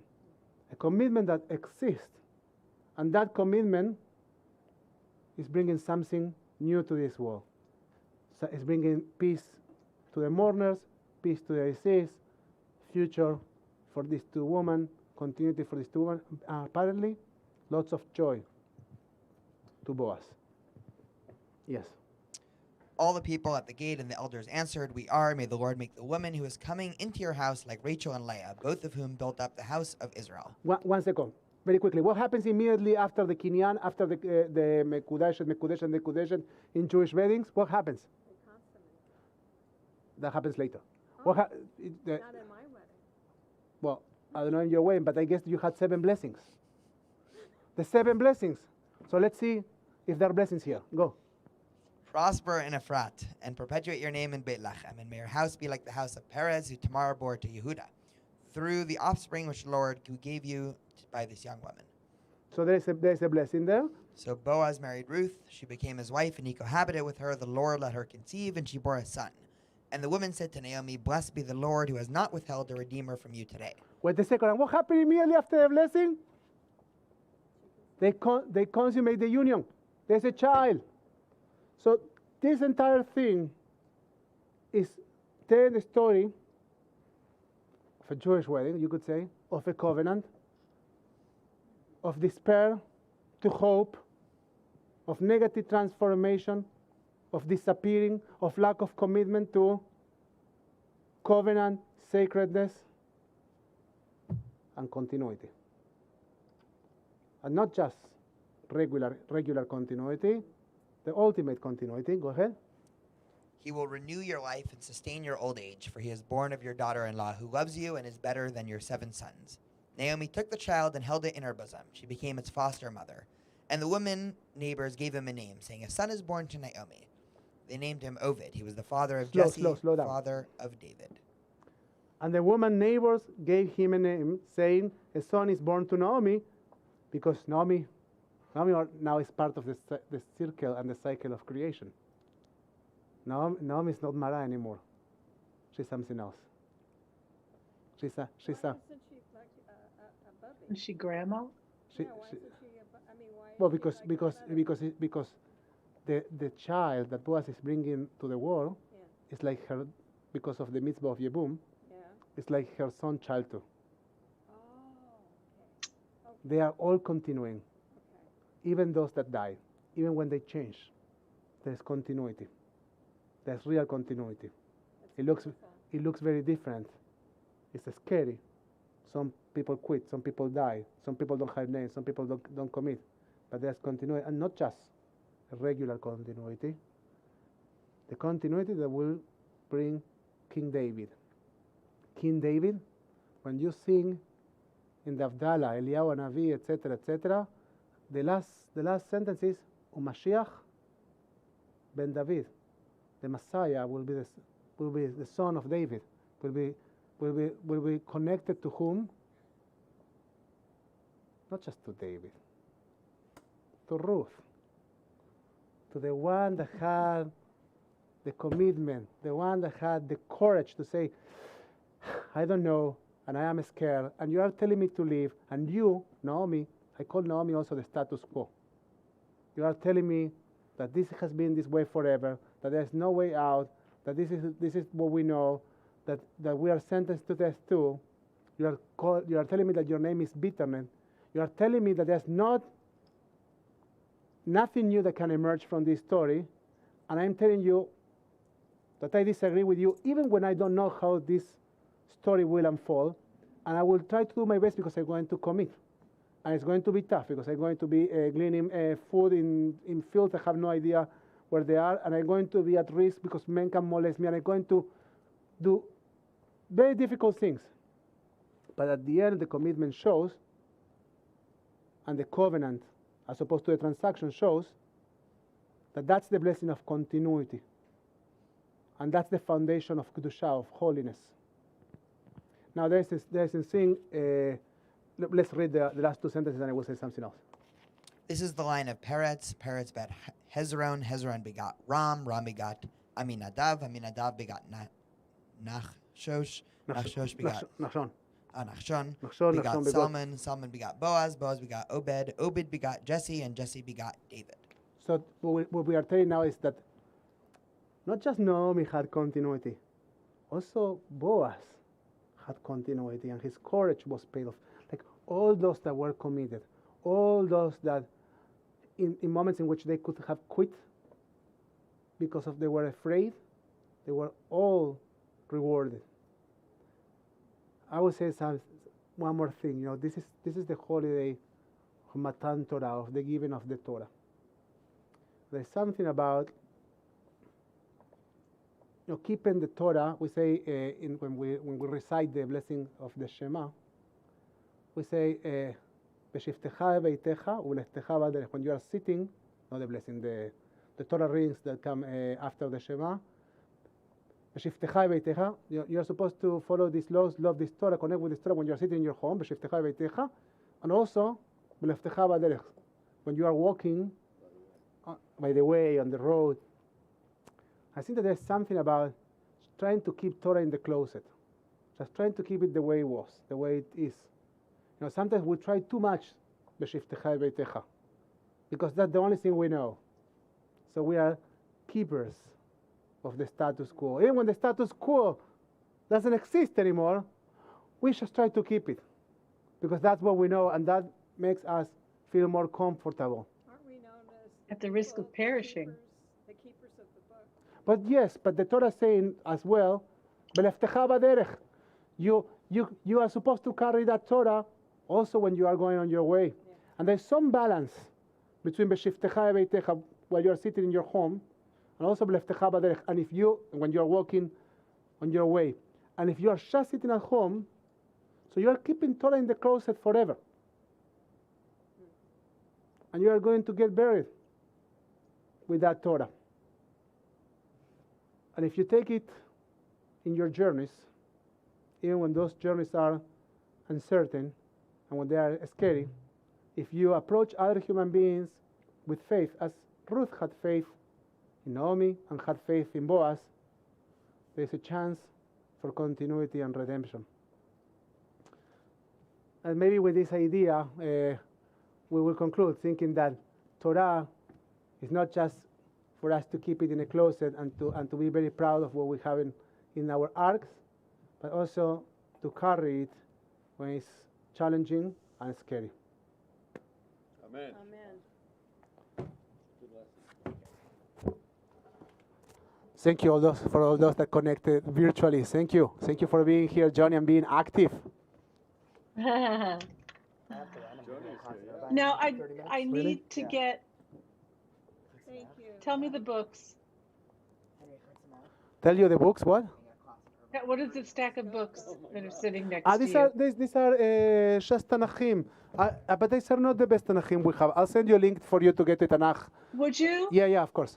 a commitment that exists. And that commitment is bringing something new to this world. So it's bringing peace to the mourners, peace to the deceased, future for these two women, continuity for these two women. Apparently, lots of joy to Boaz. Yes. All the people at the gate and the elders answered, we are. May the Lord make the woman who is coming into your house like Rachel and Leah, both of whom built up the house of Israel. One second. Very quickly. What happens immediately after the kinyan, after the mekudeshet in Jewish weddings? What happens? That happens later. Oh, not in my wedding. Well, I don't know in your wedding, but I guess you had 7 blessings. The 7 blessings. So let's see if there are blessings here. Go. Prosper in Ephrat, and perpetuate your name in Beit Lechem, and may your house be like the house of Perez, who Tamar bore to Yehuda, through the offspring which the Lord who gave you by this young woman. So there's a blessing there. So Boaz married Ruth. She became his wife, and he cohabited with her. The Lord let her conceive, and she bore a son. And the woman said to Naomi, blessed be the Lord, who has not withheld a redeemer from you today. Wait a second. And what happened immediately after the blessing? They consummate the union. There's a child. So this entire thing is telling the story of a Jewish wedding, you could say, of a covenant, of despair to hope, of negative transformation of disappearing, of lack of commitment to covenant, sacredness, and continuity. And not just regular continuity, the ultimate continuity. Go ahead. He will renew your life and sustain your old age, for he is born of your daughter-in-law who loves you and is better than your 7 sons. Naomi took the child and held it in her bosom. She became its foster mother. And the women neighbors gave him a name, saying, a son is born to Naomi. They named him Ovid. He was the father of Jesse, slow down. father of David. And the woman neighbors gave him a name, saying, a son is born to Naomi, because Naomi now is part of the circle and the cycle of creation. Naomi is not Mara anymore. She's something else. She's a. Isn't she like a Bubby? Is she grandma? Yeah, why isn't she I mean, why Well, is she because the child that Boaz is bringing to the world is like her, because of the mitzvah of Yebum, it's like her son child too. They are all continuing, even those that die, even when they change. There's continuity. There's real continuity. It looks very different. It's scary. Some people quit. Some people die. Some people don't have names. Some people don't commit. But there's continuity, and not just a regular continuity. The continuity that will bring King David. King David, when you sing in the Avdallah, Eliyahu Navi, etc., the last sentence is Umashiach ben David. The Messiah will be the son of David. Will be connected to whom? Not just to David, to Ruth, to the one that had the commitment, the one that had the courage to say, I don't know, and I am scared, and you are telling me to leave, and you, Naomi, I call Naomi also the status quo. You are telling me that this has been this way forever, that there's no way out, that this is what we know, that we are sentenced to death too. You are telling me that your name is bitterness. You are telling me that there's nothing new that can emerge from this story, and I'm telling you that I disagree with you, even when I don't know how this story will unfold, and I will try to do my best because I'm going to commit. And it's going to be tough because I'm going to be gleaning food in fields I have no idea where they are, and I'm going to be at risk because men can molest me, and I'm going to do very difficult things. But at the end, the commitment shows, and the covenant, as opposed to the transaction, shows that that's the blessing of continuity. And that's the foundation of Kedusha, of holiness. Now, there's a thing, let's read the last 2 sentences and I will say something else. This is the line of Peretz. Peretz bet Hezron. Hezron begot Ram. Ram begot Aminadav. Aminadav begot Nachshosh. Nachshosh begot Nachshon. Nachshon begot Salmon. Salmon begot Boaz. Boaz begot Obed. Obed begot Jesse, and Jesse begot David. So what we are telling now is that not just Naomi had continuity, also Boaz had continuity, and his courage was paid off. Like all those that were committed, all those that in moments in which they could have quit because they were afraid, they were all rewarded. I would say one more thing. You know, this is the holiday of Matan Torah, of the giving of the Torah. There's something about keeping the Torah. We say when we recite the blessing of the Shema, we say "V'shivtecha beitecha u'lechtecha b'derech." When you are sitting, not the blessing, the Torah readings that come after the Shema. V'shivtecha beitecha. You are supposed to follow these laws, love this Torah, connect with this Torah when you are sitting in your home. V'shivtecha beitecha, and also v'lechtecha b'derech. When you are walking by the way, on the road. I think that there's something about trying to keep Torah in the closet, just trying to keep it the way it was, the way it is. Sometimes we try too much, because that's the only thing we know. So we are keepers of the status quo. Even when the status quo doesn't exist anymore, we just try to keep it, because that's what we know, and that makes us feel more comfortable. Aren't we known as At the risk of perishing. the keepers of the book? But yes, but the Torah is saying as well, "Beleftecha b'derech." You are supposed to carry that Torah also when you are going on your way. And there's some balance between "B'shiftecha beitecha" while you are sitting in your home, and also "Beleftecha b'derech." And when you are walking on your way, and if you are just sitting at home, so you are keeping Torah in the closet forever, and you are going to get buried with that Torah. And if you take it in your journeys, even when those journeys are uncertain and when they are scary, if you approach other human beings with faith, as Ruth had faith in Naomi and had faith in Boaz, there's a chance for continuity and redemption. And maybe with this idea, we will conclude thinking that Torah is not just for us to keep it in a closet and to be very proud of what we have in our arks, but also to carry it when it's challenging and scary. Amen. Thank you for all those that connected virtually. Thank you. Thank you for being here, Johnny, and being active. Now I need to get. Thank you. Tell me the books. Tell you the books, what? What is the stack of books that are sitting next These to you? these are just Tanachim, but these are not the best Tanachim we have. I'll send you a link for you to get the Tanakh. Would you? Yeah, of course.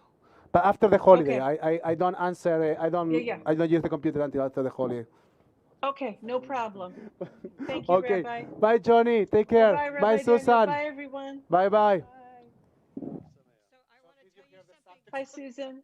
But after the holiday, Okay. I don't answer. I don't use the computer until after the holiday. Okay, no problem. Thank you, Okay. Rabbi. Bye, Johnny. Take care. Bye, Rabbi Bye, Daniel. Susan. Bye, everyone. Bye, bye. Bye, Susan.